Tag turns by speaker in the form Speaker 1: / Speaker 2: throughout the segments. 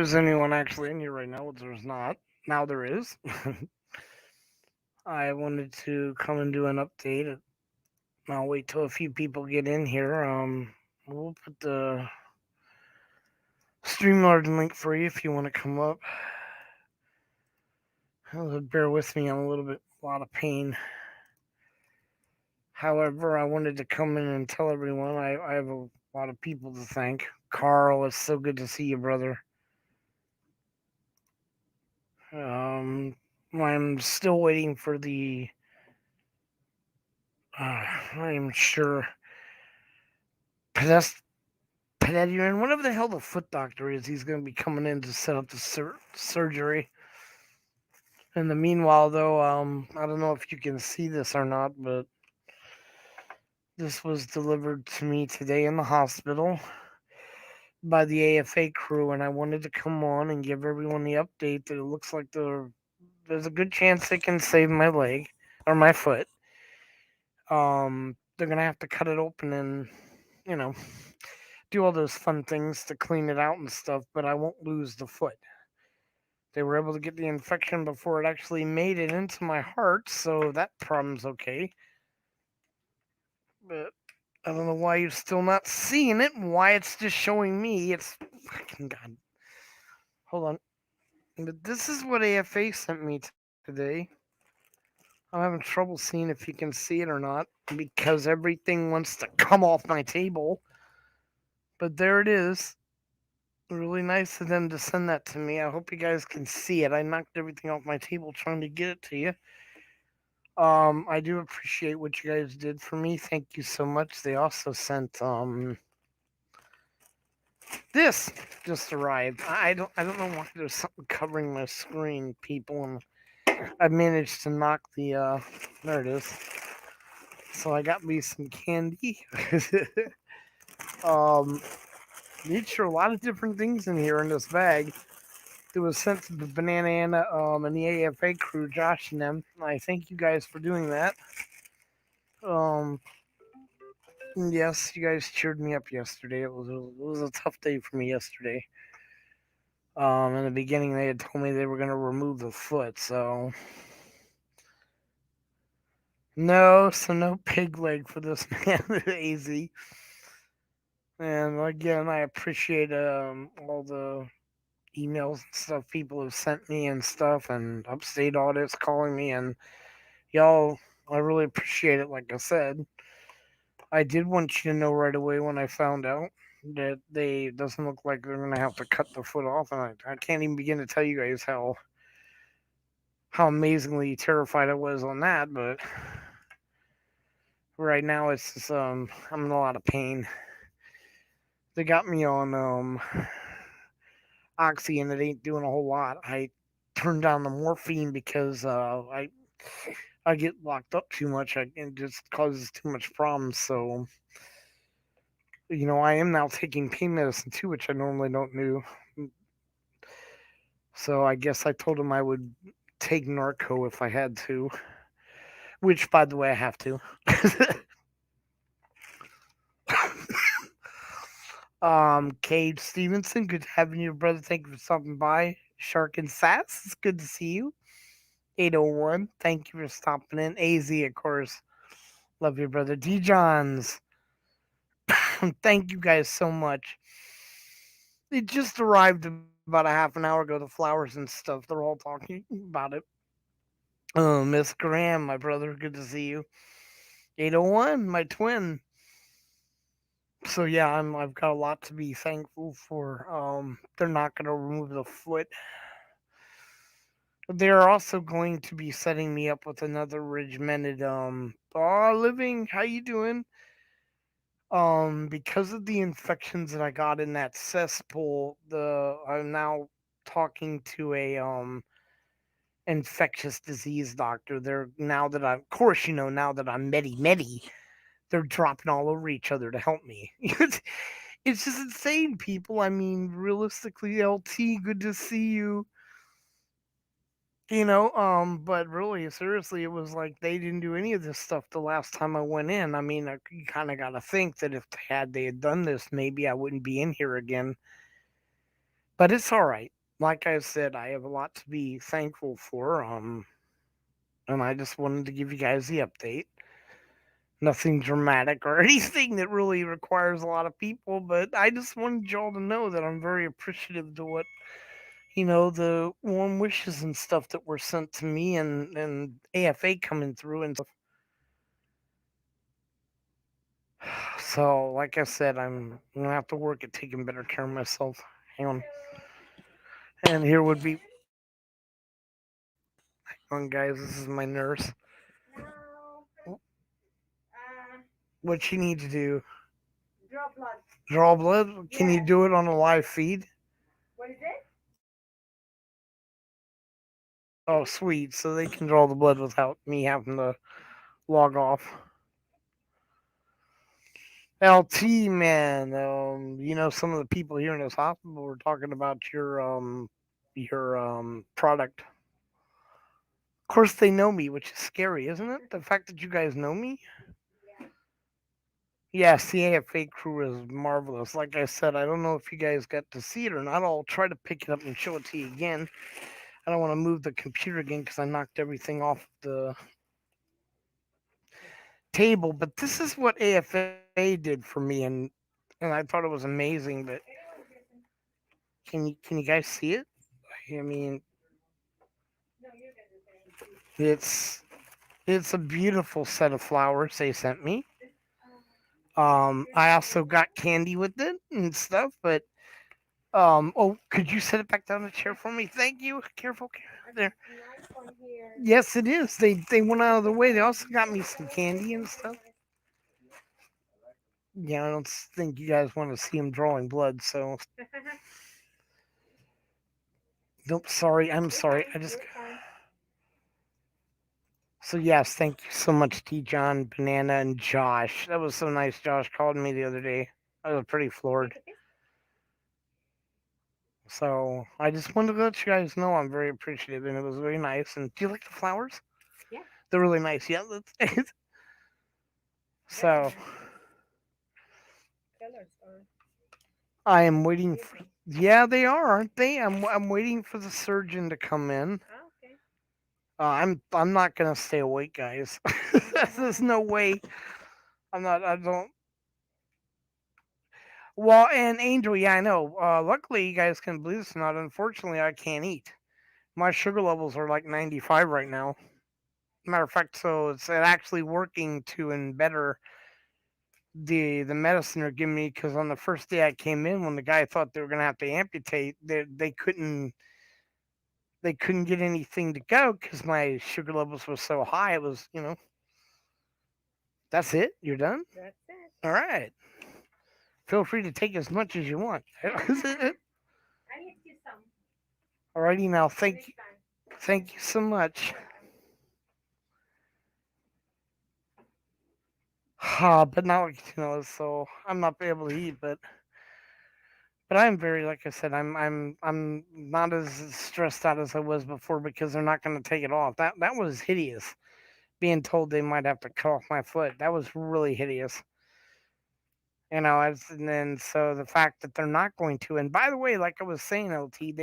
Speaker 1: there's anyone actually in here right now, which there's not. Now there is. I wanted to come and do an update. I'll wait till a few people get in here. We'll put the StreamYard link for you if you want to come up. Bear with me, I'm a lot of pain. However, I wanted to come in and tell everyone I have a lot of people to thank. Carl, it's so good to see you, brother. Um, I'm still waiting for the. I'm sure. Pedest- Pededian, whatever the hell the foot doctor is, he's going to be coming in to set up the surgery. In the meanwhile, though, I don't know if you can see this or not, but this was delivered to me today in the hospital by the AFA crew, and I wanted to come on and give everyone the update that it looks like there's a good chance they can save my leg or my foot. They're gonna have to cut it open and you know do all those fun things to clean it out and stuff, but I won't lose the foot. They were able to get the infection before it actually made it into my heart, so that problem's okay. But I don't know why you're still not seeing it and why it's just showing me. It's fucking God. Hold on. But this is what AFA sent me today. I'm having trouble seeing if you can see it or not because everything wants to come off my table. But there it is. Really nice of them to send that to me. I hope you guys can see it. I knocked everything off my table trying to get it to you. I do appreciate what you guys did for me. Thank you so much. They also sent this just arrived. I don't know why there's something covering my screen, people, and I managed to knock the there it is. So I got me some candy. um sure a lot of different things in here in this bag. It was sent to the Banana Anna and the AFA crew, Josh and them. I thank you guys for doing that. Um yes, you guys cheered me up yesterday. It was a tough day for me yesterday. In the beginning, they had told me they were going to remove the foot, so no pig leg for this man, AZ. And again, I appreciate all the emails and stuff people have sent me and stuff, and upstate audits calling me, and y'all, I really appreciate it. Like I said, I did want you to know right away when I found out that they doesn't look like they're gonna have to cut the foot off, and I can't even begin to tell you guys how amazingly terrified I was on that. But right now, it's just I'm in a lot of pain. They got me on oxy, and it ain't doing a whole lot. I turned down the morphine because I get locked up too much. It just causes too much problems. So I am now taking pain medicine too, which I normally don't do. So I guess I told him I would take Narco if I had to, which, by the way, I have to. Cade Stevenson, good having you, brother. Thank you for stopping by. Shark and Sass, it's good to see you. 801, thank you for stopping in. AZ, of course. Love you, brother. D Johns, thank you guys so much. It just arrived about a half an hour ago, the flowers and stuff. They're all talking about it. Miss Graham, my brother, good to see you. 801, my twin. So yeah, I've got a lot to be thankful for. They're not gonna remove the foot. They're also going to be setting me up with another regimented living. How you doing? Because of the infections that I got in that cesspool, the I'm now talking to a infectious disease doctor. They're now that I'm, of course, now that I'm medi, they're dropping all over each other to help me. It's just insane, people. I mean, realistically, LT, good to see you. But really, seriously, it was like they didn't do any of this stuff the last time I went in. I mean, you kind of got to think that if they had done this, maybe I wouldn't be in here again. But it's all right. Like I said, I have a lot to be thankful for. And I just wanted to give you guys the update. Nothing dramatic or anything that really requires a lot of people, but I just wanted y'all to know that I'm very appreciative to what the warm wishes and stuff that were sent to me and AFA coming through and stuff. So, like I said, I'm gonna have to work at taking better care of myself. Hang and here would be, on guys. This is my nurse. What you need to do? Draw blood. Can you do it on a live feed? Oh, sweet. So they can draw the blood without me having to log off. LT man, some of the people here in this hospital were talking about your product. Of course, they know me, which is scary, isn't it? The fact that you guys know me. Yes, the AFA crew is marvelous. Like I said, I don't know if you guys got to see it or not. I'll try to pick it up and show it to you again. I don't want to move the computer again because I knocked everything off the table. But this is what AFA did for me, and I thought it was amazing. But can you guys see it? I mean, it's it's a beautiful set of flowers they sent me. I also got candy with it and stuff, but oh, could you set it back down the chair for me? Thank you. Careful, there. Yes, it is. They went out of the way. They also got me some candy and stuff. Yeah, I don't think you guys want to see him drawing blood, so nope. Sorry, I'm sorry. I just so yes, thank you so much, T. John, Banana, and Josh. That was so nice. Josh called me the other day. I was pretty floored. So I just wanted to let you guys know I'm very appreciative, and it was very nice. And do you like the flowers? They're really nice. Yeah, that's so. I am waiting for. Yeah, they are, aren't they? I'm waiting for the surgeon to come in. I'm not gonna stay awake, guys. There's no way. I'm not. I don't. Well, and Angel, yeah, I know. Luckily, you guys can believe this or not. Unfortunately, I can't eat. My sugar levels are like 95 right now. Matter of fact, so it's actually working to and better the medicine they're giving me because on the first day I came in, when the guy thought they were gonna have to amputate, they couldn't get anything to go because my sugar levels were so high. It was that's it. You're done. All right. Feel free to take as much as you want. Alrighty now. Thank you so much. But now so I'm not able to eat, but I'm very, like I said, I'm not as stressed out as I was before because they're not going to take it off. That was hideous. Being told they might have to cut off my foot, that was really hideous. And then so the fact that they're not going to, and by the way, like I was saying, LT,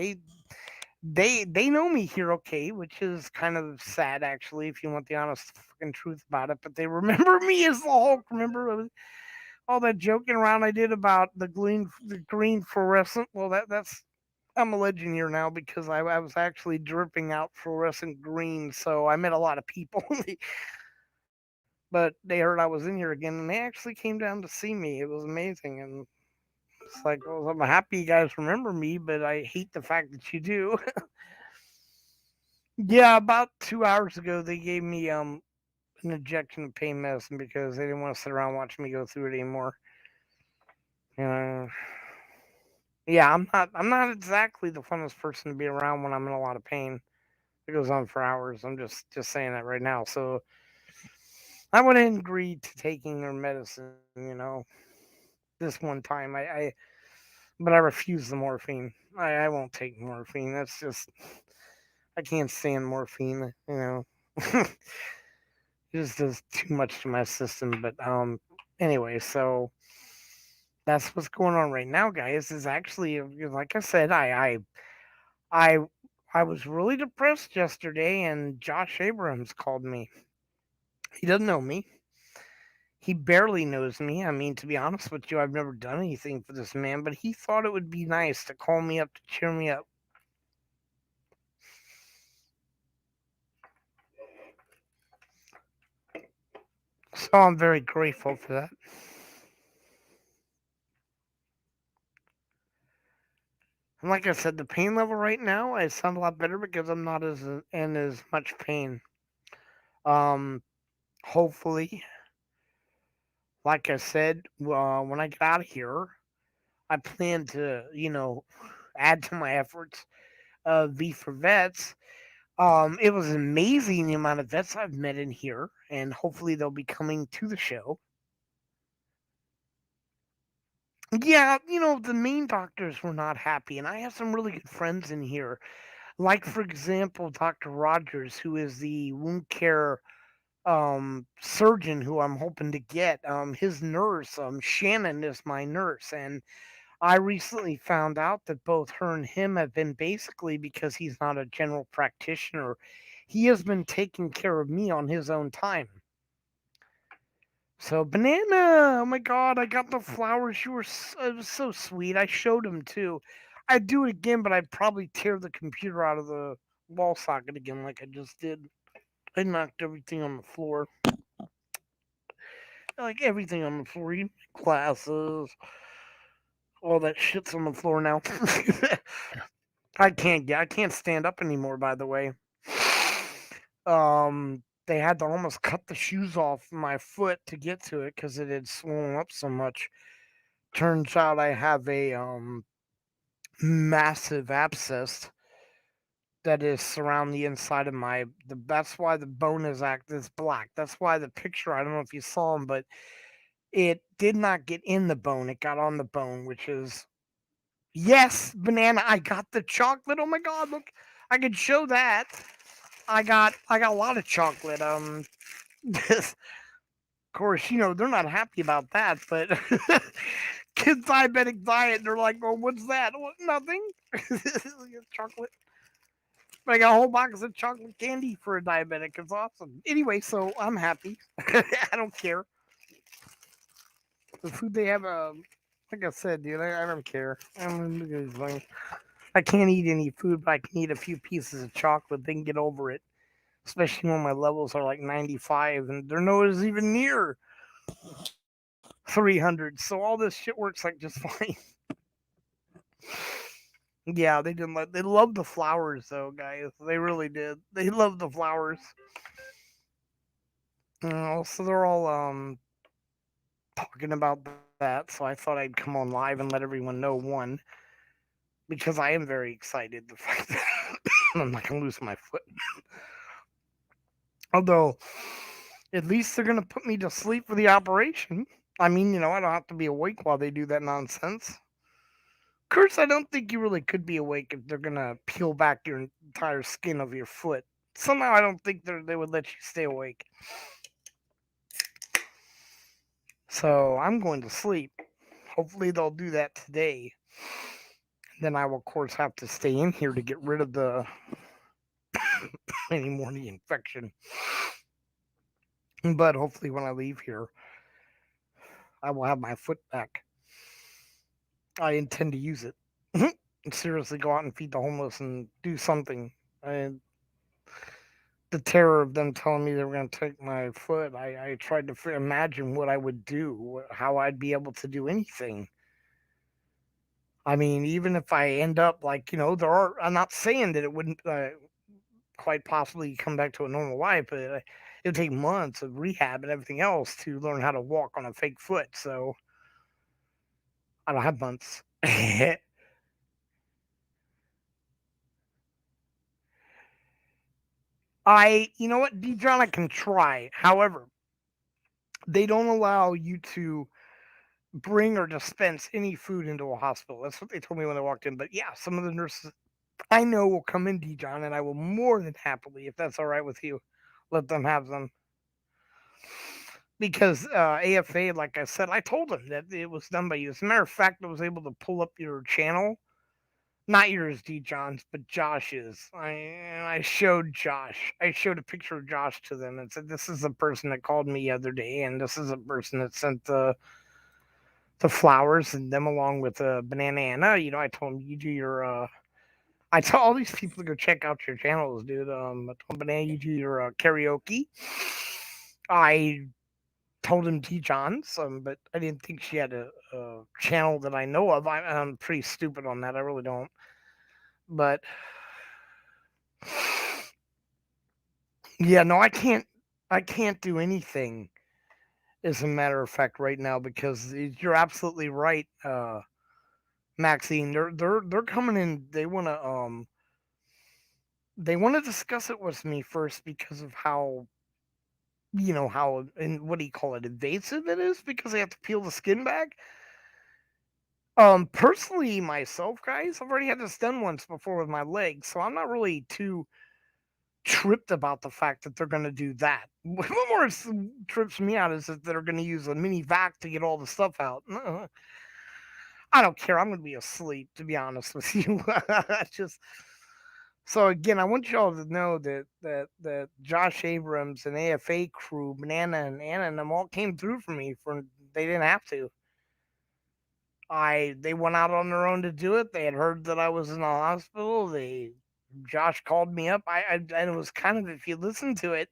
Speaker 1: they know me here, okay, which is kind of sad actually, if you want the honest fucking truth about it. But they remember me as the Hulk. Remember all that joking around I did about the green fluorescent? Well, that's I'm a legend here now because I was actually dripping out fluorescent green, so I met a lot of people. But they heard I was in here again, and they actually came down to see me. It was amazing, and it's like, well, I'm happy you guys remember me, but I hate the fact that you do. Yeah, about 2 hours ago, they gave me an injection of pain medicine because they didn't want to sit around watching me go through it anymore. Uh, yeah, I'm not exactly the funnest person to be around when I'm in a lot of pain. It goes on for hours. I'm just saying that right now. So I went and agreed to taking their medicine. This one time but I refuse the morphine. I won't take morphine. That's just I can't stand morphine. It just does too much to my system. But anyway, so that's what's going on right now, guys. Is actually, like I said, I I was really depressed yesterday, and Josh Abrams called me. He doesn't know me. He barely knows me. I mean, to be honest with you, I've never done anything for this man, but he thought it would be nice to call me up to cheer me up. So I'm very grateful for that. And like I said, the pain level right now, I sound a lot better because I'm not as in as much pain. Um, hopefully, like I said, when I get out of here, I plan to, add to my efforts of V for Vets. It was amazing the amount of vets I've met in here, and hopefully they'll be coming to the show. Yeah, the main doctors were not happy, and I have some really good friends in here. Like, for example, Dr. Rogers, who is the wound care surgeon who I'm hoping to get. His nurse, Shannon, is my nurse, and I recently found out that both her and him have been basically because he's not a general practitioner. He has been taking care of me on his own time. So banana, oh my god, I got the flowers. It was so sweet. I showed him too. I'd do it again, but I'd probably tear the computer out of the wall socket again, like I just did. I knocked everything on the floor, like everything on the floor, even my glasses, all that shit's on the floor now. I can't stand up anymore. By the way, they had to almost cut the shoes off my foot to get to it because it had swollen up so much. Turns out I have a massive abscess that is surround the inside of that's why the bone is black. That's why the picture, I don't know if you saw him, but it did not get in the bone. It got on the bone, which is yes, banana. I got the chocolate. Oh my god, look. I could show that. I got a lot of chocolate. Of course, they're not happy about that, but kids diabetic diet, they're like, "Oh, what's that? What, nothing." Chocolate. I got a whole box of chocolate candy for a diabetic. It's awesome. Anyway, so I'm happy. I don't care. The food they have, like I said, dude, I don't care. I can't eat any food, but I can eat a few pieces of chocolate. They can get over it, especially when my levels are like 95 and their nose is even near 300. So all this shit works like just fine. Yeah, they didn't let. They love the flowers, though, guys. They really did. They love the flowers. So they're all talking about that. So I thought I'd come on live and let everyone know one because I am very excited. The fact that I'm not gonna lose my foot. Although at least they're gonna put me to sleep for the operation. I mean, I don't have to be awake while they do that nonsense. Of course, I don't think you really could be awake if they're gonna peel back your entire skin of your foot. Somehow, I don't think they would let you stay awake. So I'm going to sleep. Hopefully, they'll do that today. Then I will, of course, have to stay in here to get rid of the any more of the infection. But hopefully, when I leave here, I will have my foot back. I intend to use it. Seriously, go out and feed the homeless and do something. And the terror of them telling me they were going to take my foot, I tried to imagine what I would do, how I'd be able to do anything. I mean, even if I end up like, I'm not saying that it wouldn't quite possibly come back to a normal life, but it'll take months of rehab and everything else to learn how to walk on a fake foot. So I don't have months. You know what, Dijon, I can try. However, they don't allow you to bring or dispense any food into a hospital. That's what they told me when I walked in. But yeah, some of the nurses I know will come in, Dijon, and I will more than happily, if that's all right with you, let them have them. Because AFA, like I said, I told them that it was done by you. As a matter of fact, I was able to pull up your channel Not yours, D. Johns, but Josh's. I showed Josh. I showed a picture of Josh to them and said, "This is the person that called me the other day, and this is the person that sent the flowers and them along with Banana Anna." I told them you do your. I tell all these people to go check out your channels, dude. I told Banana you do your karaoke. I told him T. Johns, but I didn't think she had a channel that I know of. I'm pretty stupid on that. I really don't. But yeah, no, I can't. I can't do anything. As a matter of fact, right now, because you're absolutely right, Maxine. They're coming in. They want to discuss it with me first because of how how, and what do you call it, invasive it is, because they have to peel the skin back. Personally, myself, guys, I've already had this done once before with my legs, so I'm not really too tripped about the fact that they're going to do that. What more trips me out is that they're going to use a mini vac to get all the stuff out. I don't care. I'm going to be asleep, to be honest with you. Just so again, I want y'all to know that Josh Abrams and AFA crew, Banana and Anna, and them all came through for me. For they didn't have to. They went out on their own to do it. They had heard that I was in the hospital. Josh called me up. And it was kind of, if you listen to it,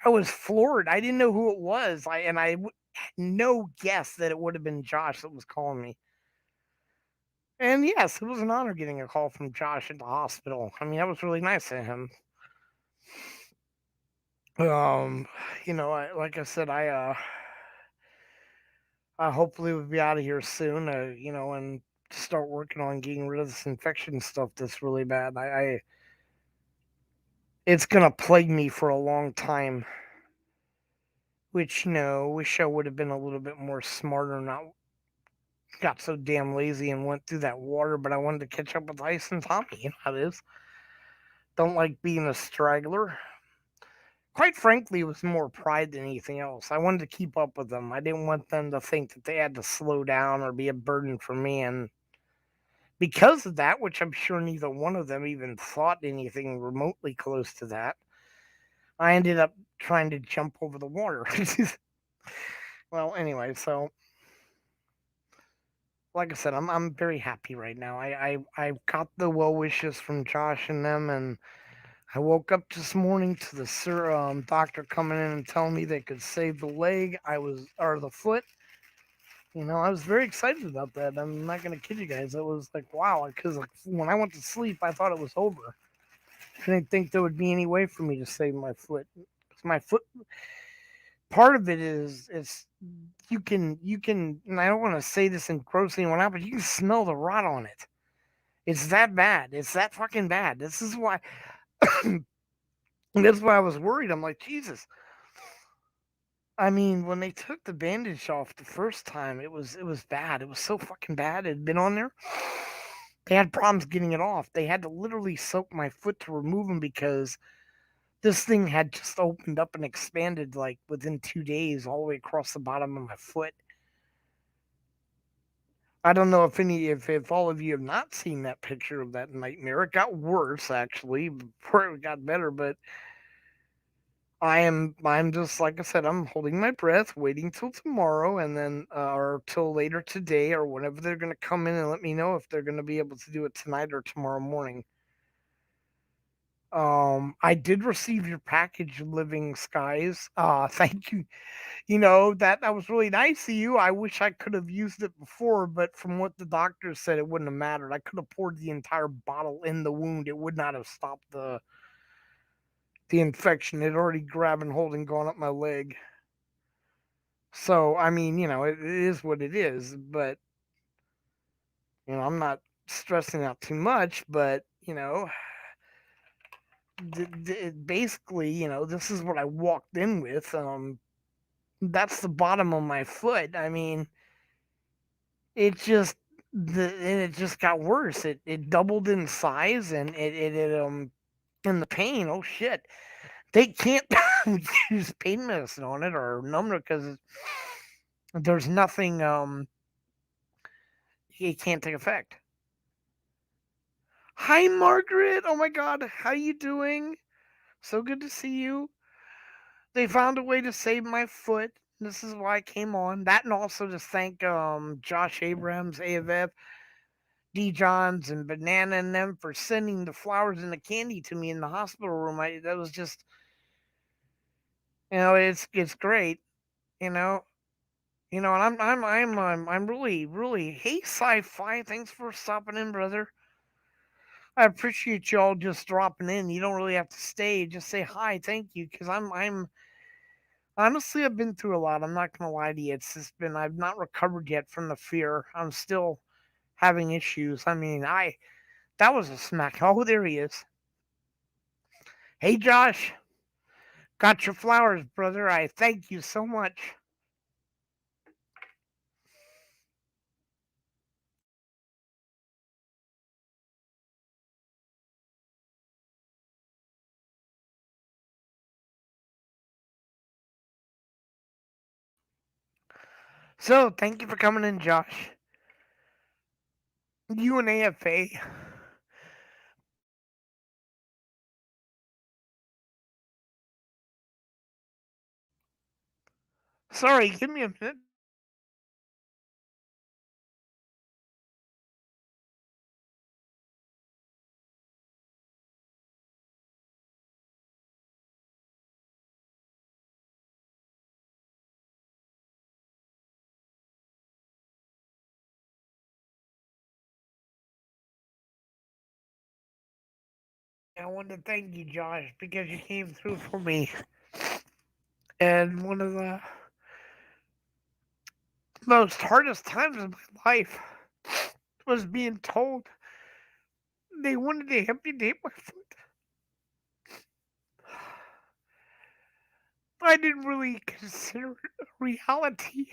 Speaker 1: I was floored. I didn't know who it was. Had no guess that it would have been Josh that was calling me. And yes, it was an honor getting a call from Josh at the hospital. I mean, that was really nice of him. Um, like I said, I hopefully will be out of here soon. And start working on getting rid of this infection stuff that's really bad. It's gonna plague me for a long time. Which wish I would have been a little bit more smarter, not got so damn lazy and went through that water. But I wanted to catch up with Ice and Tommy. You know how it is. Don't like being a straggler. Quite frankly, it was more pride than anything else. I wanted to keep up with them. I didn't want them to think that they had to slow down or be a burden for me. And because of that, which I'm sure neither one of them even thought anything remotely close to that, I ended up trying to jump over the water. Well, anyway, so like I said, I'm very happy right now. I got the well wishes from Josh and them, and I woke up this morning to the doctor coming in and telling me they could save the leg. Or the foot. I was very excited about that. I'm not gonna kid you guys. It was like wow, because like, when I went to sleep, I thought it was over. I didn't think there would be any way for me to save my foot. 'Cause my foot, part of it is you can, and I don't want to say this and gross anyone out, but you can smell the rot on it. It's that bad. It's that fucking bad. This is why. That's why I was worried. I'm like, Jesus. I mean, when they took the bandage off the first time, it was bad. It was so fucking bad. It had been on there. They had problems getting it off. They had to literally soak my foot to remove them because this thing had just opened up and expanded like within 2 days all the way across the bottom of my foot. I don't know if all of you have not seen that picture of that nightmare. It got worse actually before it got better, but I'm just like I said, I'm holding my breath, waiting till tomorrow and then or till later today or whenever they're gonna come in and let me know if they're gonna be able to do it tonight or tomorrow morning. I did receive your package, Living Skies. Thank you. That was really nice of you. I wish I could have used it before, but from what the doctor said, it wouldn't have mattered. I could have poured the entire bottle in the wound. It would not have stopped the infection. It already grabbed and holding gone up my leg. So I mean, it is what it is. But I'm not stressing out too much. But basically, this is what I walked in with. That's the bottom of my foot. I mean, it just it just got worse. It doubled in size, and and the pain. Oh shit! They can't use pain medicine on it or numb it because there's nothing. It can't take effect. Hi, Margaret. Oh my God, how you doing? So good to see you. They found a way to save my foot. This is why I came on. That and also to thank Josh Abrams, AFF, D Johns, and Banana and them for sending the flowers and the candy to me in the hospital room. That was just it's great. You know, and I'm really hey sci-fi. Thanks for stopping in, brother. I appreciate y'all just dropping in. You don't really have to stay. Just say hi, thank you, because I'm honestly I've been through a lot. I'm not gonna lie to you. It's just been I've not recovered yet from the fear. I'm still having issues. I mean, I that was a smack. Oh, there he is. Hey, Josh, got your flowers, brother. I thank you so much. So, thank you for coming in, Josh. You and AFA. Sorry, give me a minute. I wanted to thank you, Josh, because you came through for me. And one of the most hardest times of my life was being told they wanted to amputate my foot. I didn't really consider it a reality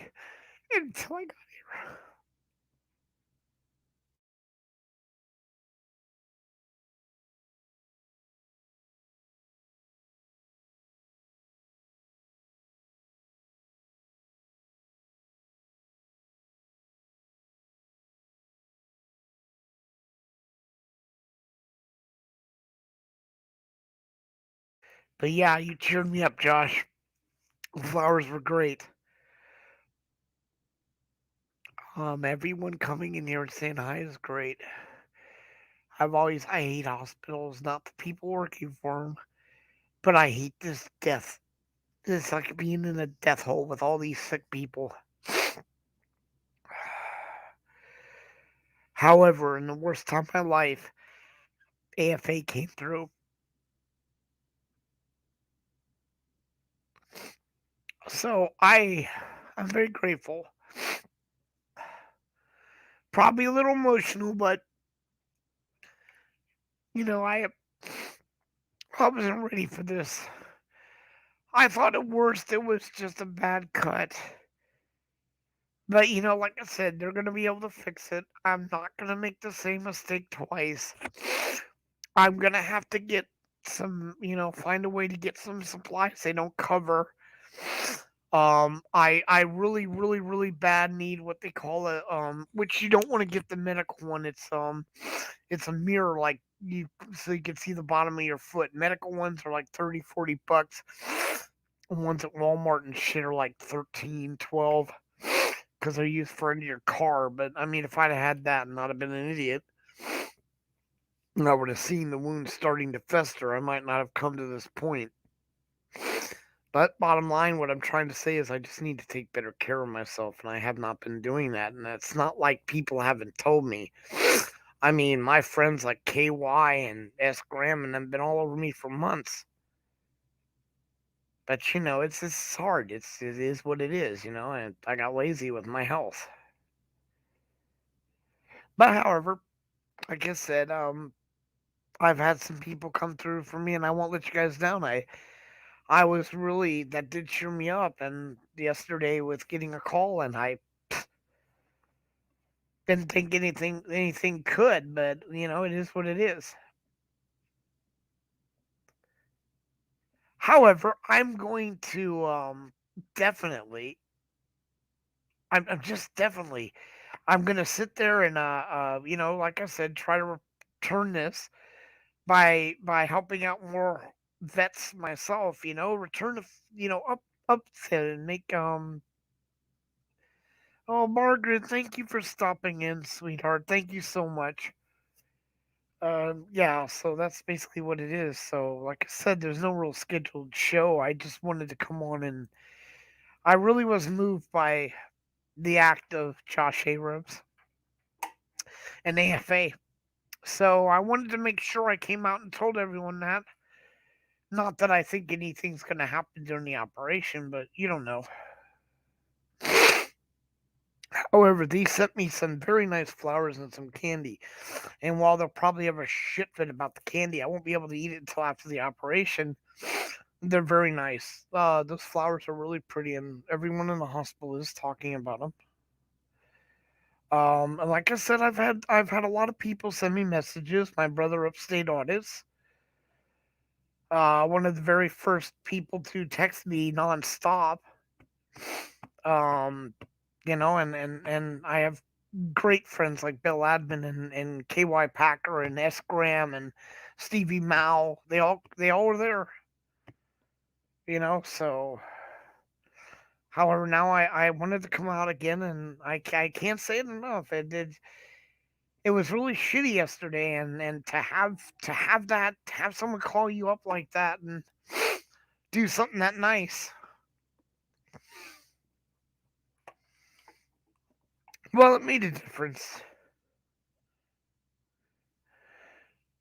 Speaker 1: until I got here. But yeah, you cheered me up, Josh. The flowers were great. Everyone coming in here and saying hi is great. I hate hospitals, not the people working for them, but I hate this death. It's like being in a death hole with all these sick people. However, in the worst time of my life, AFA came through. So I'm very grateful. Probably a little emotional, but you know, I wasn't ready for this. I thought at worst it was just a bad cut. But like I said, they're gonna be able to fix it. I'm not gonna make the same mistake twice. I'm gonna have to get find a way to get some supplies they don't cover. I really, really, really bad need what they call a which you don't want to get the medical one. It's a mirror like you so you can see the bottom of your foot. Medical ones are like 30, 40 bucks. Ones at Walmart and shit are like 13, 12 because they're used for into your car. But I mean, if I'd have had that and not have been an idiot, and I would have seen the wound starting to fester, I might not have come to this point. But bottom line, what I'm trying to say is I just need to take better care of myself, and I have not been doing that. And it's not like people haven't told me. I mean, my friends like KY and S Graham and them been all over me for months. But it's hard. It is what it is, and I got lazy with my health. But however, like I said, I've had some people come through for me, and I won't let you guys down. I was really that did cheer me up, and yesterday with getting a call, and I didn't think anything could, but it is what it is. However, I'm going to definitely, I'm just definitely, I'm gonna sit there and like I said, try to. turn this by helping out more vets myself. Return to upset and make Oh, Margaret, thank you for stopping in, sweetheart. Thank you so much. Yeah, so that's basically what it is. So, like I said, there's no real scheduled show. I just wanted to come on, and I really was moved by the act of Josh Abrams and AFA. So I wanted to make sure I came out and told everyone that. Not that I think anything's going to happen during the operation, but you don't know. However, they sent me some very nice flowers and some candy. And while they'll probably have a shit fit about the candy, I won't be able to eat it until after the operation. They're very nice. Those flowers are really pretty, and everyone in the hospital is talking about them. And like I said, I've had a lot of people send me messages. My brother upstate artist, one of the very first people to text me nonstop. Um, and I have great friends like Bill Admin and KY Packer and S Graham and Stevie Mao. They all were there. So however, now I wanted to come out again, and I can't say it enough. It was really shitty yesterday, and to have someone call you up like that and do something that nice. Well, it made a difference.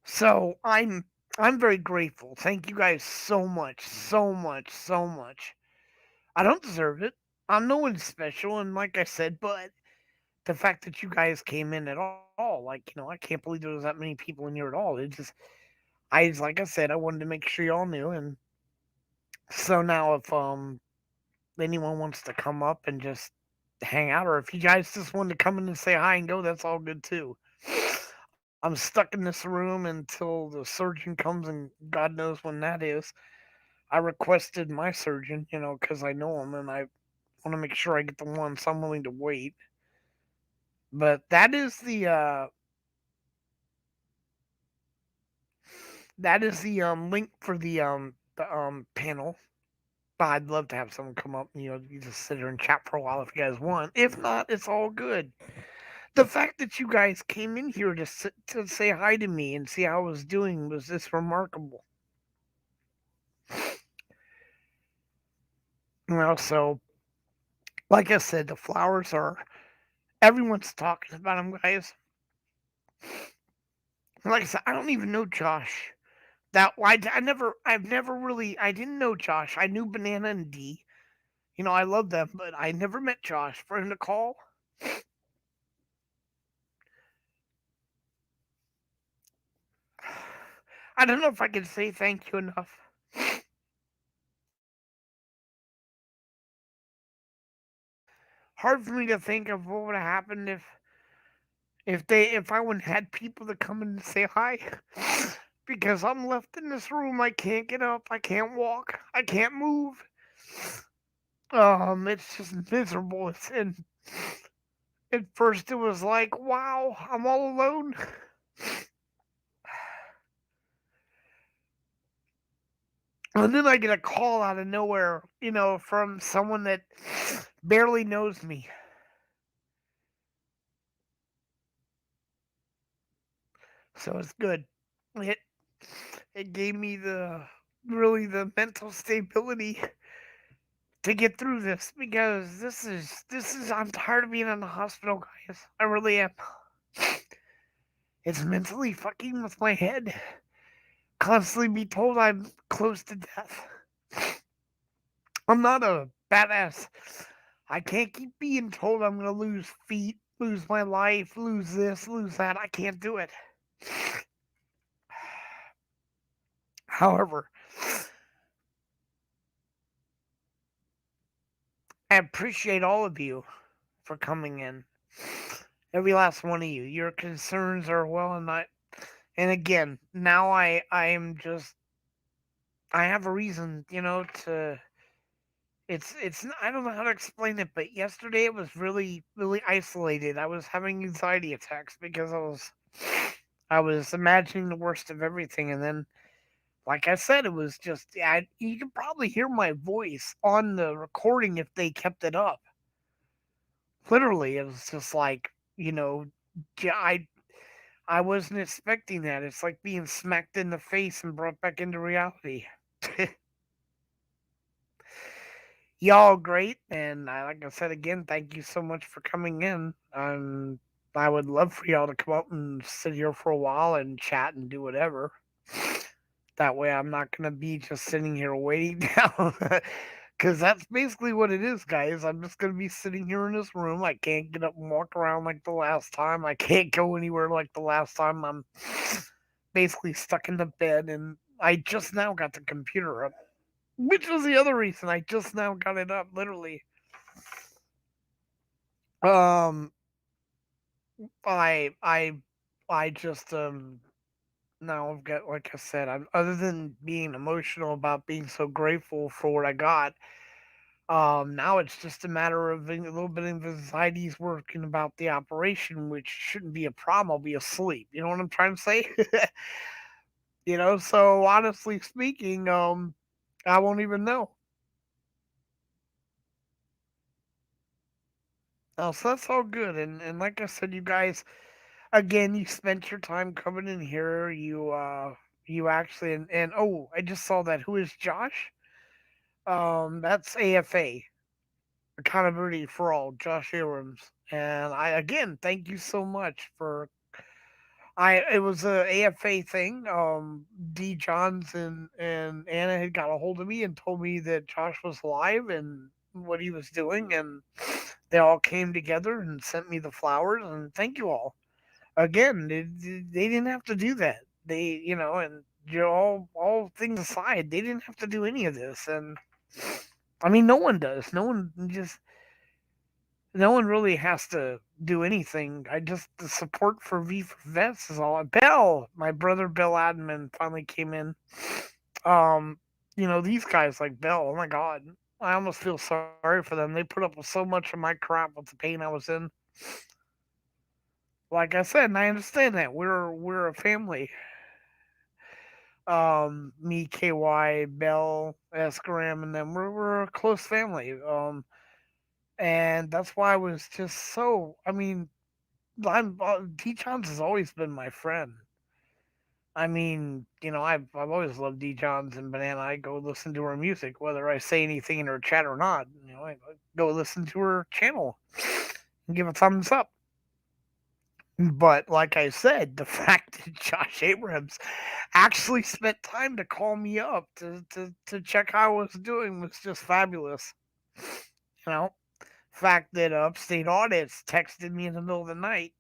Speaker 1: So I'm very grateful. Thank you guys so much, so much, so much. I don't deserve it. I'm no one special, and like I said, but the fact that you guys came in at all, like, I can't believe there was that many people in here at all. Like I said, I wanted to make sure y'all knew, and so now if anyone wants to come up and just hang out, or if you guys just wanted to come in and say hi and go, that's all good too. I'm stuck in this room until the surgeon comes, and God knows when that is. I requested my surgeon, because I know him, and I want to make sure I get the one, so I'm willing to wait. But that is the link for the panel. I'd love to have someone come up and you just sit there and chat for a while if you guys want. If not, it's all good. The fact that you guys came in here to say hi to me and see how I was doing was just remarkable. So like I said, the flowers are everyone's talking about them, guys. Like I said, I don't even know Josh. I didn't know Josh. I knew Banana and D. I love them, but I never met Josh. For him to call, I don't know if I can say thank you enough. Hard for me to think of what would have happened if I wouldn't had people to come in and say hi. Because I'm left in this room, I can't get up, I can't walk, I can't move. It's just miserable. And at first it was like, wow, I'm all alone. And then I get a call out of nowhere, from someone that barely knows me. So it's good. It it gave me the mental stability to get through this, because this is I'm tired of being in the hospital, guys. I really am. It's mentally fucking with my head. Constantly be told I'm close to death. I'm not a badass. I can't keep being told I'm gonna lose feet, lose my life, lose this, lose that. I can't do it. However, I appreciate all of you for coming in. Every last one of you. Your concerns are well, and again, now I am just I have a reason, to I don't know how to explain it, but yesterday it was really really isolated. I was having anxiety attacks because I was imagining the worst of everything, and then, like I said, it was just you could probably hear my voice on the recording if they kept it up. Literally, it was just like, you know, j- I I wasn't expecting that. It's like being smacked in the face and brought back into reality. Y'all great, and like I said again, thank you so much for coming in. I would love for y'all to come up and sit here for a while and chat and do whatever. That way, I'm not gonna be just sitting here waiting down. Because that's basically what it is, guys. I'm just gonna be sitting here in this room. I can't get up and walk around like the last time. I can't go anywhere like the last time. I'm basically stuck in the bed, and I just now got the computer up, which was the other reason I just now got it up. Literally, um, I, I, I just now I've got, like I said, I'm other than being emotional about being so grateful for what I got. Now it's just a matter of a little bit of anxieties working about the operation, which shouldn't be a problem. I'll be asleep. You know what I'm trying to say? So honestly speaking, I won't even know. So that's all good. And like I said, you guys, again, you spent your time coming in here. You actually and oh, I just saw that. Who is Josh? That's AFA, Accountability for All, Josh Abrams. And I again thank you so much for I it was a AFA thing. D Johns and Anna had got a hold of me and told me that Josh was alive and what he was doing, and they all came together and sent me the flowers. And thank you all again. They didn't have to do that. And all things aside, they didn't have to do any of this. And I mean, no one does. No one really has to do anything. I just the support for V for Vets is all. Bell, my brother Bill Admin finally came in. Um, these guys like Bell. Oh my God, I almost feel sorry for them. They put up with so much of my crap with the pain I was in. Like I said, and I understand that we're a family. Me, KY, Bell, Escaram, and them. We're a close family. And that's why I was just so. I mean, T. Johns has always been my friend. I mean, I've always loved D. Johns and Banana. I go listen to her music, whether I say anything in her chat or not. I go listen to her channel and give a thumbs up. But like I said, the fact that Josh Abrams actually spent time to call me up to check how I was doing was just fabulous. You know, fact that Upstate Audits texted me in the middle of the night.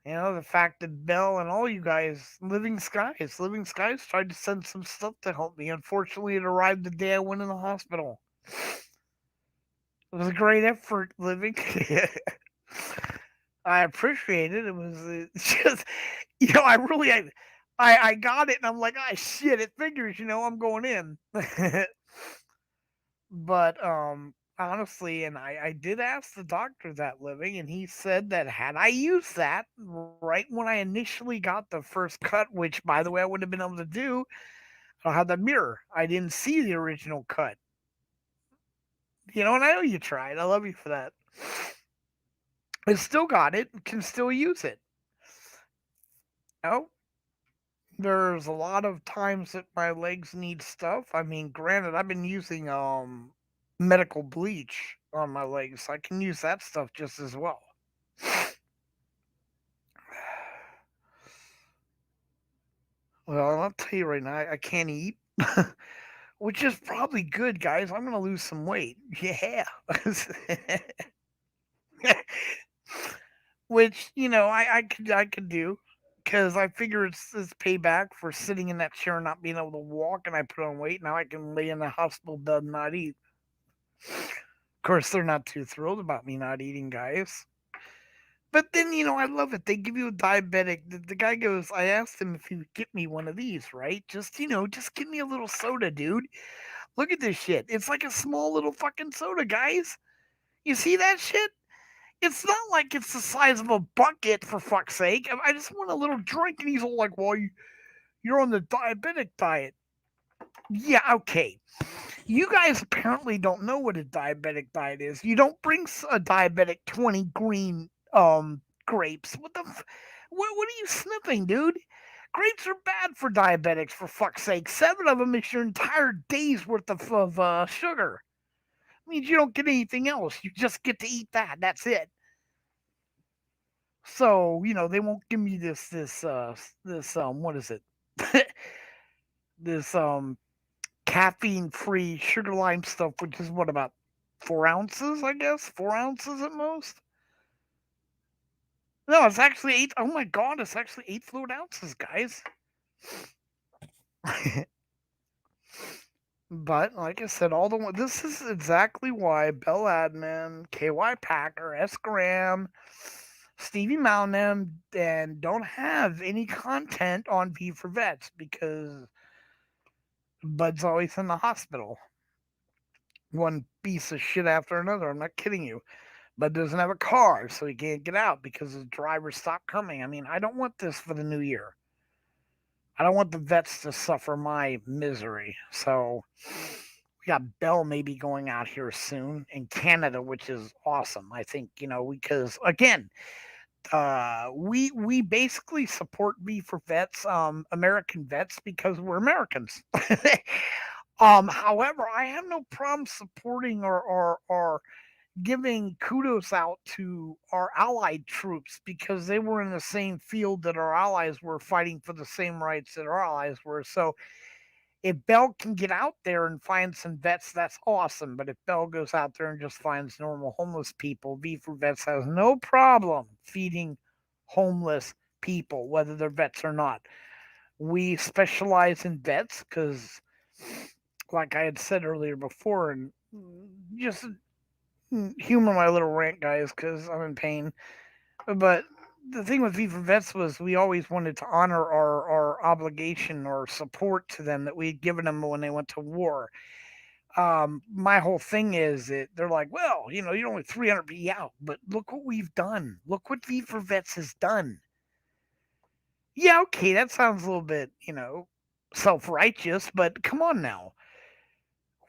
Speaker 1: The fact that Bell and all you guys, Living Skies tried to send some stuff to help me. Unfortunately, it arrived the day I went in the hospital. It was a great effort, Living. I appreciate it. It was just, I really, I got it, and I'm like, ah, shit, it figures, I'm going in. But honestly, and I did ask the doctor that, Living, and he said that had I used that right when I initially got the first cut, which by the way I wouldn't have been able to do, I don't have the mirror. I didn't see the original cut. And I know you tried. I love you for that. I still got it, can still use it. Oh, there's a lot of times that my legs need stuff. I mean, granted, I've been using medical bleach on my legs, so I can use that stuff just as well. Well, I'll tell you right now, I can't eat, which is probably good, guys. I'm gonna lose some weight. Yeah. Which I could do because I figure it's payback for sitting in that chair and not being able to walk, and I put on weight. Now I can lay in the hospital bed and not eat. Of course, they're not too thrilled about me not eating, guys. But then, I love it. They give you a diabetic. The guy goes, I asked him if he would get me one of these, right? Just give me a little soda, dude. Look at this shit. It's like a small little fucking soda, guys. You see that shit? It's not like it's the size of a bucket, for fuck's sake. I just want a little drink. And he's all like, well, you're on the diabetic diet. Yeah, okay. You guys apparently don't know what a diabetic diet is. You don't bring a diabetic 20 green grapes. What are you sniffing, dude? Grapes are bad for diabetics, for fuck's sake. 7 of them is your entire day's worth of sugar. Means you don't get anything else. You just get to eat that. That's it. So, they won't give me this what is it? this caffeine free sugar lime stuff, which is what, about 4 ounces, I guess? 4 ounces at most? No, it's actually eight. Oh my god, it's actually 8 fluid ounces, guys. But like I said, this is exactly why Bell Admin, KY Packer, S Graham, Stevie Mountain, and don't have any content on V for Vets, because Bud's always in the hospital. One piece of shit after another. I'm not kidding you. Bud doesn't have a car, so he can't get out because his drivers stopped coming. I mean, I don't want this for the new year. I don't want the vets to suffer my misery. So we got Bell maybe going out here soon in Canada, which is awesome. I think, because again, we basically support V for Vets, American vets, because we're Americans. However, I have no problem supporting or giving kudos out to our allied troops, because they were in the same field that our allies were, fighting for the same rights that our allies were. So if Bell can get out there and find some vets, that's awesome. But if Bell goes out there and just finds normal homeless people, V for Vets has no problem feeding homeless people, whether they're vets or not. We specialize in vets because, like I had said earlier before, and just humor my little rant, guys, because I'm in pain. But the thing with V for Vets was we always wanted to honor our obligation or support to them that we had given them when they went to war. My whole thing is that they're like, well, you're only 300 B out, but look what we've done. Look what V for Vets has done. Yeah, okay, that sounds a little bit, self righteous, but come on now.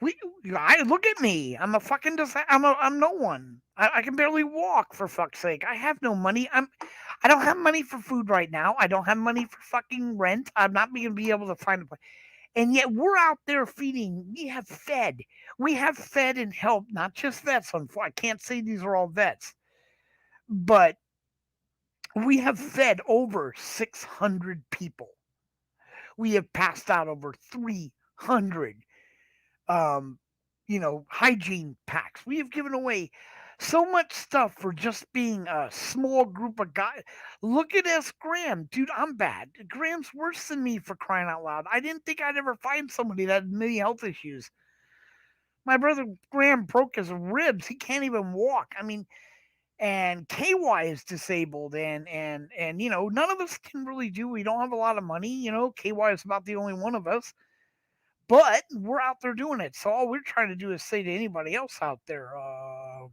Speaker 1: We, I look at me. I'm a fucking I'm no one. I can barely walk, for fuck's sake. I have no money. I don't have money for food right now. I don't have money for fucking rent. I'm not going to be able to find a place. And yet we're out there feeding. We have fed. We have fed and helped not just vets. I can't say these are all vets, but we have fed over 600 people. We have passed out over 300 um, hygiene packs. We have given away so much stuff for just being a small group of guys. Look at S. Graham. Dude, I'm bad. Graham's worse than me, for crying out loud. I didn't think I'd ever find somebody that had many health issues. My brother Graham broke his ribs. He can't even walk. I mean, and KY is disabled, and none of us can really do. We don't have a lot of money. KY is about the only one of us, but we're out there doing it. So all we're trying to do is say to anybody else out there,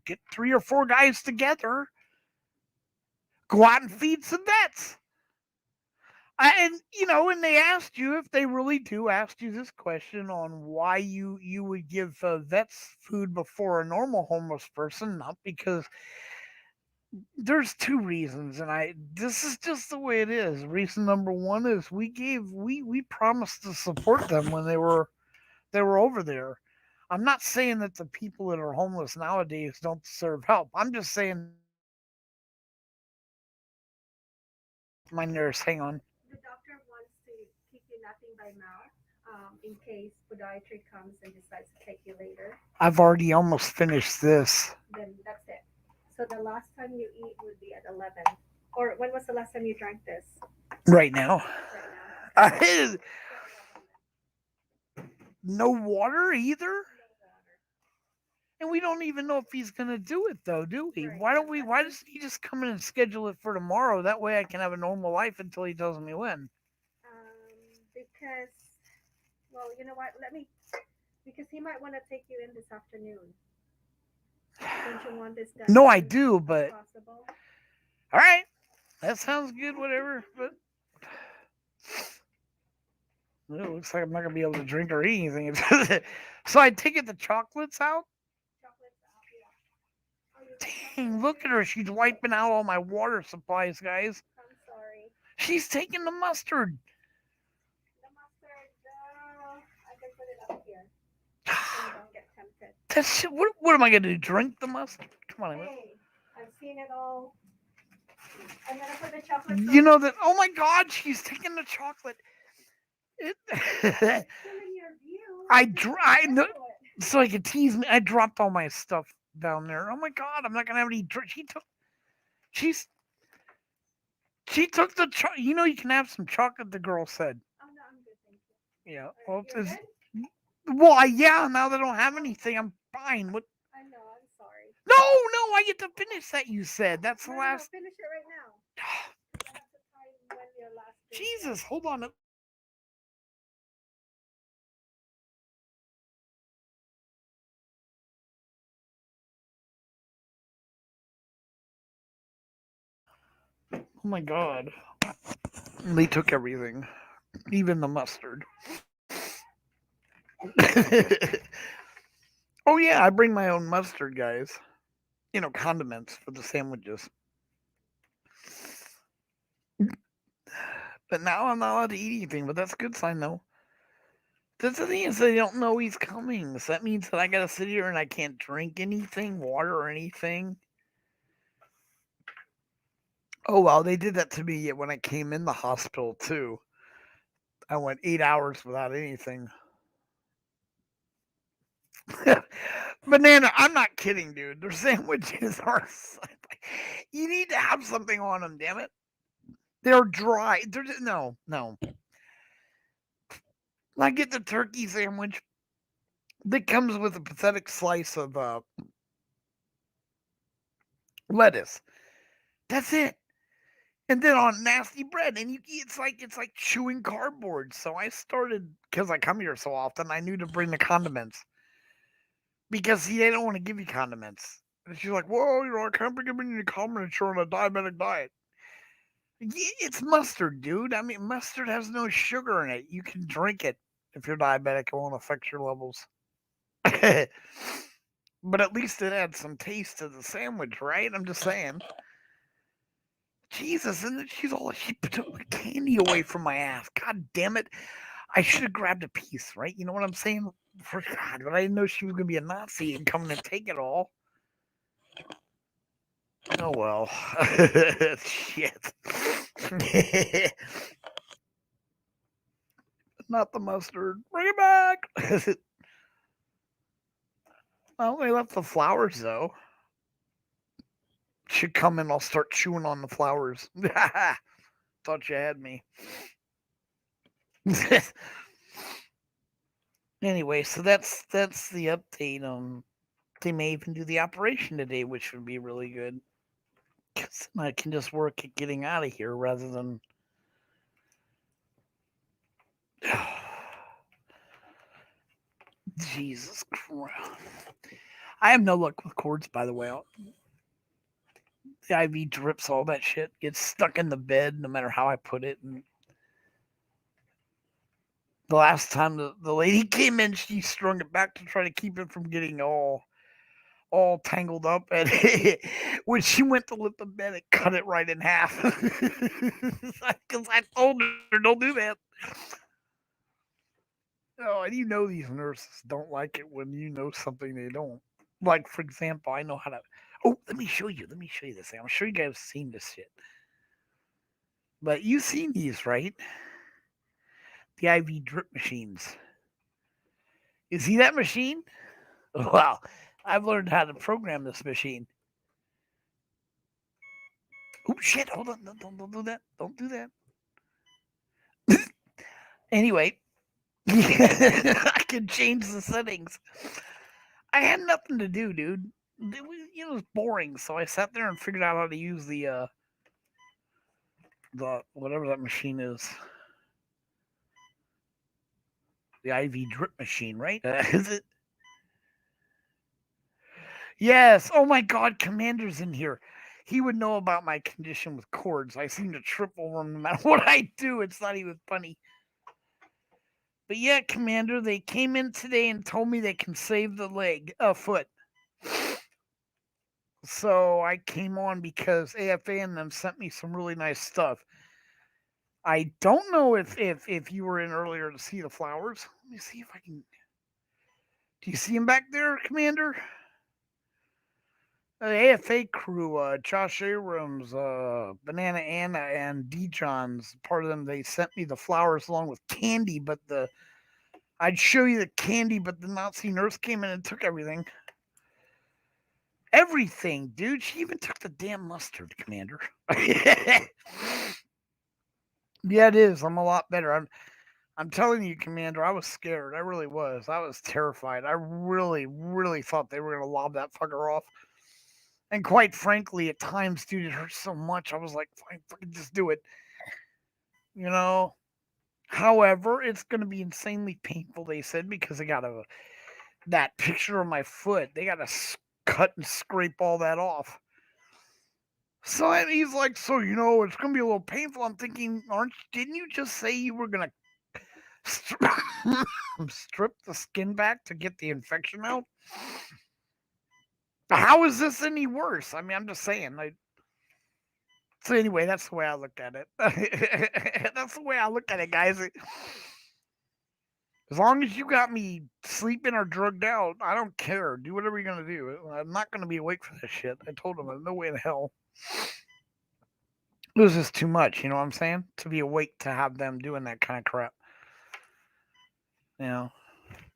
Speaker 1: get 3 or 4 guys together, go out and feed some vets. And they asked you, if they really do ask you this question on why you would give vets food before a normal homeless person, not because there's 2 reasons, and I this is just the way it is. Reason number one is we promised to support them when they were over there. I'm not saying that the people that are homeless nowadays don't deserve help. I'm just saying my nurse. Hang on.
Speaker 2: The doctor wants to keep you nothing by mouth in case podiatry comes and decides to take you later.
Speaker 1: I've already almost finished this
Speaker 2: Then that's it. So the last time you eat would be at 11. Or when was the last time you drank this?
Speaker 1: right now.
Speaker 2: Right now. Okay.
Speaker 1: Uh,
Speaker 2: So 11 then.
Speaker 1: no water either,
Speaker 2: No water.
Speaker 1: and we don't even know if he's gonna do it though, do we?
Speaker 2: Right.
Speaker 1: Why don't
Speaker 2: That's
Speaker 1: we?
Speaker 2: that's
Speaker 1: Why
Speaker 2: the
Speaker 1: doesn't he just come in and schedule it for tomorrow? That way I can have a normal life until he tells me when.
Speaker 2: because well, you know what? Let me because he might want to take you in this afternoon. Don't you want this done
Speaker 1: No, I
Speaker 2: soon
Speaker 1: do,
Speaker 2: as
Speaker 1: but
Speaker 2: possible?
Speaker 1: all right, that sounds good. Whatever, but it looks like I'm not gonna be able to drink or eat anything. So I take it the chocolates out.
Speaker 2: Chocolates out, yeah. Oh, you want
Speaker 1: Dang,
Speaker 2: chocolate
Speaker 1: look at
Speaker 2: too?
Speaker 1: her. She's wiping out all my water supplies, guys.
Speaker 2: I'm sorry.
Speaker 1: She's taking the mustard.
Speaker 2: The mustard, I can put it up here so you don't get tempted.
Speaker 1: That's what am I gonna do? Drink the mustard? Come on,
Speaker 2: Hey, I've seen it all. I'm gonna put the chocolate
Speaker 1: you
Speaker 2: from.
Speaker 1: know that. Oh my God, she's taking the chocolate. It,
Speaker 2: It's still in your view.
Speaker 1: I
Speaker 2: You can
Speaker 1: dr-
Speaker 2: put it
Speaker 1: I
Speaker 2: next
Speaker 1: know
Speaker 2: to it.
Speaker 1: so I could tease me. I dropped all my stuff down there. Oh my God, I'm not gonna have any. She's she took the You know you can have some chocolate. The girl said.
Speaker 2: Oh no, I'm good, thank you.
Speaker 1: Yeah.
Speaker 2: All right,
Speaker 1: Well,
Speaker 2: you're good.
Speaker 1: yeah. Now that I don't have anything, I'm fine. What?
Speaker 2: I know. I'm sorry.
Speaker 1: No, no. I get to finish that. You said that's the
Speaker 2: No, no, no.
Speaker 1: last.
Speaker 2: Finish it right now. I have to time when your last drink was.
Speaker 1: Jesus, hold on. Oh my God. They took everything, even the mustard. Oh yeah, I bring my own mustard, guys. Condiments for the sandwiches. But now I'm not allowed to eat anything, but that's a good sign though. That's the thing is they don't know he's coming. So that means that I gotta sit here and I can't drink anything, water or anything. Oh well, they did that to me when I came in the hospital too. I went 8 hours without anything. Banana, I'm not kidding, dude. Their sandwiches are. You need to have something on them, damn it. They're dry. No, no. I get the turkey sandwich that comes with a pathetic slice of lettuce. That's it. And then on nasty bread, and it's like chewing cardboard. So I started because I come here so often. I knew to bring the condiments because see, they don't want to give you condiments. And she's like, "Whoa, I can't be giving you condiments. You're on a diabetic diet." Yeah, it's mustard, dude. I mean, mustard has no sugar in it. You can drink it if you're diabetic. It won't affect your levels. But at least it adds some taste to the sandwich, right? I'm just saying. Jesus, and then she took the candy away from my ass. God damn it. I should have grabbed a piece, right? You know what I'm saying? For God, but I didn't know she was gonna be a Nazi and come and take it all. Oh well. Shit. Not the mustard. Bring it back. Well, they left the flowers though. Should come and I'll start chewing on the flowers. Thought you had me. Anyway, so that's the update. They may even do the operation today, which would be really good. Cause I can just work at getting out of here rather than. Jesus Christ! I have no luck with cords, by the way. The IV drips, all that shit gets stuck in the bed, no matter how I put it. And the last time the lady came in, she strung it back to try to keep it from getting all tangled up. And when she went to lift the bed, it cut it right in half. Because I told her, don't do that. Oh, and these nurses don't like it when you know something they don't. Like, for example, I know how to. Oh, let me show you. Let me show you this thing. I'm sure you guys have seen this shit. But you've seen these, right? The IV drip machines. You see that machine? Well, I've learned how to program this machine. Oh, shit. Hold on. Don't do that. Don't do that. Anyway, I can change the settings. I had nothing to do, dude. It was boring, so I sat there and figured out how to use the whatever that machine is, the IV drip machine, right? Is it? Yes. Oh my God, Commander's in here. He would know about my condition with cords. I seem to trip over him no matter what I do. It's not even funny. But yeah, Commander, they came in today and told me they can save the leg, foot. So I came on because AFA and them sent me some really nice stuff. I don't know if you were in earlier to see the flowers. Let me see if I can. Do you see him back there, Commander? The AFA crew, Josh Abrams, Banana Anna, and D Johns, part of them, they sent me the flowers along with candy, but I'd show you the candy, but the Nazi nurse came in and took everything. Everything, dude. She even took the damn mustard, Commander. Yeah, it is. I'm a lot better. I'm telling you, Commander, I was scared. I really was. I was terrified. I really, really thought they were gonna lob that fucker off. And quite frankly, at times, dude, it hurt so much. I was like, fine, fucking just do it. You know. However, it's gonna be insanely painful. They said because they got that picture of my foot. They got to cut and scrape all that off. So and he's like, so it's gonna be a little painful. I'm thinking, didn't you just say you were gonna strip, strip the skin back to get the infection out? How is this any worse? I mean, I'm just saying. So anyway, that's the way I look at it. That's the way I look at it, guys. As long as you got me sleeping or drugged out, I don't care. Do whatever you're gonna do. I'm not gonna be awake for this shit. I told him, no way in hell. It was just too much. You know what I'm saying? To be awake to have them doing that kind of crap. You know.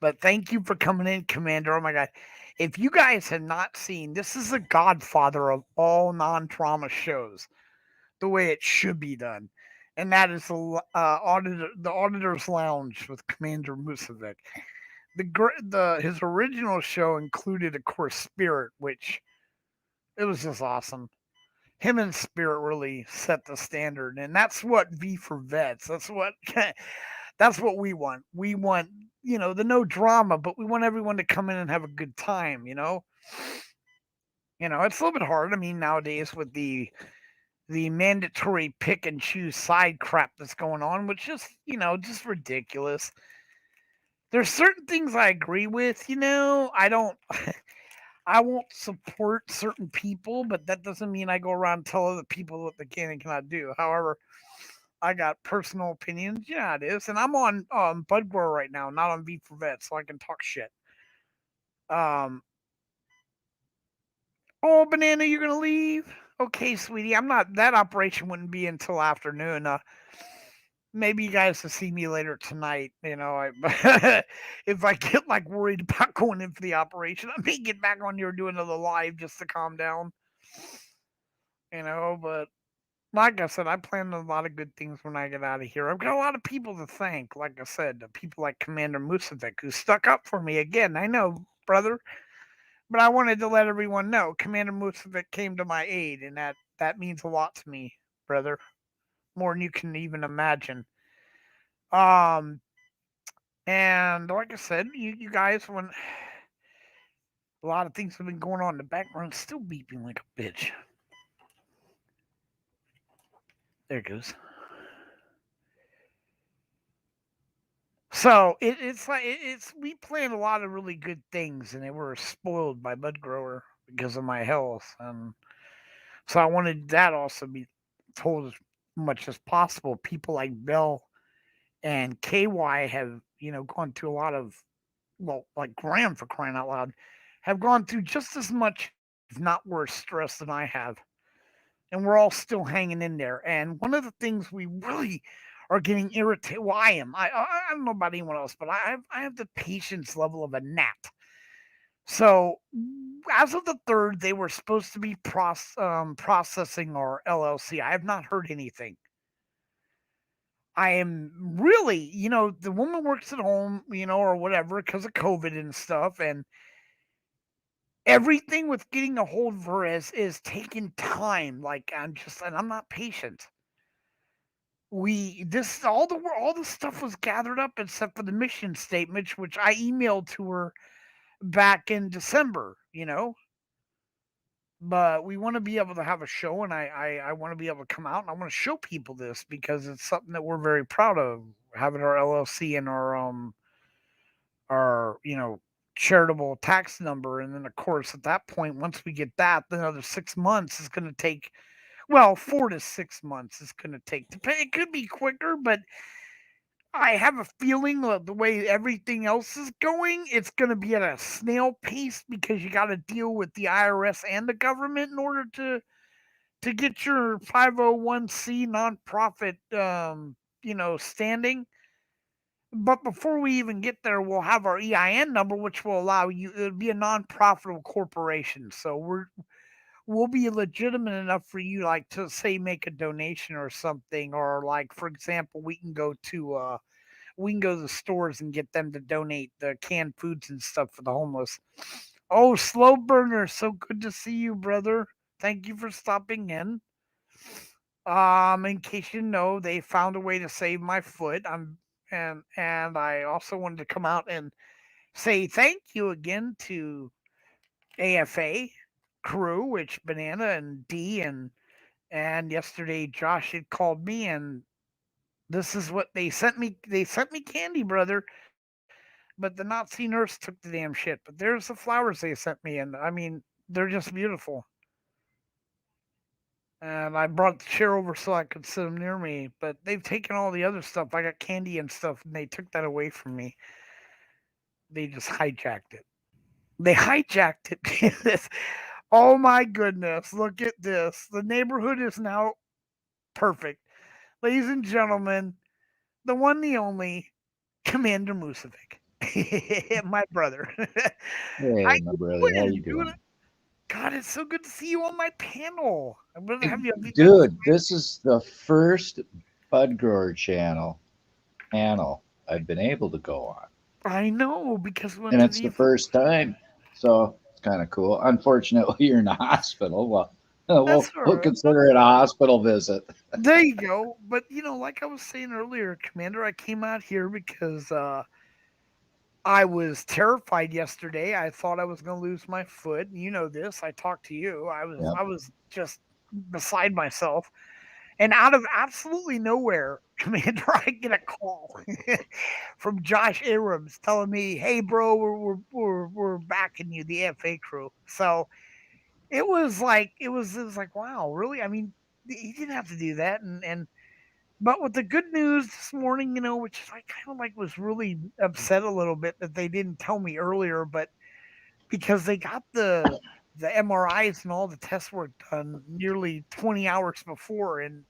Speaker 1: But thank you for coming in, Commander. Oh my God. If you guys have not seen, this is the godfather of all non-trauma shows, the way it should be done. And that is the Auditor's Lounge with Commander Musovic. His original show included, of course, Spirit, which it was just awesome. Him and Spirit really set the standard, and that's what V for Vets. That's what we want. We want the no drama, but we want everyone to come in and have a good time. It's a little bit hard. I mean, nowadays with the mandatory pick and choose side crap that's going on, which is just ridiculous. There's certain things I agree with. I don't. I won't support certain people, but that doesn't mean I go around and tell other people what they can and cannot do. However, I got personal opinions. Yeah, it is, and I'm on Bud Grower right now, not on V for Vet, so I can talk shit. Um. Oh, Banana, you're gonna leave? Okay, sweetie. I'm not. That operation wouldn't be until afternoon. Maybe you guys will see me later tonight. If I get like worried about going in for the operation, I may get back on here and do another live just to calm down. But like I said, I plan a lot of good things when I get out of here. I've got a lot of people to thank. Like I said, the people like Commander Musovic who stuck up for me again. I know, brother, but I wanted to let everyone know Commander Musovic came to my aid, and that means a lot to me, brother, more than you can even imagine. Um, and like I said, you guys, when a lot of things have been going on in the background, still beeping like a bitch. There it goes. So it's like we planned a lot of really good things, and they were spoiled by Bud Grower because of my health, and so I wanted that also be told as much as possible. People like Bell and KY have gone through a lot of, well, like Graham, for crying out loud, have gone through just as much, if not worse, stress than I have, and we're all still hanging in there. And one of the things we really are getting irritated. Well, I am. I don't know about anyone else, but I have the patience level of a gnat. So as of the third, they were supposed to be processing our LLC. I have not heard anything. I am really, the woman works at home, or whatever, because of COVID and stuff, and everything with getting a hold of her is taking time. Like and I'm not patient. We this all the stuff was gathered up except for the mission statements, which I emailed to her back in December. but we want to be able to have a show, and I want to be able to come out and I want to show people this because it's something that we're very proud of having our LLC and our charitable tax number. And then of course at that point, once we get that, the another 6 months is going to take, well, 4 to 6 months is going to take to pay. It could be quicker, but I have a feeling that the way everything else is going, it's going to be at a snail pace because you got to deal with the IRS and the government in order to get your 501c nonprofit standing. But before we even get there, we'll have our EIN number, which will allow you. It'll be a non-profitable corporation, so we'll be legitimate enough for you, like to say make a donation or something, or like for example, we can go to the stores and get them to donate the canned foods and stuff for the homeless. Oh, Slow Burner, so good to see you, brother. Thank you for stopping in. In case you know, they found a way to save my foot. And I also wanted to come out and say thank you again to AFA crew, which Banana and D and yesterday Josh had called me and this is what they sent me. They sent me candy, brother. But the Nazi nurse took the damn shit. But there's the flowers they sent me, and I mean, they're just beautiful. And I brought the chair over so I could sit them near me. But they've taken all the other stuff. I got candy and stuff, and they took that away from me. They just hijacked it. They hijacked it. Oh my goodness! Look at this. The neighborhood is now perfect, ladies and gentlemen. The one, the only Commander Musovic, my brother. How
Speaker 3: Hey, my
Speaker 1: you
Speaker 3: brother, how you
Speaker 1: doing?
Speaker 3: doing?
Speaker 1: God, it's so good to see you on my panel. I'm gonna have you.
Speaker 3: Dude, this is the first Bud Grower channel I've been able to go on,
Speaker 1: I know because we went
Speaker 3: and
Speaker 1: to
Speaker 3: it's
Speaker 1: the.
Speaker 3: the first time, so it's kind of cool. Unfortunately, you're in the hospital. Well,
Speaker 1: That's all
Speaker 3: we'll
Speaker 1: right.
Speaker 3: consider it a hospital visit.
Speaker 1: There you go. But like I was saying earlier, Commander, I came out here because I was terrified yesterday. I thought I was going to lose my foot. You know this. I talked to you.
Speaker 3: Yep.
Speaker 1: I was just beside myself. And out of absolutely nowhere, Commander, I get a call from Josh Abrams telling me, "Hey, bro, we're backing you, the FA crew." So it was like, wow, really? I mean, he didn't have to do that, and but with the good news this morning, which I kind of like was really upset a little bit that they didn't tell me earlier, but because they got the MRIs and all the test work done nearly 20 hours before, and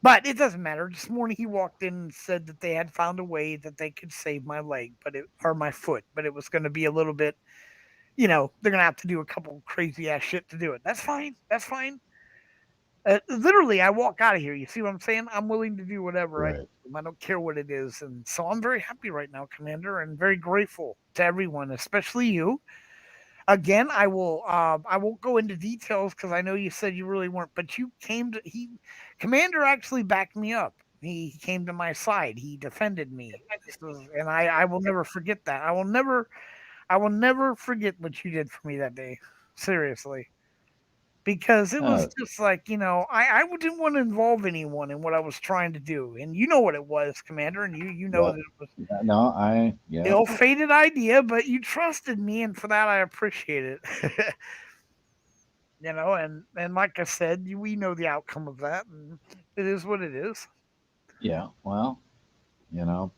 Speaker 1: but it doesn't matter. This morning he walked in and said that they had found a way that they could save my leg, or my foot, but it was going to be a little bit, they're going to have to do a couple crazy ass shit to do it. That's fine. That's fine. Literally, I walk out of here. You see what I'm saying? I'm willing to do whatever I.
Speaker 3: Right.
Speaker 1: I don't care what it is, and so I'm very happy right now, Commander, and very grateful to everyone, especially you. Again, I won't go into details because I know you said you really weren't, but you came to he Commander actually backed me up. He came to my side. He defended me. And I will never forget that. I will never forget what you did for me that day. Seriously. Because it was
Speaker 3: Uh,
Speaker 1: just like, I didn't want to involve anyone in what I was trying to do. And you know what it was, Commander, and you know
Speaker 3: yep.
Speaker 1: that it was
Speaker 3: No, yep.
Speaker 1: ill-fated idea, but you trusted me, and for that I appreciate it. And like I said, we know the outcome of that, and it is what it is.
Speaker 3: Yeah. Well, you know,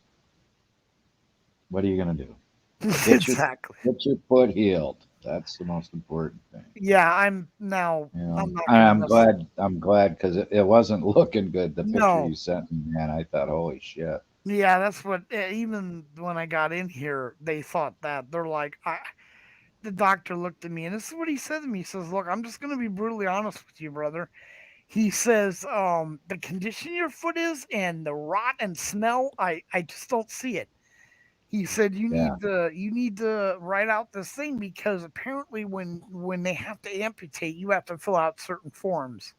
Speaker 3: what are you gonna do? Get your
Speaker 1: Exactly.
Speaker 3: get your foot healed. That's the most important thing.
Speaker 1: Yeah, I'm now.
Speaker 3: You know,
Speaker 1: I'm not
Speaker 3: and
Speaker 1: gonna
Speaker 3: I'm
Speaker 1: mess.
Speaker 3: glad. I'm glad because it wasn't looking good. The picture
Speaker 1: No.
Speaker 3: you sent me, man, I thought, holy shit.
Speaker 1: Yeah, that's what. Even when I got in here, they thought that they're like, the doctor looked at me, and this is what he said to me. He says, "Look, I'm just gonna be brutally honest with you, brother." He says, "The condition your foot is, and the rot and smell, I just don't see it." He said,
Speaker 3: Yeah,
Speaker 1: you need to write out this thing because apparently when they have to amputate, you have to fill out certain forms."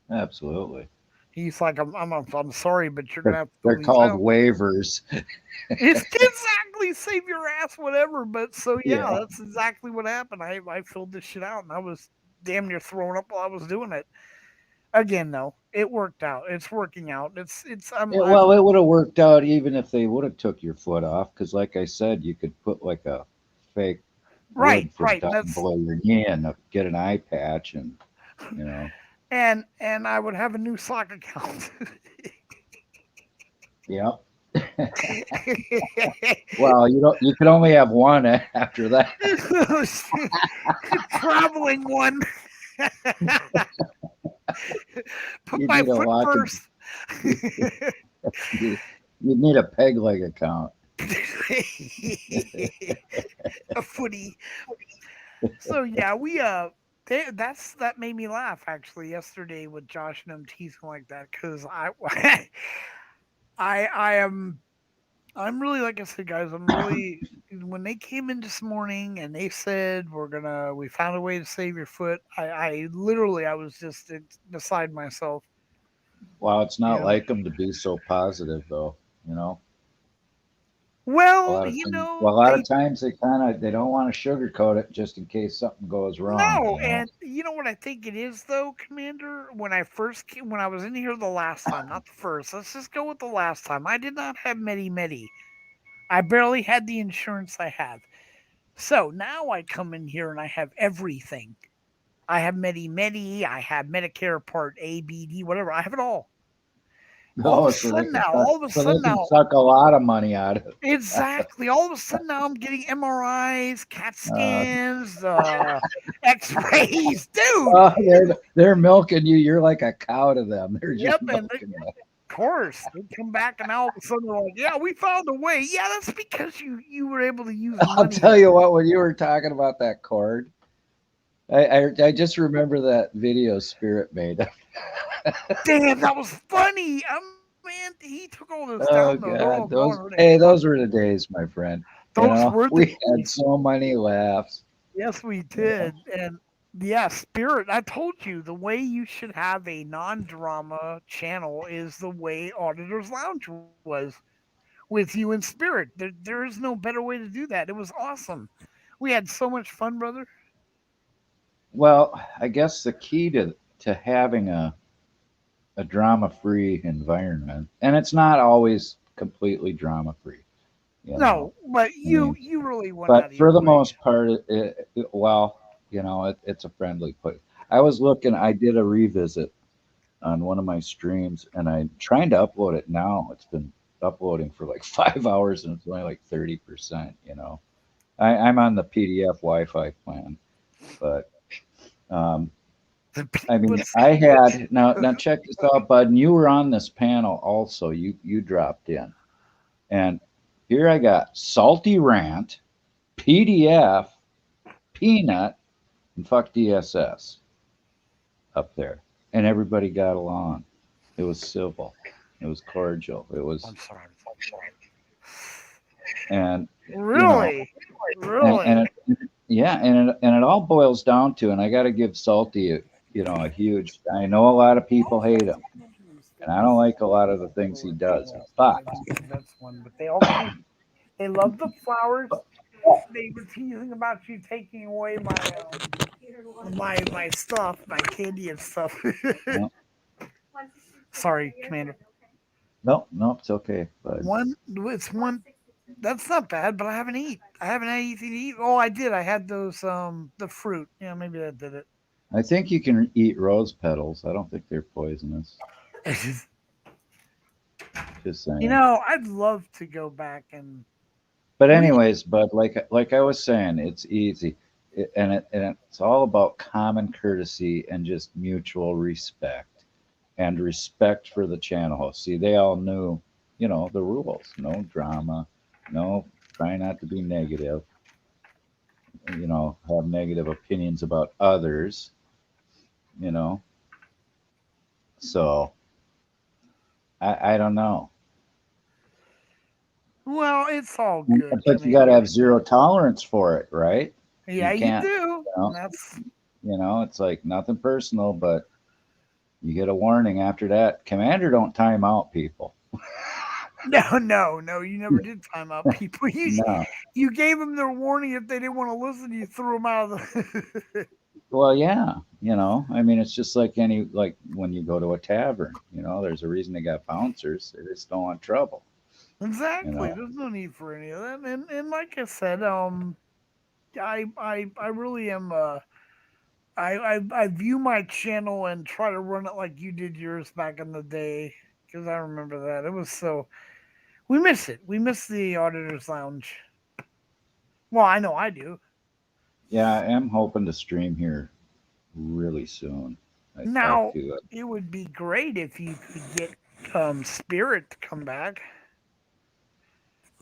Speaker 3: absolutely.
Speaker 1: He's like, I'm sorry, but you're gonna
Speaker 3: They're,
Speaker 1: have to fill
Speaker 3: they're
Speaker 1: these
Speaker 3: called
Speaker 1: out.
Speaker 3: waivers.
Speaker 1: It's exactly save your ass, whatever. But so yeah,
Speaker 3: Yeah,
Speaker 1: that's exactly what happened. I filled this shit out, and I was damn near throwing up while I was doing it. Again, though, it worked out. It's working out. It's
Speaker 3: Well,
Speaker 1: I'm
Speaker 3: it would have worked out even if they would have took your foot off, because like I said, you could put like a fake
Speaker 1: right,
Speaker 3: wood for
Speaker 1: right.
Speaker 3: down
Speaker 1: That's
Speaker 3: below your knee and get an eye patch, and you know,
Speaker 1: and I would have a new sock account.
Speaker 3: yep. Well, you don't. You can only have one after that.
Speaker 1: Traveling one. Put
Speaker 3: You
Speaker 1: my
Speaker 3: need a
Speaker 1: foot
Speaker 3: walking.
Speaker 1: first.
Speaker 3: You, you need a peg leg account.
Speaker 1: A footy. So yeah, we that made me laugh actually yesterday with Josh and them teasing like that because I am I'm really like I said guys I'm really when they came in this morning and they said we found a way to save your foot I literally I was just beside myself,
Speaker 3: Well, it's
Speaker 1: you
Speaker 3: not
Speaker 1: know.
Speaker 3: like them to be so positive, though. You know, a
Speaker 1: Well,
Speaker 3: lot of
Speaker 1: you
Speaker 3: things.
Speaker 1: know,
Speaker 3: Well, a lot
Speaker 1: they
Speaker 3: of times they don't want to sugarcoat it just in case something goes wrong.
Speaker 1: no,
Speaker 3: You know.
Speaker 1: and you know what I think it is though, Commander. When I first came, when I was in here the last time, not the first. Let's just go with the last time. I did not have Medi Medi. I barely had the insurance I have. So now I come in here and I have everything. I have Medi Medi. I have Medicare Part A, B, D, whatever. I have it all. All of
Speaker 3: Oh,
Speaker 1: a sudden now,
Speaker 3: so they can suck a lot of money out of it.
Speaker 1: exactly. All of a sudden now I'm getting MRIs, CAT
Speaker 3: Uh,
Speaker 1: scans, X-rays, dude.
Speaker 3: oh, they're milking you. You're like a cow to them. They're just
Speaker 1: Yep, and
Speaker 3: milking you.
Speaker 1: course. They come back and all of a sudden they're like, "Yeah, we found a way." Yeah, that's because you were able to use
Speaker 3: I'll
Speaker 1: money.
Speaker 3: tell you what. When you were talking about that cord, I just remember that video Spirit made.
Speaker 1: Damn, that was funny. Man, he took all those down though.
Speaker 3: Oh
Speaker 1: Those all
Speaker 3: God,
Speaker 1: gone. Where they
Speaker 3: those were the days, my friend. You
Speaker 1: Those
Speaker 3: know,
Speaker 1: were the
Speaker 3: we had
Speaker 1: days.
Speaker 3: so many laughs.
Speaker 1: Yes, we
Speaker 3: You know,
Speaker 1: did. And yeah, Spirit. I told you the way you should have a non-drama channel is the way Auditors Lounge was with you and Spirit. There is no better way to do that. It was awesome. We had so much fun, brother.
Speaker 3: well, I guess the key to having a drama-free environment, and it's not always completely drama-free. You know,
Speaker 1: No, but
Speaker 3: I mean,
Speaker 1: you really went out
Speaker 3: but
Speaker 1: of
Speaker 3: for
Speaker 1: your
Speaker 3: the
Speaker 1: way.
Speaker 3: most part, well, it's a friendly place. I was looking. I did a revisit on one of my streams, and I'm trying to upload it now. It's been uploading for like 5 hours, and it's only like 30%. You know, I'm on the PDF Wi-Fi plan, but um, I mean,
Speaker 1: What's
Speaker 3: I had now check this out, Bud. And you were on this panel also. You dropped in, and here I got Salty Rant, PDF, Peanut, and Fuck DSS up there, and everybody got along. It was civil. It was cordial. It was,
Speaker 1: I'm sorry.
Speaker 3: and you know,
Speaker 1: Really?
Speaker 3: and
Speaker 1: Really?
Speaker 3: yeah, and it all boils down to, and I got to give Salty, a huge. I know a lot of people hate him, and I don't like a lot of the things he does, but
Speaker 1: That's one. But they all came. They love the flowers. They were teasing about you taking away my stuff, my candy and stuff.
Speaker 3: no,
Speaker 1: Sorry, Commander.
Speaker 3: no, it's okay. But
Speaker 1: It's one. That's not bad, but I haven't eat. I haven't had anything to eat. Oh, I did. I had those the fruit. Yeah, maybe that did
Speaker 3: I think you can eat rose petals. I don't think they're poisonous.
Speaker 1: it.
Speaker 3: Just saying.
Speaker 1: I'd love to go back and
Speaker 3: But
Speaker 1: we.
Speaker 3: anyways, but like I was saying, it's easy, and it's all about common courtesy and just mutual respect and respect for the channel host. See, they all knew, the rules. No drama, no try not to be negative. Have negative opinions about others. You know, so I don't know,
Speaker 1: Well, it's all good,
Speaker 3: but you got to
Speaker 1: Commander.
Speaker 3: have zero tolerance for it, right?
Speaker 1: Yeah,
Speaker 3: You
Speaker 1: you
Speaker 3: can't,
Speaker 1: do.
Speaker 3: you know,
Speaker 1: That's
Speaker 3: it's like nothing personal, but you get a warning after that. Commander don't time out people.
Speaker 1: no, no, no. You never did time out people. You
Speaker 3: No.
Speaker 1: you gave them their warning if they didn't want to listen. You threw them out of the.
Speaker 3: Well, yeah, I mean, it's just like like when you go to a tavern, there's a reason they got bouncers. They just don't want trouble, you
Speaker 1: Exactly.
Speaker 3: know.
Speaker 1: There's no need for any of that. And like I said, I really am. I view my channel and try to run it like you did yours back in the day because I remember that it was so. We miss it. We miss the auditors lounge. Well, I know I do.
Speaker 3: Yeah, I am hoping to stream here really soon. I talked
Speaker 1: Now
Speaker 3: to
Speaker 1: it would be great if you could get Spirit to come back,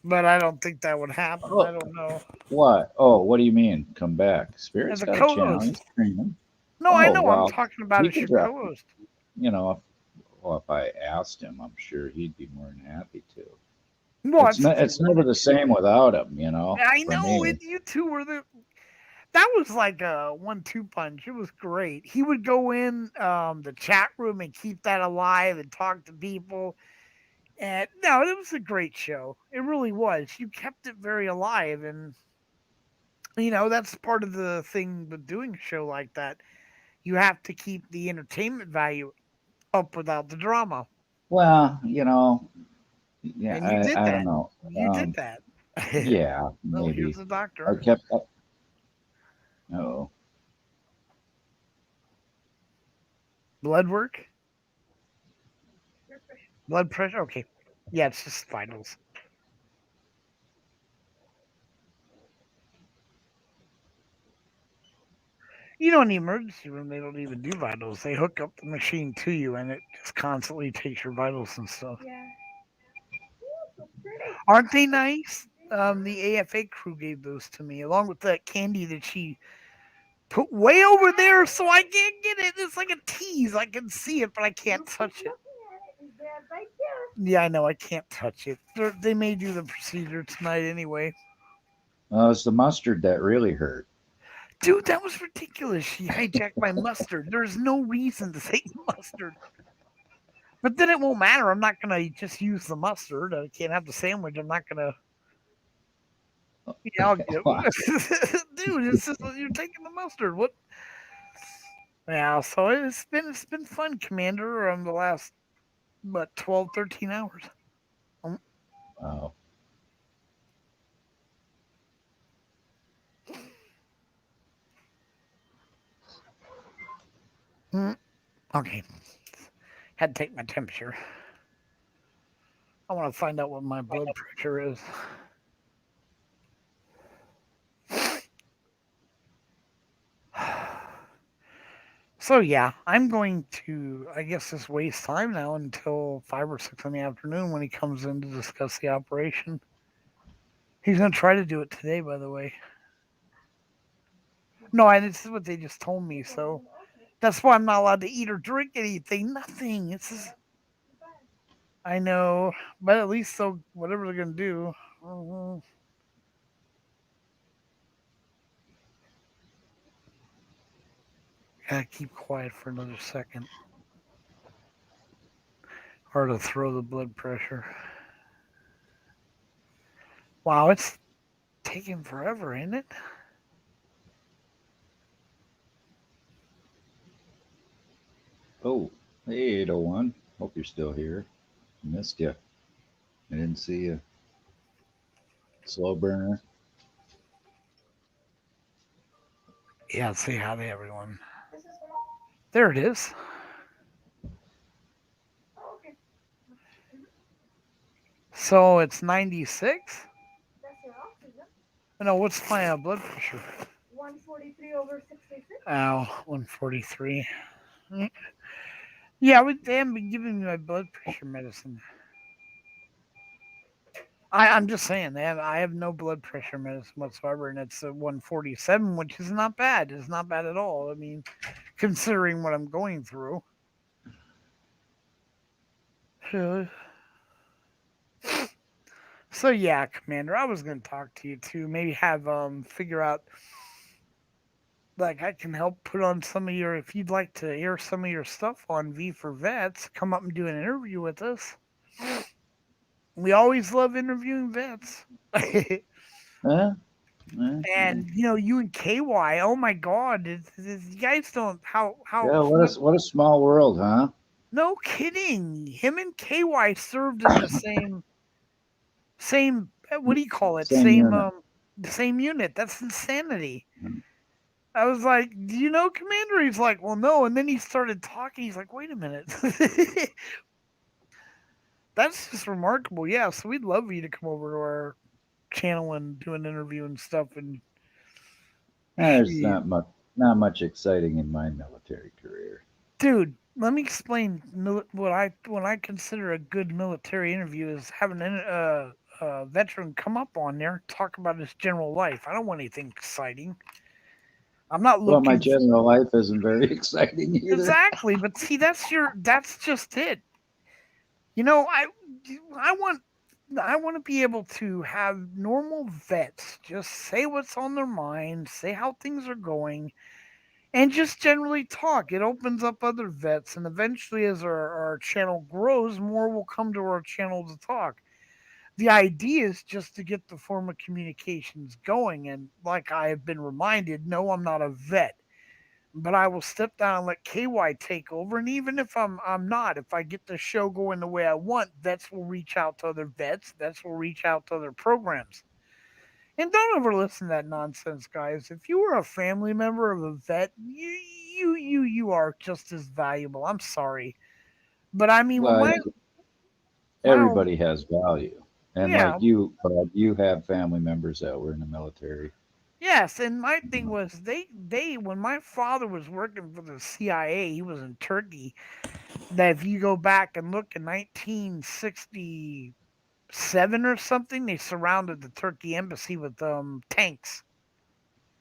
Speaker 1: but I don't think that would happen. I
Speaker 3: oh,
Speaker 1: don't know.
Speaker 3: what? Oh, what do you mean? Come back? Spirit's
Speaker 1: As a
Speaker 3: got a channel.
Speaker 1: co-host.
Speaker 3: He's streaming.
Speaker 1: No, I
Speaker 3: Oh
Speaker 1: know. I'm
Speaker 3: well,
Speaker 1: talking about
Speaker 3: he
Speaker 1: as
Speaker 3: could
Speaker 1: your
Speaker 3: drop.
Speaker 1: co-host.
Speaker 3: You know, if, well, if I asked him, I'm sure he'd be more than happy to.
Speaker 1: Well,
Speaker 3: It's
Speaker 1: it's
Speaker 3: not.
Speaker 1: if you
Speaker 3: It's never
Speaker 1: wanted
Speaker 3: the
Speaker 1: to.
Speaker 3: same without him.
Speaker 1: I
Speaker 3: For
Speaker 1: know, and
Speaker 3: me.
Speaker 1: you two were the. That was like a 1-2 punch. It was great. He would go in the chat room and keep that alive and talk to people. And no, it was a great show. It really was. You kept it very alive, and that's part of the thing with doing a show like that. You have to keep the entertainment value up without the drama,
Speaker 3: Well, yeah,
Speaker 1: and you did
Speaker 3: I don't
Speaker 1: that.
Speaker 3: know.
Speaker 1: You did that.
Speaker 3: Yeah,
Speaker 1: Well, here's
Speaker 3: maybe.
Speaker 1: the
Speaker 3: I
Speaker 1: doctor.
Speaker 3: kept. Oh,
Speaker 1: Blood work,
Speaker 2: Your pressure.
Speaker 1: blood pressure. Okay, yeah, it's just vitals. In the emergency room, they don't even do vitals. They hook up the machine to you, and it just constantly takes your vitals and stuff.
Speaker 2: Yeah. Ooh, so pretty.
Speaker 1: Aren't they nice? The AFA crew gave those to me, along with that candy that she put way over there, so I can't get it. It's like a tease. I can see it, but I can't
Speaker 2: You keep
Speaker 1: touch it.
Speaker 2: looking at it. It's there right there.
Speaker 1: Yeah, I know. I can't touch it. They may do the procedure tonight anyway.
Speaker 3: well, it's the mustard that really hurt.
Speaker 1: Dude, that was ridiculous. She hijacked my mustard. There's no reason to say mustard. But then it won't matter. I'm not gonna just use the mustard. I can't have the sandwich. I'm not gonna. Yeah, I'll get. Dude, it's just you're taking the mustard. What? Yeah. So it's been fun, Commander. The last 12, 13 hours. Um,
Speaker 3: Wow.
Speaker 1: mm, okay. Had to take my temperature. I want to find out what my blood pressure is. So yeah, I'm going to, I guess, just waste time now until 5 or 6 in the afternoon when he comes in to discuss the operation. He's going to try to do it today, by the way. No, this is what they just told me. So that's why I'm not allowed to eat or drink anything. Nothing. It's just, I know, but at least so whatever they're going to do. Gotta keep quiet for another second, or to throw the blood pressure. Wow, it's taking forever, ain't it?
Speaker 3: Oh, hey, 801. Hope you're still here. Missed you. I didn't see you. Slow burner.
Speaker 1: Yeah, say hi to everyone.
Speaker 2: This is what.
Speaker 1: There it is.
Speaker 2: Oh, okay.
Speaker 1: So it's 96.
Speaker 2: That's your oxygen.
Speaker 1: No, what's my blood pressure?
Speaker 2: 143/66.
Speaker 1: Oh, 143. Yeah, they haven't been giving me my blood pressure medicine. I'm just saying, I have no blood pressure medicine whatsoever, and it's a 147, which is not bad. It's not bad at all. I mean, considering what I'm going through. So, so yeah, Commander, I was going to talk to you too. Maybe have figure out like I can help put on some of your if you'd like to air some of your stuff on V for Vets, come up and do an interview with us. We always love interviewing vets.
Speaker 3: Huh? Yeah.
Speaker 1: And you and KY, oh my God, you guys don't how
Speaker 3: Yeah, what a small world, huh?
Speaker 1: no kidding. Him and KY served in the same what do you call it?
Speaker 3: Same
Speaker 1: Same
Speaker 3: unit.
Speaker 1: the same unit. That's insanity. I was like, "Do you know Commander?" He's like, "Well, no." And then he started talking. He's like, "Wait a minute." That's just remarkable. Yeah, so we'd love you to come over to our channel and do an interview and stuff. And
Speaker 3: There's
Speaker 1: she,
Speaker 3: not much exciting in my military career.
Speaker 1: dude, let me explain what I consider a good military interview is having a veteran come up on there talk about his general life. I don't want anything exciting. I'm not
Speaker 3: Well, my
Speaker 1: looking
Speaker 3: general life isn't very exciting either.
Speaker 1: exactly, but see, that's just it. You know, I want I want to be able to have normal vets just say what's on their mind, say how things are going, and just generally talk. It opens up other vets, and eventually, as our channel grows, more will come to our channel to talk. The idea is just to get the form of communications going. And like I have been reminded, no, I'm not a vet, but I will step down and let KY take over. And even if I'm not, if I get the show going the way I want, vets will reach out to other vets. Vets will reach out to other programs. And don't ever listen to that nonsense, guys. If you are a family member of a vet, you are just as valuable. I'm sorry, but I mean, when
Speaker 3: Well,
Speaker 1: my
Speaker 3: everybody has value. And
Speaker 1: yeah,
Speaker 3: like you, Bud, you have family members that were in the military.
Speaker 1: yes, and my thing was they when my father was working for the CIA, he was in Turkey. That if you go back and look in 1967 or something, they surrounded the Turkey embassy with tanks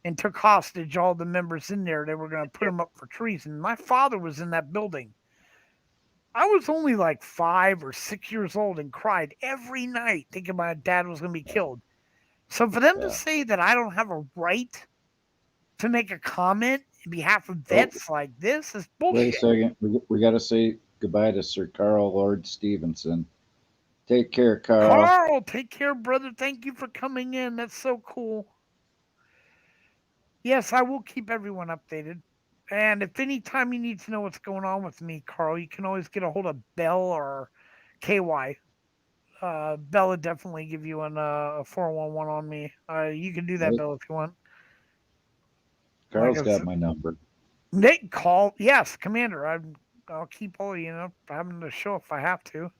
Speaker 1: and took hostage all the members in there. They were going to put them up for treason. My father was in that building. I was only like 5 or 6 years old and cried every night thinking my dad was going to be killed. So for them to
Speaker 3: Yeah.
Speaker 1: say that I don't have a right to make a comment in behalf of
Speaker 3: Oh,
Speaker 1: vets like this is
Speaker 3: wait a
Speaker 1: bullshit.
Speaker 3: second. We got to say goodbye to Sir Carl Lord Stevenson. Take care, Carl.
Speaker 1: Carl, take care, brother. Thank you for coming in. That's so cool. Yes, I will keep everyone updated. And if any time you need to know what's going on with me, Carl, you can always get a hold of Bell or KY. Bell would definitely give you a 411 on me. You can do that,
Speaker 3: Right?
Speaker 1: Bell, if you want. Like
Speaker 3: Carl's
Speaker 1: I
Speaker 3: got
Speaker 1: said,
Speaker 3: my number.
Speaker 1: Nate, call. Yes, Commander. I'll keep all having the show if I have to.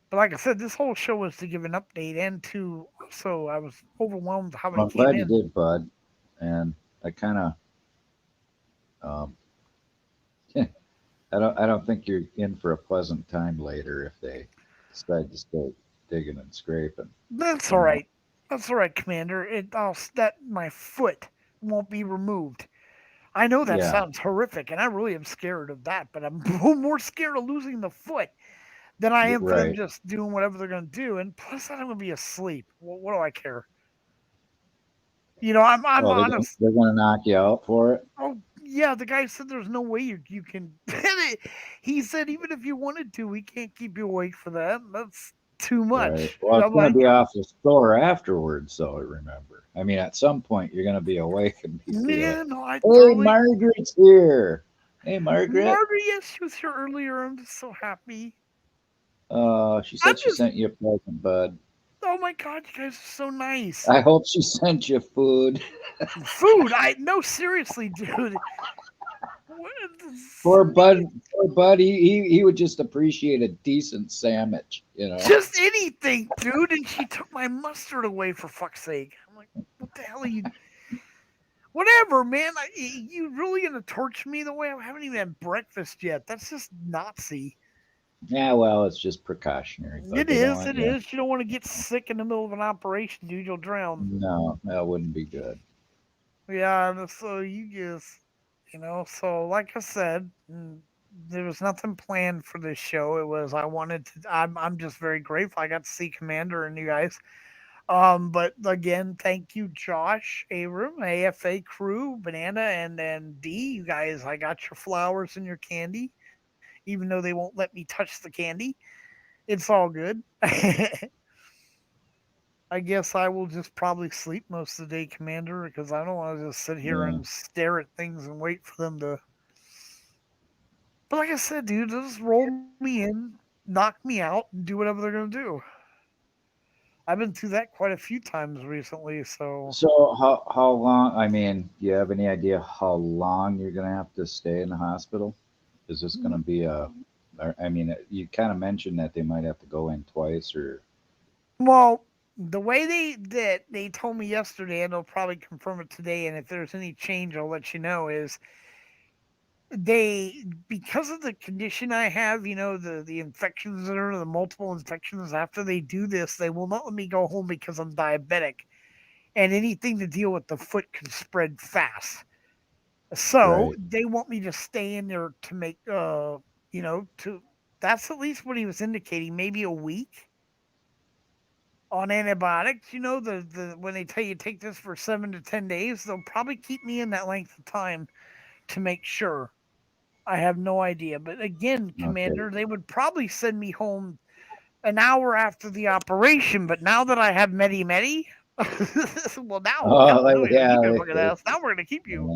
Speaker 1: But like I said, this whole show was to give an update and to also I was overwhelmed how
Speaker 3: Well,
Speaker 1: many
Speaker 3: I'm
Speaker 1: came
Speaker 3: glad you
Speaker 1: in.
Speaker 3: did, Bud. And I kind of, um, I don't think you're in for a pleasant time later if they decide to start digging and scraping.
Speaker 1: That's
Speaker 3: You
Speaker 1: all
Speaker 3: know.
Speaker 1: right. That's all right, Commander. That my foot won't be removed. I know that
Speaker 3: Yeah.
Speaker 1: sounds horrific, and I really am scared of that. But I'm more scared of losing the foot than I am for them
Speaker 3: Right.
Speaker 1: just doing whatever they're going to do. And plus, I'm going to be asleep. What do I care? I'm
Speaker 3: Oh,
Speaker 1: honest.
Speaker 3: they're gonna knock you out for it.
Speaker 1: Oh yeah, the guy said there's no way you can. He said even if you wanted to, we can't keep you awake for that. That's too
Speaker 3: Right.
Speaker 1: much.
Speaker 3: Well, it's
Speaker 1: I'm
Speaker 3: gonna
Speaker 1: like,
Speaker 3: be awful sore afterwards. So remember. I mean, at some point you're gonna be awake and be feeling,
Speaker 1: yeah, no, I
Speaker 3: "Hey,
Speaker 1: totally.
Speaker 3: Margaret's here. Hey, Margaret."
Speaker 1: Margaret, yes, she was here earlier. I'm just so happy.
Speaker 3: She
Speaker 1: I'm
Speaker 3: said she
Speaker 1: just,
Speaker 3: sent you a present, Bud.
Speaker 1: oh my god, you guys are so nice.
Speaker 3: I hope she sent you food.
Speaker 1: Food, no, seriously, dude. What,
Speaker 3: Poor
Speaker 1: send me
Speaker 3: Bud. Poor Bud. He would just appreciate a decent sandwich. You know.
Speaker 1: just anything, dude. And she took my mustard away for fuck's sake. I'm like, what the hell are you? Whatever, man. You really gonna torture me the way I haven't even had breakfast yet? That's just Nazi.
Speaker 3: Yeah. Well, it's just precautionary, Bud.
Speaker 1: It
Speaker 3: They don't
Speaker 1: is.
Speaker 3: want
Speaker 1: It
Speaker 3: you.
Speaker 1: is. You don't want to get sick in the middle of an operation, dude. You'll drown.
Speaker 3: No, that wouldn't be good.
Speaker 1: Yeah. So you just, So like I said, there was nothing planned for this show. It was I wanted to. I'm just very grateful I got to see Commander and you guys. But again, thank you, Josh, Abram, AFA crew, Banana, and then D. You guys, I got your flowers and your candy, even though they won't let me touch the candy. It's all good. I guess I will just probably sleep most of the day, Commander, because I don't want to just sit here
Speaker 3: Yeah.
Speaker 1: and stare at things and wait for them to. But like I said, dude, just roll me in, knock me out, and do whatever they're gonna do. I've been through that quite a few times recently, so
Speaker 3: So how long? I mean, do you have any idea how long you're gonna have to stay in the hospital? Is this gonna be a? I mean, you kind of mentioned that they might have to go in twice, or
Speaker 1: well, the way they told me yesterday, and they'll probably confirm it today. And if there's any change, I'll let you know. Is they because of the condition I have, the infections that are the multiple infections. After they do this, they will not let me go home because I'm diabetic, and anything to deal with the foot can spread fast. So
Speaker 3: right?
Speaker 1: they want me to stay in there to make to that's at least what he was indicating, maybe a week on antibiotics. The when they tell you take this for 7 to 10 days, they'll probably keep me in that length of time to make sure. I have no idea. But again,
Speaker 3: Okay.
Speaker 1: Commander, they would probably send me home an hour after the operation. But now that I have Medi Medi, well, now
Speaker 3: Oh,
Speaker 1: hell no, you don't
Speaker 3: yeah,
Speaker 1: keep your fucking ass. Now we're gonna keep you.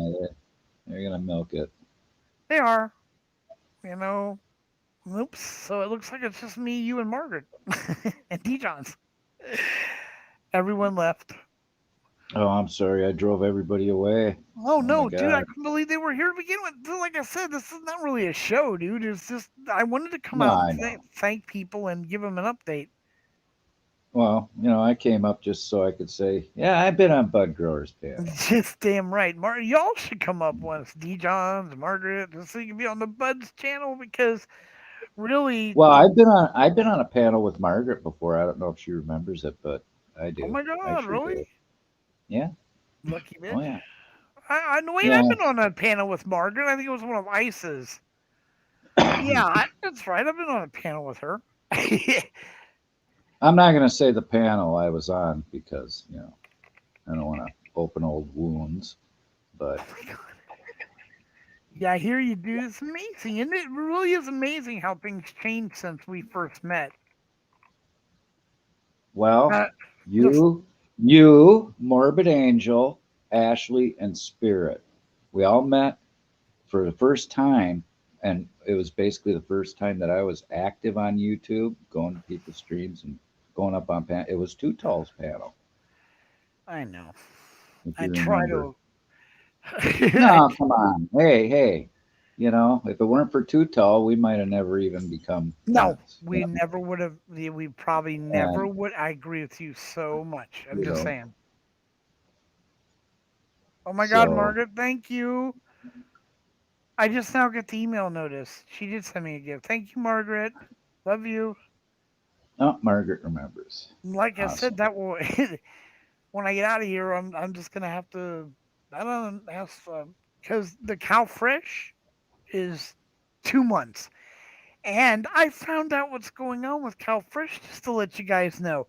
Speaker 3: they're gonna milk it.
Speaker 1: They are, you know. Oops. So it looks like it's just me, you, and Margaret, and D. Johns. Everyone left.
Speaker 3: Oh, I'm sorry, I drove everybody away.
Speaker 1: Oh
Speaker 3: Oh my
Speaker 1: no, dude! I
Speaker 3: God.
Speaker 1: couldn't believe they were here to begin with. Like I said, this is not really a show, dude. It's just I wanted to come
Speaker 3: No,
Speaker 1: out and
Speaker 3: I know.
Speaker 1: thank people and give them an update.
Speaker 3: Well, I came up just so I could say, yeah, I've been on Bud Grower's panel.
Speaker 1: Just damn right, y'all should come up once. D. Johns, Margaret, just so you can be on the Buds channel because really,
Speaker 3: Well, I've been on a panel with Margaret before. I don't know if she remembers it, but I
Speaker 1: oh
Speaker 3: do.
Speaker 1: my
Speaker 3: I
Speaker 1: god,
Speaker 3: sure
Speaker 1: really?
Speaker 3: do. Yeah.
Speaker 1: Lucky
Speaker 3: Oh
Speaker 1: bitch.
Speaker 3: yeah.
Speaker 1: I know. Wait, I've
Speaker 3: Yeah.
Speaker 1: been on a panel with Margaret. I think it was one of Ice's. Yeah, that's right. I've been on a panel with her.
Speaker 3: I'm not gonna say the panel I was on because I don't want to open old wounds. But
Speaker 1: Yeah, I hear you, dude. It's amazing, and it really is amazing how things changed since we first met.
Speaker 3: well,
Speaker 1: Uh, the
Speaker 3: you, Morbid Angel, Ashley, and Spirit, we all met for the first time, and it was basically the first time that I was active on YouTube, going to people's streams and going up on panel. It was Too Tall's panel,
Speaker 1: I know.
Speaker 3: if
Speaker 1: I
Speaker 3: you
Speaker 1: try
Speaker 3: remember.
Speaker 1: to. I,
Speaker 3: No, come on. Hey, hey. If it weren't for Too Tall, we might have never even become
Speaker 1: no,
Speaker 3: friends.
Speaker 1: we never would have. We probably never
Speaker 3: And,
Speaker 1: would. I agree with you so much. I'm
Speaker 3: you
Speaker 1: just
Speaker 3: know,
Speaker 1: saying. Oh my God,
Speaker 3: so,
Speaker 1: Margaret, thank you. I just now got the email notice. She did send me a gift. Thank you, Margaret. Love you.
Speaker 3: oh, Margaret remembers.
Speaker 1: Like I said,
Speaker 3: Awesome.
Speaker 1: that will. When I get out of here, I'm just gonna have to. I don't ask because the cow fresh is 2 months. And I found out what's going on with CalFresh just to let you guys know.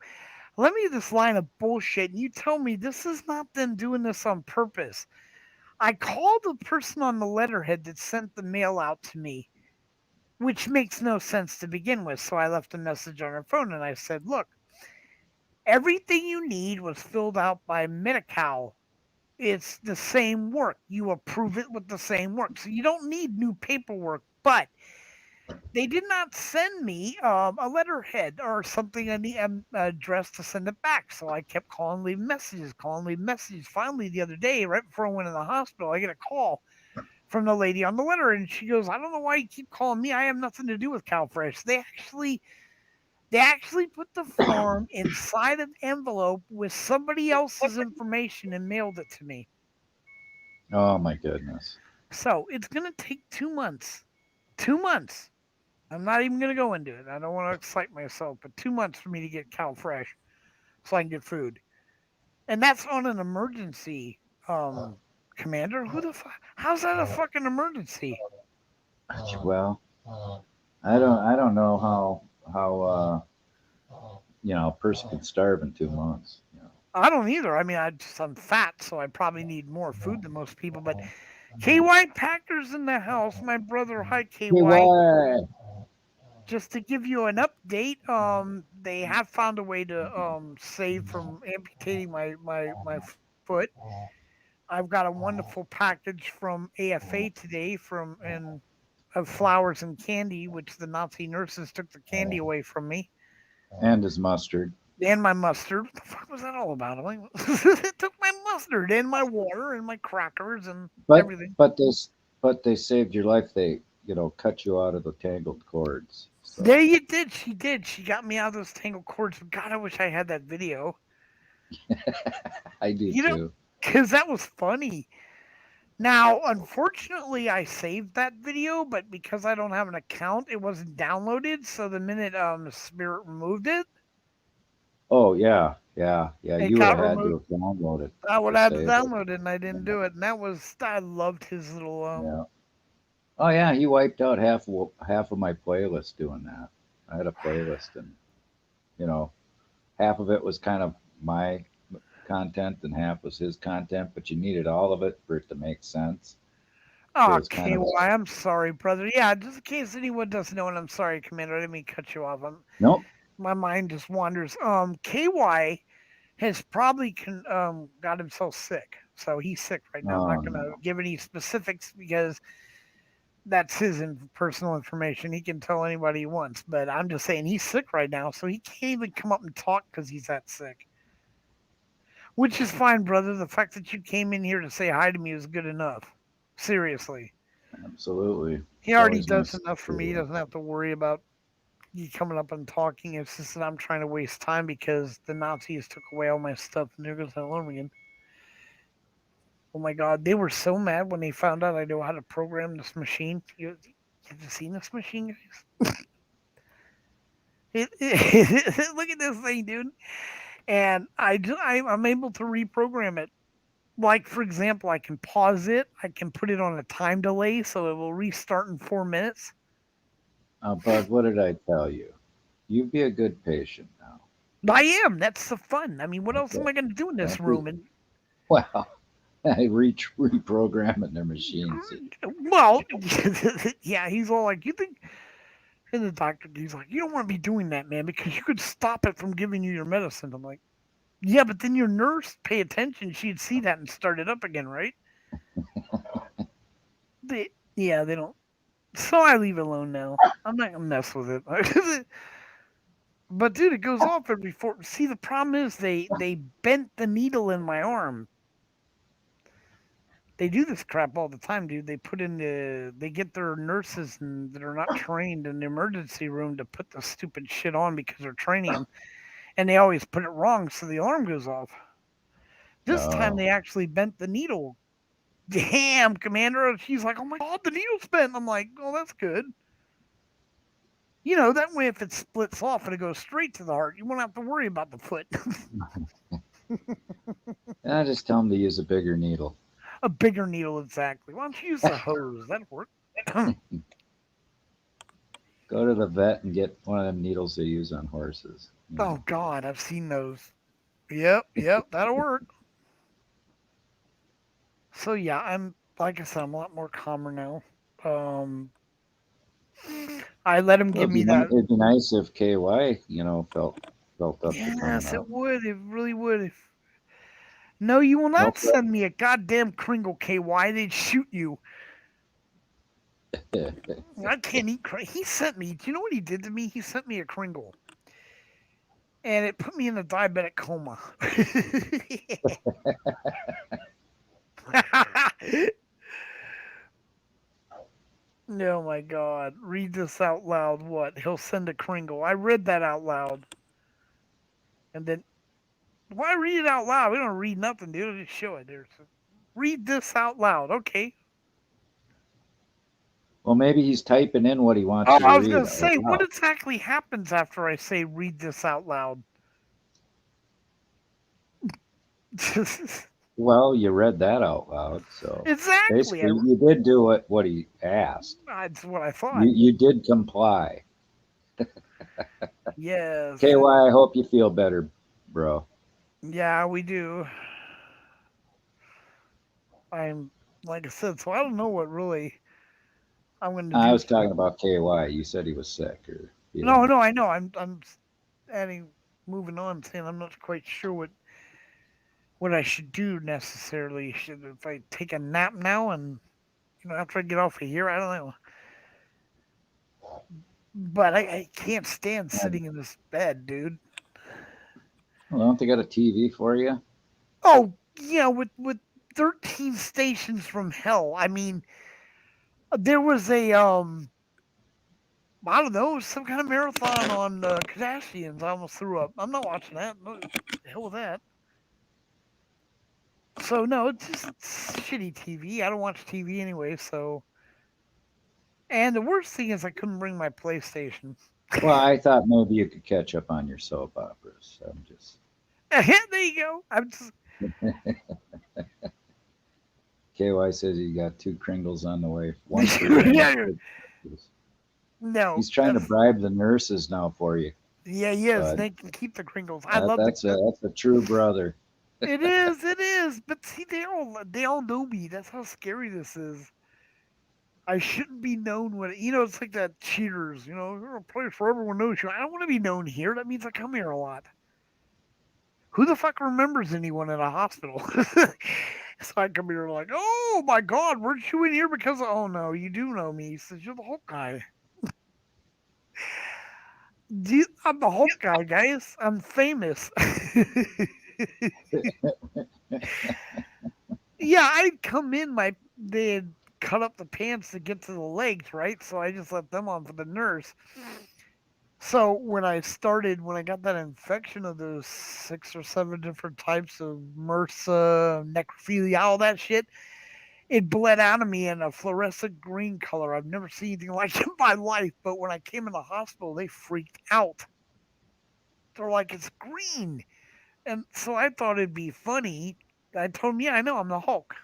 Speaker 1: Let me this line of bullshit, and you tell me this is not them doing this on purpose. I called the person on the letterhead that sent the mail out to me, which makes no sense to begin with. So I left a message on her phone and I said, look, everything you need was filled out by Medi-Cal. It's the same work. You approve it with the same work. So you don't need new paperwork, but they did not send me a letterhead or something on the address to send it back. So I kept calling, leaving messages, calling, leaving messages. Finally, the other day, right before I went in the hospital, I get a call from the lady on the letter, and she goes, "I don't know why you keep calling me. I have nothing to do with CalFresh. They actually put the form inside an envelope with somebody else's information and mailed it to me.
Speaker 3: Oh, my goodness.
Speaker 1: So it's gonna take 2 months. 2 months. I'm not even gonna go into it. I don't want to excite myself, but 2 months for me to get cow fresh so I can get food, and that's on an emergency. Commander, who the fuck? How's that a fucking emergency?
Speaker 3: Well, I don't know how a person could starve in 2 months.
Speaker 1: I don't either. I mean, I'm fat, so I probably need more food than most people. But KY Packer's in the house. My brother, hi
Speaker 3: Hey,
Speaker 1: KY.
Speaker 3: what?
Speaker 1: just to give you an update, they have found a way to save from amputating my foot. I've got a wonderful package from AFA today from and of flowers and candy, which the Nazi nurses took the candy away from me,
Speaker 3: And his mustard.
Speaker 1: and my mustard. What the fuck was that all about? I'm like, it took my mustard and my water and my crackers and
Speaker 3: But
Speaker 1: everything.
Speaker 3: but this but they saved your life. They cut you out of the tangled cords.
Speaker 1: There
Speaker 3: So
Speaker 1: you did. She did. She got me out of those tangled cords. God, I wish I had that video.
Speaker 3: I do
Speaker 1: You know,
Speaker 3: too.
Speaker 1: because that was funny. Now, unfortunately, I saved that video, but because I don't have an account, it wasn't downloaded. So the minute Spirit removed it,
Speaker 3: Oh yeah.
Speaker 1: it
Speaker 3: You would
Speaker 1: got
Speaker 3: have had to
Speaker 1: removed.
Speaker 3: have downloaded it
Speaker 1: I would
Speaker 3: to
Speaker 1: have had to
Speaker 3: save it.
Speaker 1: download it, and I didn't do it. And that was I loved his little
Speaker 3: Yeah. Oh yeah, he wiped out half of my playlist doing that. I had a playlist, and you know, half of it was kind of my content, and half was his content. But you needed all of it for it to make sense. So
Speaker 1: Oh,
Speaker 3: it's kind of
Speaker 1: KY, I'm sorry, brother. Yeah, just in case anyone doesn't know, and I'm sorry, Commander, I didn't mean to cut you off.
Speaker 3: nope.
Speaker 1: My mind just wanders. KY has probably got himself sick, so he's sick right now. I'm
Speaker 3: Oh
Speaker 1: not gonna
Speaker 3: no.
Speaker 1: give any specifics because that's his personal information. He can tell anybody he wants, but I'm just saying he's sick right now, so he can't even come up and talk because he's that sick. Which is fine, brother. The fact that you came in here to say hi to me is good enough. Seriously.
Speaker 3: Absolutely.
Speaker 1: He
Speaker 3: It's
Speaker 1: already
Speaker 3: always
Speaker 1: does
Speaker 3: nice
Speaker 1: enough for
Speaker 3: to
Speaker 1: me. He doesn't have to worry about you coming up and talking. It's just that I'm trying to waste time because the Nazis took away all my stuff, and there goes that alarm again. Oh my god, they were so mad when they found out I know how to program this machine. Have you seen this machine, guys? Look at this thing, dude. And I'm able to reprogram it. Like, for example, I can pause it. I can put it on a time delay so it will restart in 4 minutes.
Speaker 3: Bud, what did I tell you? You be a good patient now.
Speaker 1: I am. That's the fun. I mean, what else am
Speaker 3: Okay.
Speaker 1: I going to do in this
Speaker 3: Don't be
Speaker 1: room? And
Speaker 3: well. I reprogramming their machines.
Speaker 1: well, yeah, he's all like, "You think?" And the doctor, he's like, "You don't want to be doing that, man, because you could stop it from giving you your medicine." I'm like, "Yeah, but then your nurse pay attention. She'd see that and start it up again, right?" Yeah, they don't. So I leave it alone now. I'm not gonna mess with it. But dude, it goes off every four. See, the problem is they bent the needle in my arm. They do this crap all the time, dude. They get their nurses that are not trained in the emergency room to put the stupid shit on because they're training them, and they always put it wrong, so the alarm goes off. This time
Speaker 3: Oh,
Speaker 1: they actually bent the needle. Damn, Commander. She's like, "Oh my god, the needle's bent." I'm like, "Oh, that's good." That way if it splits off and it goes straight to the heart, you won't have to worry about the foot.
Speaker 3: I just tell them to use a bigger needle.
Speaker 1: A bigger needle, exactly. Why don't you use the hose? That'd work.
Speaker 3: Go to the vet and get one of them needles they use on horses.
Speaker 1: Oh God, I've seen those. Yep, that'll work. So yeah, I'm like I said, I'm a lot more calmer now. Um, I let him
Speaker 3: Well,
Speaker 1: give me that.
Speaker 3: it'd be nice if KY, felt up to coming
Speaker 1: Yes,
Speaker 3: up.
Speaker 1: it would. It really would. No, you will
Speaker 3: No,
Speaker 1: not send me a goddamn Kringle KY. They'd shoot you. I can't eat Kringle. He sent me. Do you know what he did to me? He sent me a Kringle, and it put me in a diabetic coma. Oh my god. Read this out loud. What? He'll send a Kringle. I read that out loud. And then, why read it out loud? We don't read nothing, dude. Just show it there. So, read this out loud. Okay.
Speaker 3: well, maybe he's typing in what he wants
Speaker 1: Oh,
Speaker 3: you to
Speaker 1: I was
Speaker 3: read
Speaker 1: going to
Speaker 3: out
Speaker 1: say, what
Speaker 3: loud.
Speaker 1: exactly happens after I say read this out loud?
Speaker 3: Well, you read that out loud, so
Speaker 1: Exactly.
Speaker 3: basically you did do what he asked.
Speaker 1: That's what I thought.
Speaker 3: You did comply.
Speaker 1: Yes.
Speaker 3: KY, I hope you feel better, bro.
Speaker 1: Yeah, we do. I'm, like I said, so I don't know what really. I'm going to
Speaker 3: I
Speaker 1: do
Speaker 3: was talking
Speaker 1: something.
Speaker 3: about KY. You said he was sick or
Speaker 1: No,
Speaker 3: feeling.
Speaker 1: no, I know. I'm adding, moving on, saying I'm not quite sure what I should do necessarily. Should if I take a nap now and after I get off of here, I don't know. But I can't stand
Speaker 3: Um,
Speaker 1: sitting in this bed, dude.
Speaker 3: well, don't they got a TV for you?
Speaker 1: Oh yeah, with 13 stations from hell. I mean, there was a I don't know, some kind of marathon on Kardashians. I almost threw up. I'm not watching that. No, the hell with that. So no, it's just shitty TV. I don't watch TV anyway. So, and the worst thing is I couldn't bring my PlayStation.
Speaker 3: Well, I thought maybe you could catch up on your soap operas. I'm just.
Speaker 1: There you go. I'm just
Speaker 3: KY says he got two Kringles on the way. One for you and
Speaker 1: yeah,
Speaker 3: two Kringles.
Speaker 1: no,
Speaker 3: He's trying to
Speaker 1: that's
Speaker 3: bribe the nurses now for you,
Speaker 1: yeah, yes.
Speaker 3: bud.
Speaker 1: They can keep the Kringles. I love the.
Speaker 3: That's a true brother.
Speaker 1: It is. But see, they all know me. That's how scary this is. I shouldn't be known when it's like that cheaters. You're a place where everyone knows you. I don't want to be known here. That means I come here a lot. Who the fuck remembers anyone in a hospital? So I come here like, oh my god, weren't you in here because oh no, you do know me. He says you're the Hulk guy. I'm the Hulk guy, guys. I'm famous. Yeah, I'd come in. They had cut up the pants to get to the legs, right? So I just let them on for the nurse. So when I got that infection of those 6 or 7 different types of MRSA, necrophilia, all that shit, it bled out of me in a fluorescent green color. I've never seen anything like it in my life. But when I came in the hospital, they freaked out. They're like, it's green. And so I thought it'd be funny. I told them, yeah, I know, I'm the Hulk.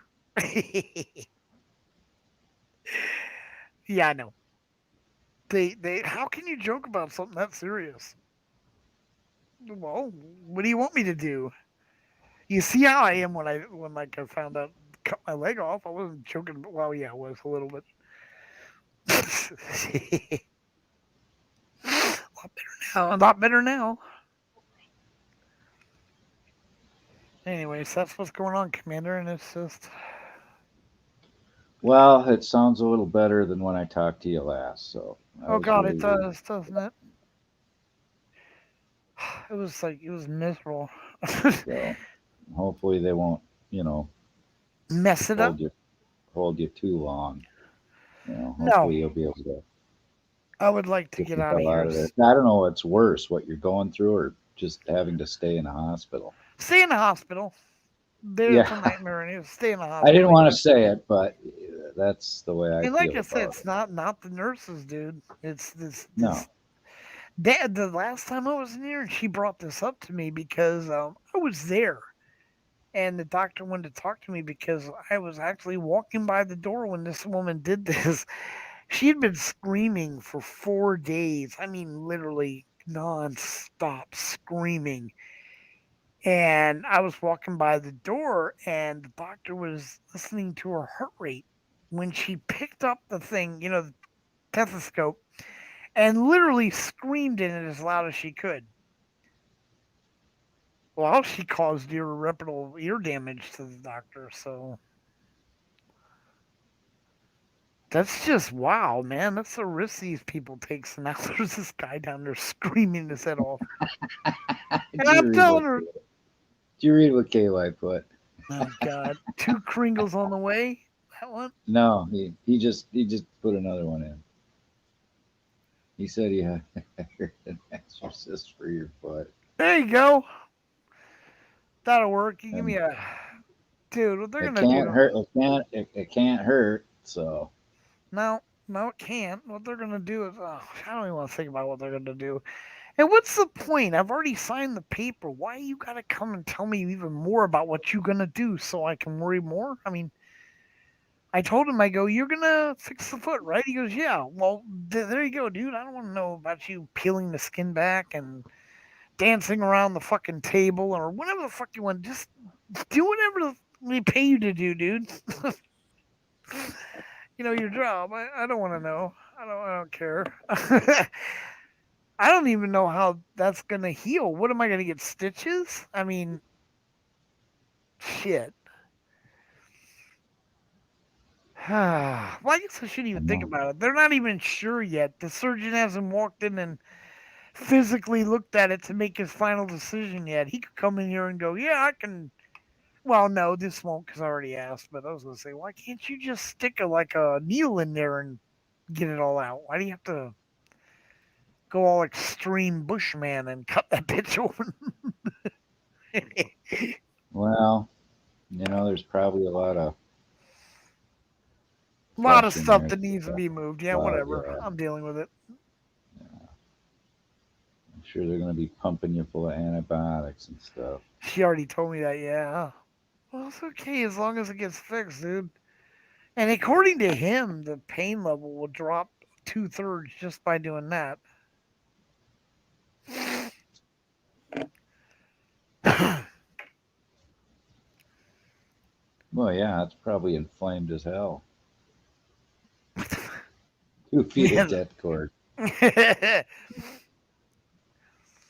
Speaker 1: Yeah, I know. How can you joke about something that serious? Well, what do you want me to do? You see how I am when like I found out cut my leg off. I wasn't joking. Well, yeah, I was a little bit. A lot better now. A lot better now. Anyways, that's what's going on, Commander, and it's just
Speaker 3: Well, it sounds a little better than when I talked to you last. So I
Speaker 1: oh
Speaker 3: was
Speaker 1: god, it
Speaker 3: really worried.
Speaker 1: does, doesn't it? It was miserable.
Speaker 3: So hopefully they won't, you know,
Speaker 1: Mess it up?
Speaker 3: hold you hold you too long.
Speaker 1: No,
Speaker 3: Hopefully you'll be able to
Speaker 1: I would like to
Speaker 3: get
Speaker 1: get
Speaker 3: the
Speaker 1: out of
Speaker 3: hell
Speaker 1: here.
Speaker 3: out of there. I don't know what's worse, what you're going through, or just having to stay in a hospital.
Speaker 1: Stay in the hospital. There's
Speaker 3: Yeah,
Speaker 1: a nightmare in here. Stay in the
Speaker 3: I didn't
Speaker 1: hospital.
Speaker 3: want to say it, but that's the way I
Speaker 1: And like
Speaker 3: feel
Speaker 1: I said,
Speaker 3: about
Speaker 1: it's
Speaker 3: it.
Speaker 1: not the nurses, dude. It's this.
Speaker 3: No,
Speaker 1: Dad, the last time I was in here, and she brought this up to me because I was there, and the doctor wanted to talk to me because I was actually walking by the door when this woman did this. She had been screaming for 4 days. I mean, literally nonstop screaming. And I was walking by the door, and the doctor was listening to her heart rate when she picked up the thing, the stethoscope, and literally screamed in it as loud as she could. Well, she caused irreparable ear damage to the doctor, so that's just wow, man. That's the risk these people take. So now there's this guy down there screaming his head off.
Speaker 3: did
Speaker 1: And
Speaker 3: you
Speaker 1: I'm
Speaker 3: read
Speaker 1: telling
Speaker 3: what
Speaker 1: her,
Speaker 3: did you read what KY put?
Speaker 1: oh God, 2 Kringles on the way. That one.
Speaker 3: No, he just put another one in. He said he had an exorcist for your foot.
Speaker 1: There you go. That'll work. You give me
Speaker 3: And
Speaker 1: a dude. What they're
Speaker 3: it
Speaker 1: gonna
Speaker 3: can't
Speaker 1: do?
Speaker 3: hurt. It can't hurt. So
Speaker 1: No, no, it can't. What they're gonna do is, oh, I don't even want to think about what they're gonna do. And what's the point? I've already signed the paper. Why you gotta come and tell me even more about what you're gonna do so I can worry more? I mean, I told him, I go, you're gonna fix the foot, right? He goes, yeah. Well, there you go, dude. I don't want to know about you peeling the skin back and dancing around the fucking table or whatever the fuck you want. Just do whatever we pay you to do, dude. your job. I don't want to know. I don't care. I don't even know how that's gonna heal. What am I gonna get stitches? I mean, shit. Well, I guess I shouldn't
Speaker 3: I
Speaker 1: even think
Speaker 3: know.
Speaker 1: about it. They're not even sure yet. The surgeon hasn't walked in and physically looked at it to make his final decision yet. He could come in here and go, "Yeah, I can." Well, no, this won't because I already asked. But I was gonna say, why can't you just stick a needle in there and get it all out? Why do you have to go all extreme Bushman and cut that bitch open?
Speaker 3: Well, there's probably a lot of
Speaker 1: A lot of
Speaker 3: flesh in
Speaker 1: stuff
Speaker 3: there.
Speaker 1: that needs to be moved. Yeah,
Speaker 3: But
Speaker 1: whatever.
Speaker 3: yeah,
Speaker 1: I'm dealing with it.
Speaker 3: I'm sure they're going to be pumping you full of antibiotics and stuff.
Speaker 1: She already told me that. Yeah. Well, it's okay as long as it gets fixed, dude. And according to him, the pain level will drop 2/3 just by doing that.
Speaker 3: Well, yeah, it's probably inflamed as hell. 2 feet of
Speaker 1: Yeah.
Speaker 3: dead cord.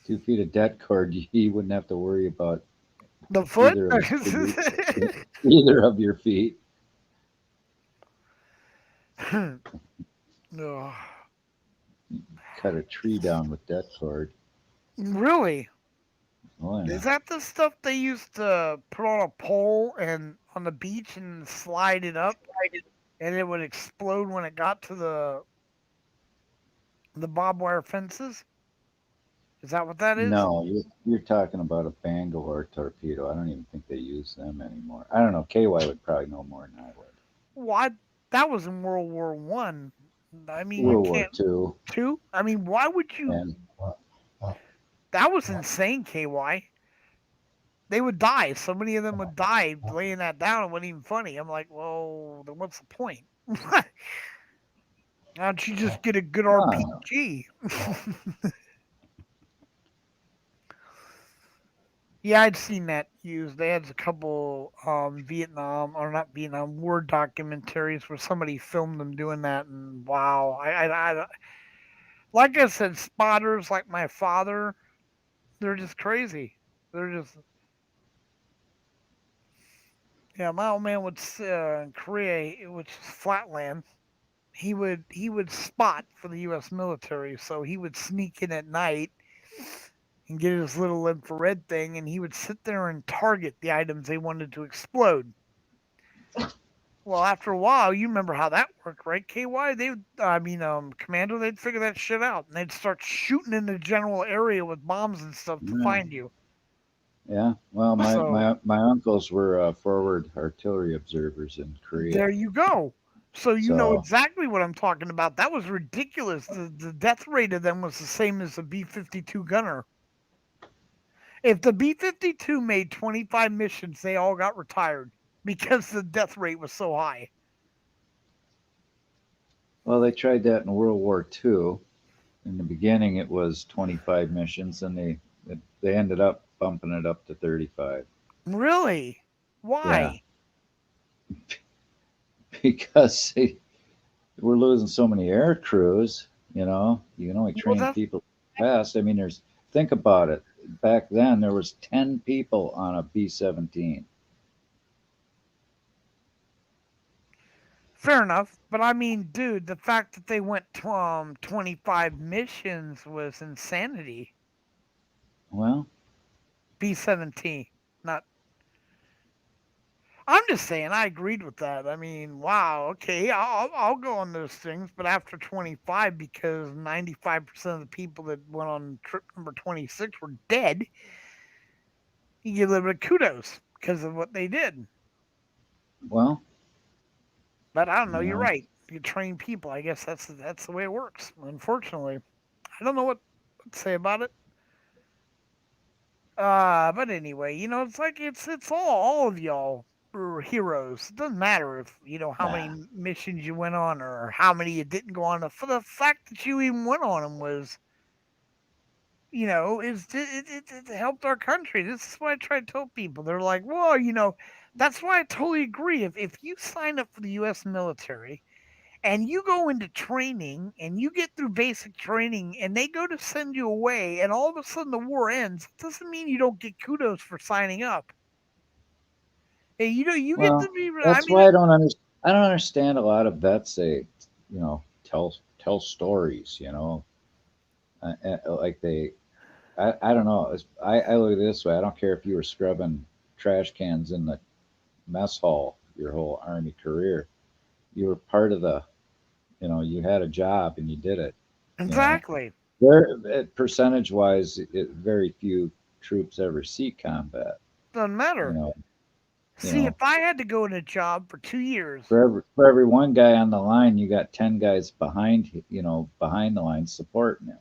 Speaker 3: 2 feet of dead cord. You wouldn't have to worry about
Speaker 1: The foot?
Speaker 3: either of either of your feet.
Speaker 1: Ugh.
Speaker 3: Cut a tree down with dead cord.
Speaker 1: Really?
Speaker 3: Oh
Speaker 1: Is
Speaker 3: yeah.
Speaker 1: that the stuff they used to put on a pole and on the beach and slide it up and it would explode when it got to the barbed wire fences? Is that what that is?
Speaker 3: No, you're talking about a Bangalore torpedo. I don't even think they use them anymore. I don't know. KY would probably know more than I would.
Speaker 1: Why? That was in World War I. I mean, you
Speaker 3: World War
Speaker 1: can't
Speaker 3: Two,
Speaker 1: too. I mean, why would you?
Speaker 3: and
Speaker 1: That was insane, KY. They would die. So many of them would die laying that down. It wasn't even funny. I'm like, well, then what's the point? Why don't you just get a good
Speaker 3: I don't know.
Speaker 1: RPG? Yeah, I'd seen that used. They had a couple Vietnam or not Vietnam war documentaries where somebody filmed them doing that, and wow, like I said, spotters like my father, they're just crazy. They're just yeah. My old man would in Korea, which is flatland. He would spot for the U.S. military, so he would sneak in at night and get his little infrared thing, and he would sit there and target the items they wanted to explode. Well, after a while, you remember how that worked, right? KY, Commando, they'd figure that shit out, and they'd start shooting in the general area with bombs and stuff to
Speaker 3: Yeah,
Speaker 1: find you.
Speaker 3: yeah. Well, my
Speaker 1: So
Speaker 3: my my uncles were forward artillery observers in
Speaker 1: there
Speaker 3: Korea,
Speaker 1: you go. So you know
Speaker 3: so
Speaker 1: exactly what I'm talking about. That was ridiculous. The death rate of them was the same as the B-52 gunner. If the B-52 made 25 missions, they all got retired because the death rate was so high.
Speaker 3: well, they tried that in World War II. In the beginning, it was 25 missions, and they ended up bumping it up to 35.
Speaker 1: Really?
Speaker 3: Yeah,
Speaker 1: Why?
Speaker 3: because they we're losing so many air crews. You can only
Speaker 1: Well,
Speaker 3: train
Speaker 1: that's
Speaker 3: people fast. I mean, think about it. Back then, there was 10 people on a B-17.
Speaker 1: fair enough. But I mean, dude, the fact that they went to 25 missions was insanity.
Speaker 3: Well,
Speaker 1: B-17, not. I'm just saying, I agreed with that. I mean, wow, okay, I'll go on those things, but after 25, because 95% of the people that went on trip number 26 were dead, you get a little bit of kudos because of what they did.
Speaker 3: well,
Speaker 1: But I don't know.
Speaker 3: you
Speaker 1: You're
Speaker 3: know,
Speaker 1: right. You train people. I guess that's the way it works. Unfortunately, I don't know what to say about it. But anyway, it's like it's all of y'all are heroes. It doesn't matter if how many
Speaker 3: nah.
Speaker 1: missions you went on or how many you didn't go on. For the fact that you even went on them was it helped our country. This is what I try to tell people. They're like, well, that's why I totally agree. If you sign up for the U.S. military and you go into training and you get through basic training and they go to send you away and all of a sudden the war ends, it doesn't mean you don't get kudos for signing up. Hey, you get to
Speaker 3: Well,
Speaker 1: be. I
Speaker 3: that's
Speaker 1: mean,
Speaker 3: why I don't understand a lot of vets. Say, tell stories. Like I don't know. I look at it this way. I don't care if you were scrubbing trash cans in the mess hall your whole army career. You were part of the. You had a job and you did it. You know,
Speaker 1: exactly.
Speaker 3: percentage wise, very few troops ever see combat.
Speaker 1: Doesn't
Speaker 3: You
Speaker 1: matter.
Speaker 3: know, you
Speaker 1: See, if
Speaker 3: know,
Speaker 1: I had to go in a job for 2 years,
Speaker 3: for every one guy on the line, you got 10 guys behind the line supporting him.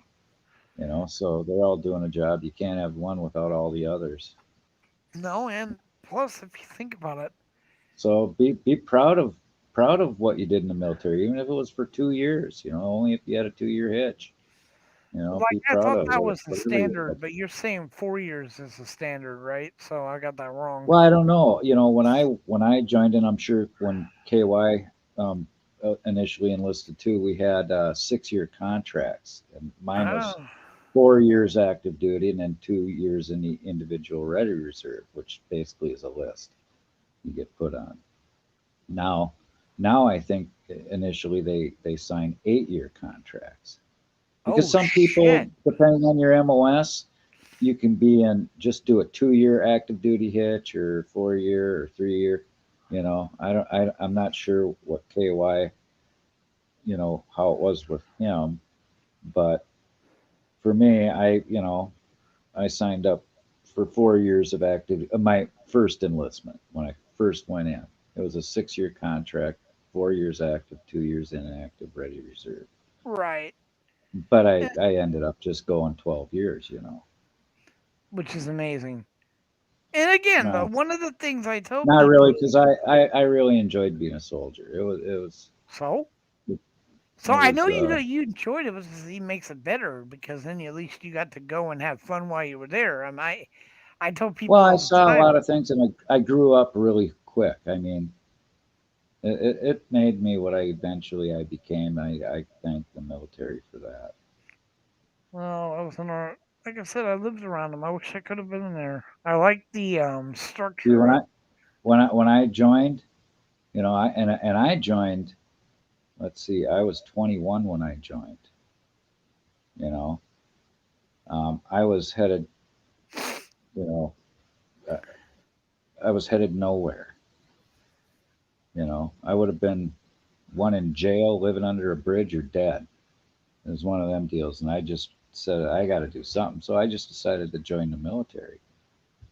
Speaker 3: So they're all doing a job. You can't have one without all the others.
Speaker 1: no, and plus, if you think about it,
Speaker 3: So be proud of what you did in the military, even if it was for 2 years. Only if you had a 2-year hitch.
Speaker 1: like
Speaker 3: Be
Speaker 1: I
Speaker 3: proud
Speaker 1: thought
Speaker 3: of
Speaker 1: that
Speaker 3: it.
Speaker 1: was the
Speaker 3: Whatever you
Speaker 1: standard,
Speaker 3: did.
Speaker 1: but you're saying 4 years is the standard, right? So I got that wrong.
Speaker 3: Well, I don't know. When I joined in, I'm sure when KY initially enlisted too, we had 6-year contracts, and mine was
Speaker 1: Ah,
Speaker 3: 4 years active duty and then 2 years in the individual ready reserve, which basically is a list you get put on. Now, now I think initially they signed 8-year contracts because
Speaker 1: oh
Speaker 3: some people,
Speaker 1: shit!
Speaker 3: depending on your MOS, you can be in just do a 2-year active duty hitch or 4-year or 3-year. I'm not sure what KY, how it was with him, but for me, I signed up for 4 years of active. My first enlistment when I first went in, it was a 6-year contract, 4 years active, 2 years inactive, ready reserve.
Speaker 1: Right,
Speaker 3: But I
Speaker 1: eh,
Speaker 3: I ended up just going 12 years.
Speaker 1: which is amazing. And again,
Speaker 3: Well,
Speaker 1: one of the things I tell
Speaker 3: not
Speaker 1: people
Speaker 3: really,
Speaker 1: is
Speaker 3: because I really enjoyed being a soldier.
Speaker 1: so.
Speaker 3: It,
Speaker 1: So
Speaker 3: it
Speaker 1: I
Speaker 3: was
Speaker 1: know you enjoyed it, but he makes it better because then at least you got to go and have fun while you were there. I tell
Speaker 3: well,
Speaker 1: people
Speaker 3: I
Speaker 1: all the
Speaker 3: saw a
Speaker 1: time.
Speaker 3: lot of things, and I grew up really quick. I mean, it made me what I eventually I became. I thank the military for that.
Speaker 1: Well, I was in a like I said, I lived around them. I wish I could have been in there. I like the
Speaker 3: See,
Speaker 1: structure
Speaker 3: when
Speaker 1: of.
Speaker 3: I joined, I joined. Let's see, I was 21 when I joined. You know, I was headed. You know, uh, I was headed nowhere. I would have been one in jail, living under a bridge, or dead. It was one of them deals, and I just said I got to do something. So I just decided to join the military.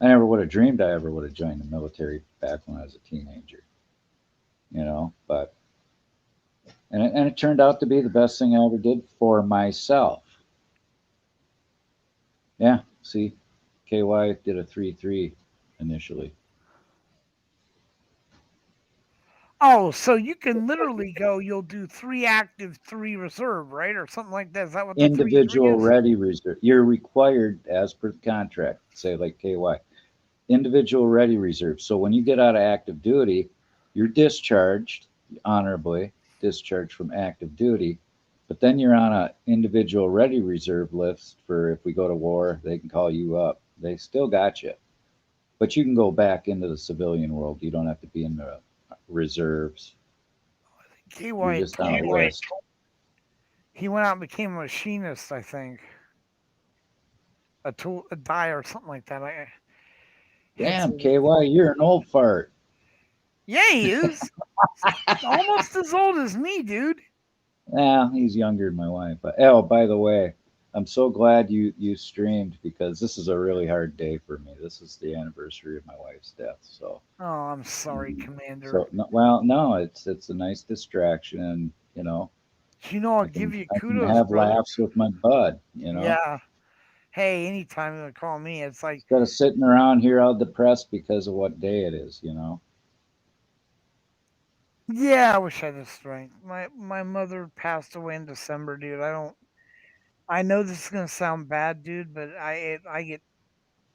Speaker 3: I never would have dreamed I ever would have joined the military back when I was a teenager. But and it turned out to be the best thing I ever did for myself. Yeah, see, KY did a 3-3 initially.
Speaker 1: Oh, so you can literally go. You'll do 3 active, 3 reserve, right, or something like that. Is that what the 3-3
Speaker 3: Individual
Speaker 1: is?
Speaker 3: ready reserve. You're required as per the contract, say like KY, individual ready reserve. So when you get out of active duty, you're discharged honorably, discharged from active duty, but then you're on a individual ready reserve list for if we go to war, they can call you up. They still got you, but you can go back into the civilian world. You don't have to be in the reserves. You're
Speaker 1: KY
Speaker 3: just
Speaker 1: told
Speaker 3: on a
Speaker 1: me
Speaker 3: list.
Speaker 1: he went out and became a machinist. I think a die or something like that. I had
Speaker 3: Damn,
Speaker 1: some.
Speaker 3: KY, you're an old fart.
Speaker 1: Yeah, he is almost as old as me, dude.
Speaker 3: Yeah, he's younger than my wife. But oh, by the way, I'm so glad you streamed because this is a really hard day for me. This is the anniversary of my wife's death. So,
Speaker 1: Oh, I'm sorry,
Speaker 3: um,
Speaker 1: Commander.
Speaker 3: no, well, no, it's a nice distraction, and
Speaker 1: I'll
Speaker 3: I
Speaker 1: give
Speaker 3: can
Speaker 1: you
Speaker 3: I can
Speaker 1: kudos,
Speaker 3: have
Speaker 1: brother.
Speaker 3: laughs with my bud.
Speaker 1: Yeah. Hey, anytime you call me, it's like,
Speaker 3: Instead of sitting around here all depressed because of what day it is.
Speaker 1: yeah, I wish I had the strength. My mother passed away in December, dude. I don't. I know this is gonna sound bad, dude, but I get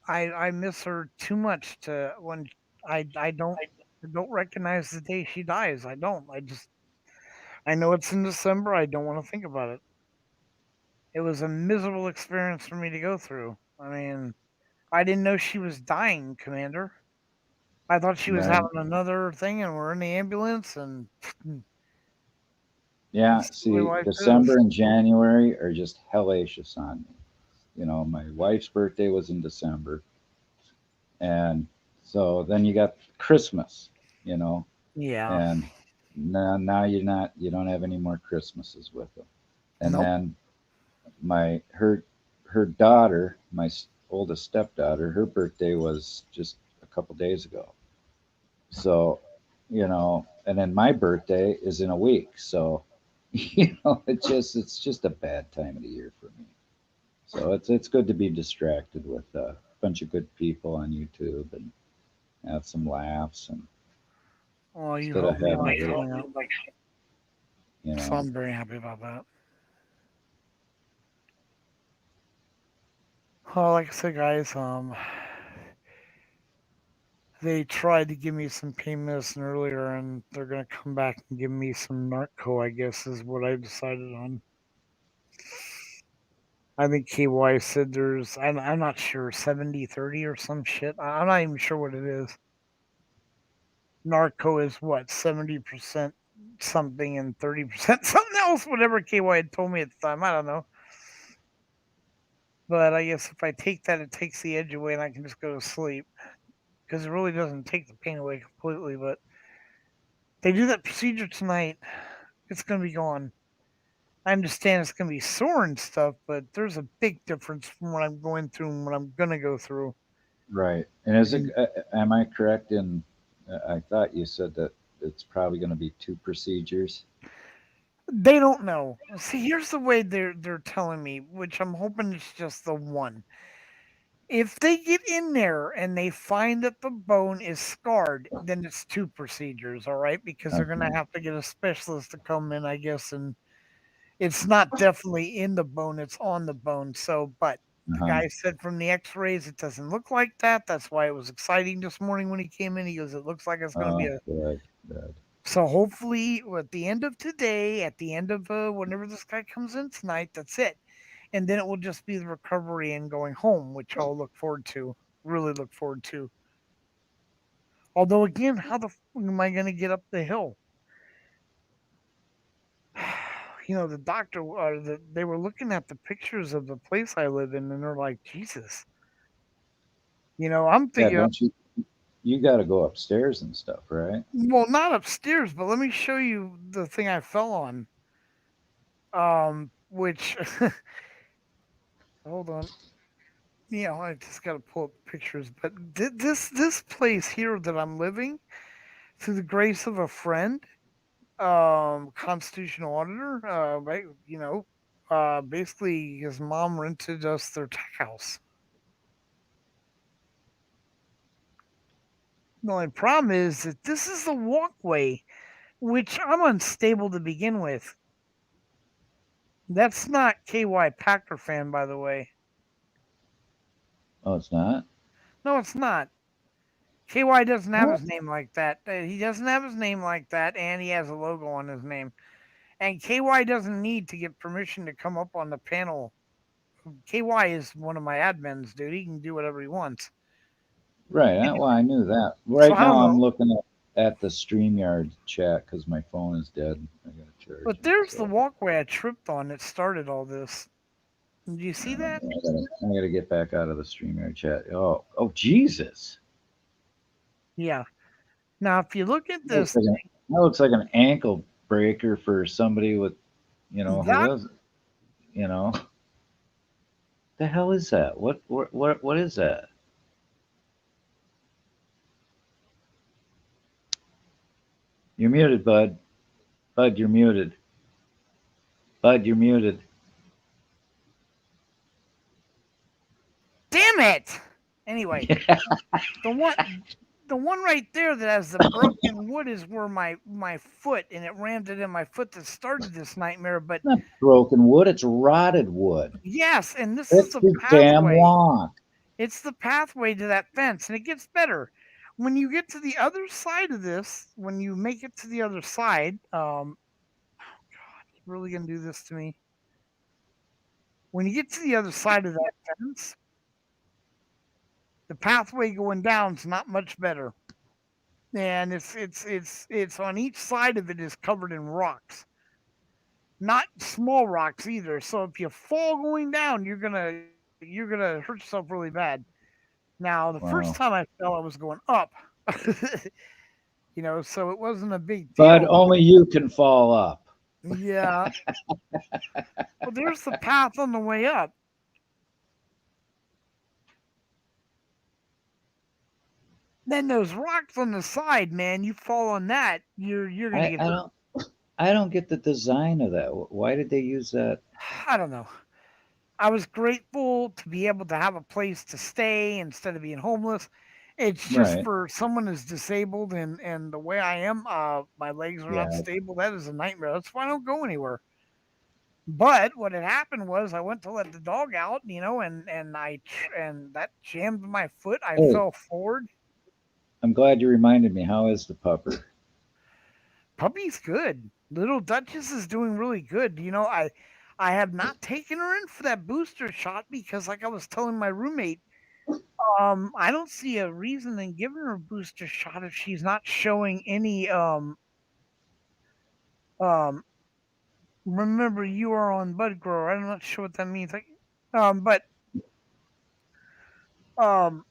Speaker 1: I miss her too much to when I don't recognize the day she dies. I don't. I just I know it's in December. I don't want to think about it. It was a miserable experience for me to go through. I mean, I didn't know she was dying, Commander. I thought she was
Speaker 3: Right.
Speaker 1: having another thing, and we're in the ambulance, and
Speaker 3: Yeah.
Speaker 1: that's the way
Speaker 3: See,
Speaker 1: life is.
Speaker 3: December and January are just hellacious on me. You know, my wife's birthday was in December, and so then you got Christmas. You know,
Speaker 1: Yeah.
Speaker 3: and now you don't have any more Christmases with them. And
Speaker 1: Nope.
Speaker 3: then my her daughter, my oldest stepdaughter, her birthday was just a couple days ago. So, you know, and then my birthday is in a week. So, it's just a bad time of the year for me. So it's good to be distracted with a bunch of good people on YouTube and have some laughs and
Speaker 1: Well, you
Speaker 3: instead of
Speaker 1: helped me
Speaker 3: having
Speaker 1: by
Speaker 3: a little,
Speaker 1: coming up,
Speaker 3: you
Speaker 1: so
Speaker 3: know,
Speaker 1: I'm very happy about that. Well, like I said, guys, they tried to give me some pain medicine earlier, and they're gonna come back and give me some Narco. I guess is what I decided on. I think KY said I'm not sure, 70-30 or some shit. I'm not even sure what it is. Narco is what, 70% something and 30% something else, whatever KY had told me at the time. I don't know. But I guess if I take that, it takes the edge away and I can just go to sleep. Because it really doesn't take the pain away completely. But they do that procedure tonight, it's going to be gone. I understand it's going to be sore and stuff, but there's a big difference from what I'm going through and what I'm going to go through.
Speaker 3: right. And is it,
Speaker 1: And
Speaker 3: am I correct in, I thought you said that it's probably going to be two procedures.
Speaker 1: they don't know. See, here's the way they're telling me, which I'm hoping it's just the one. If they get in there and they find that the bone is scarred, then it's two procedures, all right? Because they're gonna
Speaker 3: Okay.
Speaker 1: have to get a specialist to come in, I guess, and it's not definitely in the bone, it's on the bone. So, but the
Speaker 3: Uh-huh.
Speaker 1: guy said from the x-rays it doesn't look like that. That's why it was exciting this morning when he came in. He goes, it looks like it's gonna be
Speaker 3: Oh,
Speaker 1: a
Speaker 3: good, good.
Speaker 1: so hopefully at the end of today, at the end of whenever this guy comes in tonight, that's it. And then it will just be the recovery and going home, which I'll look forward to. Really look forward to. Although again, how the am I going to get up the hill? The doctor, they were looking at the pictures of the place I live in, and they're like, Jesus. I'm
Speaker 3: Yeah,
Speaker 1: thinking,
Speaker 3: don't you? You got to go upstairs and stuff, right?
Speaker 1: well, not upstairs, but let me show you the thing I fell on. Which, hold on. Yeah, I just got to pull up pictures. But this place here that I'm living, through the grace of a friend, constitutional auditor, right, basically his mom rented us their tech house. The only problem is that this is the walkway, which I'm unstable to begin with. That's not KY Packer fan, by the way.
Speaker 3: Oh, it's not.
Speaker 1: No, it's not. KY doesn't have
Speaker 3: What?
Speaker 1: his name like that. He doesn't have his name like that, and he has a logo on his name. And KY doesn't need to get permission to come up on the panel. KY is one of my admins, dude. He can do whatever he wants.
Speaker 3: Right. Well, I knew that.
Speaker 1: So
Speaker 3: Right
Speaker 1: I don't
Speaker 3: now, I'm
Speaker 1: know.
Speaker 3: looking at the StreamYard chat because my phone is dead. I got to charge
Speaker 1: But
Speaker 3: it.
Speaker 1: there's the
Speaker 3: So
Speaker 1: walkway I tripped on that started all this. Do you see that?
Speaker 3: I gotta get back out of the StreamYard chat. Oh, Jesus!
Speaker 1: Yeah. Now, if you look at
Speaker 3: That looks
Speaker 1: this,
Speaker 3: like that looks like an ankle breaker for somebody with, who
Speaker 1: that
Speaker 3: has, you know, the hell is that? What is that? You're muted, bud. Bud, you're muted. Bud, you're muted.
Speaker 1: damn it. Anyway, the one the one right there that has the broken wood is where my foot and it rammed it in my foot that started this nightmare. But
Speaker 3: Not broken wood. It's rotted wood.
Speaker 1: yes, and this is
Speaker 3: It's
Speaker 1: the
Speaker 3: the damn
Speaker 1: pathway.
Speaker 3: walk.
Speaker 1: It's the pathway to that fence, and it gets better. When you get to the other side of this, when you make it to the other side, really gonna do this to me. When you get to the other side of that fence, the pathway going down is not much better, and it's on each side of it is covered in rocks, not small rocks either. So if you fall going down, you're gonna hurt yourself really bad. Now the first time
Speaker 3: Wow.
Speaker 1: I fell, I was going up, so it wasn't a big
Speaker 3: But
Speaker 1: deal. But
Speaker 3: only you can fall up.
Speaker 1: yeah, well, there's the path on the way up. Then those rocks on the side, man, you fall on that, you're gonna
Speaker 3: I,
Speaker 1: get
Speaker 3: I
Speaker 1: hurt.
Speaker 3: don't I don't get the design of that. Why did they use that?
Speaker 1: I don't know. I was grateful to be able to have a place to stay instead of being homeless. It's just
Speaker 3: Right.
Speaker 1: for someone who's disabled and the way I am, my legs are not
Speaker 3: Yeah.
Speaker 1: stable. That is a nightmare. That's why I don't go anywhere. But what had happened was I went to let the dog out, and that jammed my foot. I
Speaker 3: Hey,
Speaker 1: fell forward.
Speaker 3: I'm glad you reminded me. How is the pupper?
Speaker 1: Puppy's good. Little Duchess is doing really good. I have not taken her in for that booster shot because, like I was telling my roommate, I don't see a reason in giving her a booster shot if she's not showing any. Um. Remember, you are on bud grower. I'm not sure what that means. But um,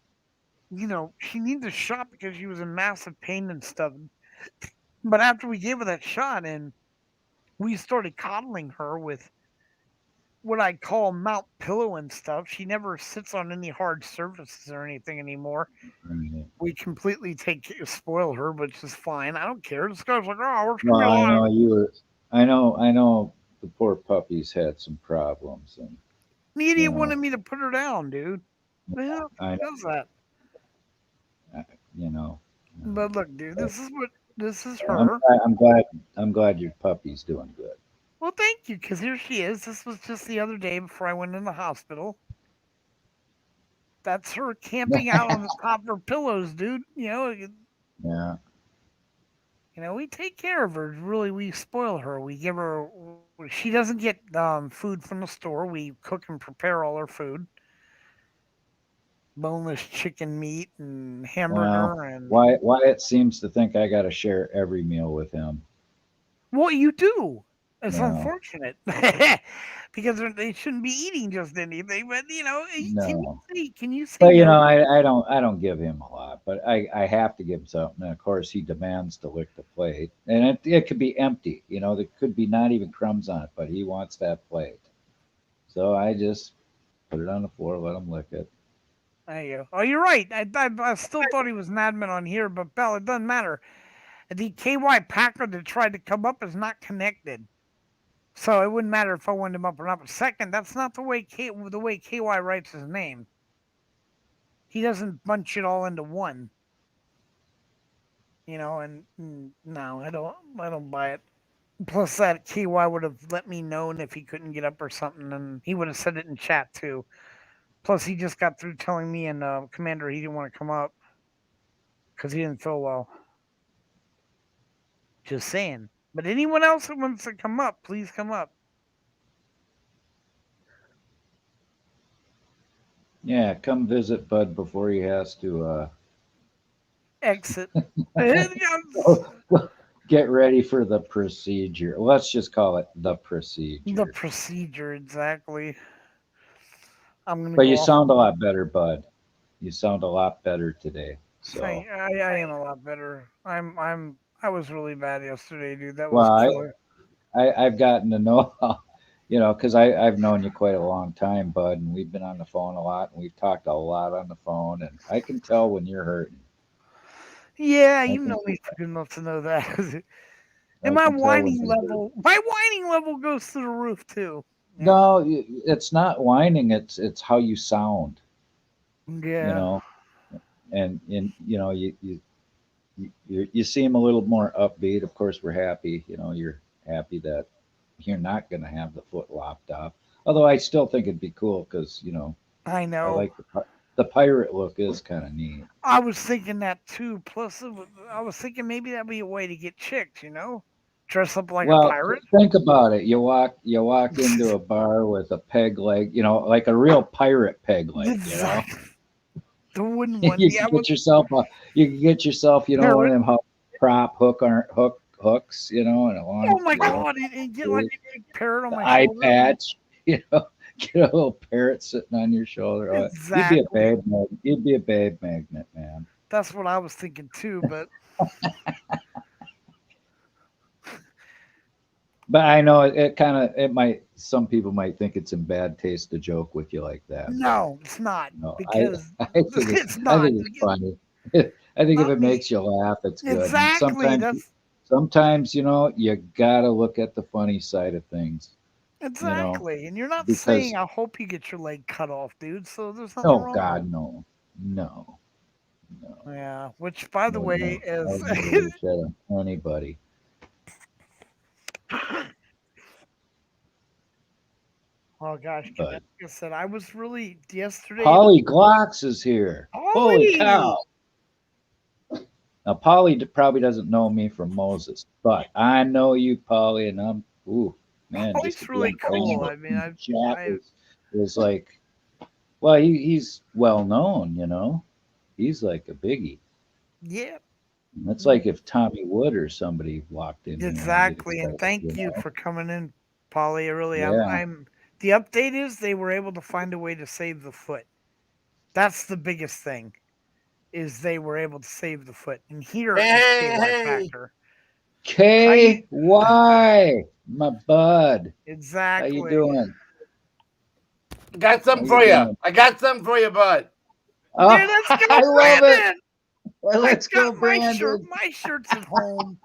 Speaker 1: she needs a shot because she was in massive pain and stuff. But after we gave her that shot and we started coddling her with what I call mount pillow and stuff, she never sits on any hard surfaces or anything anymore.
Speaker 3: Right.
Speaker 1: We completely spoil her, which is fine. I don't care. This guy's like, oh, it's gonna
Speaker 3: Well,
Speaker 1: be a
Speaker 3: I
Speaker 1: lot.
Speaker 3: know you were. I know. The poor puppies had some problems, and
Speaker 1: The
Speaker 3: you
Speaker 1: idiot
Speaker 3: know,
Speaker 1: wanted me to put her down, dude. The hell
Speaker 3: I know.
Speaker 1: does that?
Speaker 3: You know.
Speaker 1: But look, dude,
Speaker 3: But
Speaker 1: this is
Speaker 3: I'm
Speaker 1: her.
Speaker 3: glad. I'm glad. I'm glad your puppy's doing good.
Speaker 1: Well, thank you, because here she is. This was just the other day before I went in the hospital. That's her camping out on the top of her pillows, dude.
Speaker 3: Yeah.
Speaker 1: We take care of her. Really, we spoil her. We give her. She doesn't get food from the store. We cook and prepare all her food: boneless chicken meat and
Speaker 3: Well,
Speaker 1: hamburger and.
Speaker 3: Wyatt seems to think I got to share every meal with him.
Speaker 1: What you do? It's
Speaker 3: You know.
Speaker 1: unfortunate because they shouldn't be eating just anything. But
Speaker 3: No.
Speaker 1: can you say
Speaker 3: But
Speaker 1: no?
Speaker 3: I don't give him a lot, but I have to give him something. And of course, he demands to lick the plate, and it could be empty. There could be not even crumbs on it, but he wants that plate. So I just put it on the floor, let him lick it.
Speaker 1: There you go. Oh, you're right. I still thought he was an admin on here, but Bell, it doesn't matter. The KY Packer that tried to come up is not connected. So it wouldn't matter if I wanted him up or not. But second, that's not the way KY writes his name. He doesn't bunch it all into one, and no, I don't buy it. Plus, that KY would have let me know if he couldn't get up or something, and he would have said it in chat too. Plus, he just got through telling me and Commander he didn't want to come up because he didn't feel well. Just saying. But anyone else that wants to come up, please come up.
Speaker 3: Yeah, come visit Bud before he has to
Speaker 1: Exit.
Speaker 3: get ready for the procedure. Let's just call it the
Speaker 1: The
Speaker 3: procedure.
Speaker 1: procedure, exactly. I'm gonna
Speaker 3: But
Speaker 1: go
Speaker 3: you
Speaker 1: off.
Speaker 3: sound a lot better, Bud. You sound a lot better today.
Speaker 1: I,
Speaker 3: So,
Speaker 1: I am a lot better. I was really bad yesterday, dude. That was
Speaker 3: well,
Speaker 1: killer.
Speaker 3: I've gotten to know, because I've known you quite a long time, Bud, and we've been on the phone a lot, and we've talked a lot on the phone, and I can tell when you're hurting.
Speaker 1: Yeah,
Speaker 3: I
Speaker 1: you
Speaker 3: can
Speaker 1: know me for good enough to know that. And
Speaker 3: I can tell when you're hurting.
Speaker 1: my whining level goes through the roof too. Yeah.
Speaker 3: No, it's not whining. It's how you sound. You
Speaker 1: Yeah.
Speaker 3: know, and you seem a little more upbeat. Of course, we're happy. You're happy that you're not going to have the foot lopped off. Although I still think it'd be cool because
Speaker 1: I
Speaker 3: I
Speaker 1: know.
Speaker 3: like the pirate look is kind of neat.
Speaker 1: I was thinking that too. Plus, I was thinking maybe that'd be a way to get chicks. Dress up like a
Speaker 3: Well,
Speaker 1: pirate?
Speaker 3: think about it. You walk into a bar with a peg leg, like a real pirate peg leg.
Speaker 1: Exactly. The wooden one.
Speaker 3: You
Speaker 1: Yeah,
Speaker 3: can
Speaker 1: with
Speaker 3: get yourself, one
Speaker 1: parrot.
Speaker 3: of them prop hooks, and a long,
Speaker 1: Oh my god! And get like a big parrot on
Speaker 3: the
Speaker 1: my
Speaker 3: eye
Speaker 1: shoulder.
Speaker 3: patch, get a little parrot sitting on your shoulder. Oh,
Speaker 1: Exactly.
Speaker 3: you'd be a babe magnet, man.
Speaker 1: That's what I was thinking too. But
Speaker 3: But I know it might, some people might think it's in bad taste to joke with you like that. But
Speaker 1: no, it's not
Speaker 3: no,
Speaker 1: because
Speaker 3: I think
Speaker 1: it's
Speaker 3: I
Speaker 1: not.
Speaker 3: think it's funny. I think if
Speaker 1: Not
Speaker 3: it
Speaker 1: me.
Speaker 3: makes you laugh, it's good. And
Speaker 1: Exactly.
Speaker 3: sometimes, you gotta look at the funny side of things, you know,
Speaker 1: Exactly. And you're not saying
Speaker 3: because
Speaker 1: I hope you get your leg cut off, dude. So there's nothing
Speaker 3: oh
Speaker 1: wrong with
Speaker 3: God, no, no, no,
Speaker 1: it. Yeah. Which, by
Speaker 3: I
Speaker 1: the
Speaker 3: would never,
Speaker 1: way,
Speaker 3: I
Speaker 1: is
Speaker 3: would never wish that on anybody.
Speaker 1: oh gosh, like
Speaker 3: But
Speaker 1: I said, I was really yesterday.
Speaker 3: Polly Glocks is here. Holy
Speaker 1: Holly.
Speaker 3: cow! Now, Polly probably doesn't know me from Moses, but I know you, Polly, and ooh, man, just to
Speaker 1: Holly's
Speaker 3: be
Speaker 1: really
Speaker 3: on
Speaker 1: cool.
Speaker 3: the
Speaker 1: I mean,
Speaker 3: chat
Speaker 1: I,
Speaker 3: is like, well, he's well known. He's like a biggie.
Speaker 1: yeah,
Speaker 3: That's like if Tommy Wood or somebody walked in here and you'd
Speaker 1: exactly. And
Speaker 3: expect,
Speaker 1: thank you for coming in, Polly. I really,
Speaker 3: yeah.
Speaker 1: I'm. The update is they were able to find a way to save the foot. That's the biggest thing. Is they were able to save the foot. And here is KY
Speaker 4: Hey,
Speaker 1: Packer. How you
Speaker 3: KY, my bud, how you
Speaker 1: exactly?
Speaker 3: doing?
Speaker 4: got
Speaker 3: How
Speaker 4: something
Speaker 3: you
Speaker 4: for you.
Speaker 3: doing?
Speaker 4: I got something for you, bud.
Speaker 1: There,
Speaker 3: Oh,
Speaker 1: let's go,
Speaker 3: I love it.
Speaker 1: Brandon.
Speaker 3: Well,
Speaker 1: I
Speaker 3: let's go,
Speaker 1: got my shirt.
Speaker 3: Brandon.
Speaker 1: My shirt's at home.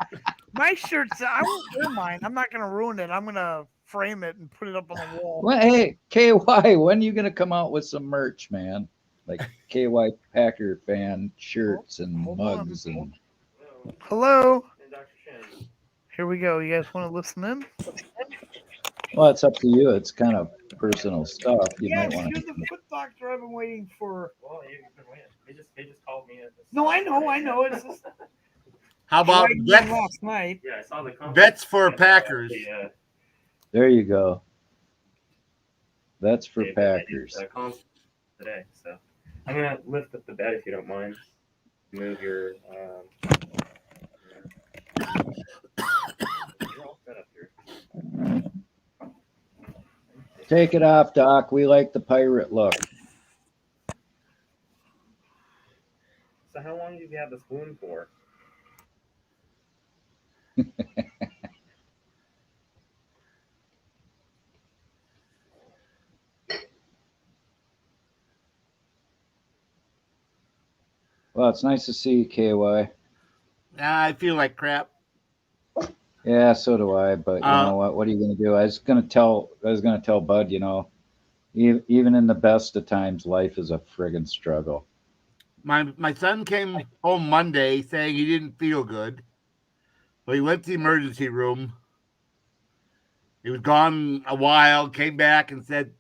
Speaker 1: My shirt's. I won't wear mine. I'm not gonna ruin it. I'm gonna frame it and put it up on the wall.
Speaker 3: Well, hey, KY, when are you gonna come out with some merch, man? Like KY Packer fan shirts and
Speaker 1: Hold on.
Speaker 3: mugs and
Speaker 1: Hello. Here we go. You guys want to listen in?
Speaker 3: well, it's up to you. It's kind of personal stuff. You might
Speaker 1: Yes,
Speaker 3: want
Speaker 1: you're
Speaker 3: to.
Speaker 1: the foot doctor I've been waiting for.
Speaker 5: Well, you've been waiting. They just called me.
Speaker 1: No, I know. It's just
Speaker 4: How about
Speaker 1: right
Speaker 4: vets,
Speaker 1: last night.
Speaker 5: Yeah, I saw the comment.
Speaker 4: vets for Packers?
Speaker 3: There you go. That's for
Speaker 5: They-
Speaker 3: Packers.
Speaker 5: Comments today, so I'm gonna lift up the bed if you don't mind. Move your. You're all set up here.
Speaker 3: Take it off, Doc. We like the pirate look.
Speaker 5: So how long did you have the spoon for?
Speaker 3: Well, it's nice to see you, KY.
Speaker 4: I feel like crap.
Speaker 3: Yeah, so do I. But you know what? What are you going to do? I was going to tell Bud. Even in the best of times, life is a friggin' struggle.
Speaker 4: My son came home Monday saying he didn't feel good. So he went to the emergency room. He was gone a while, came back and said,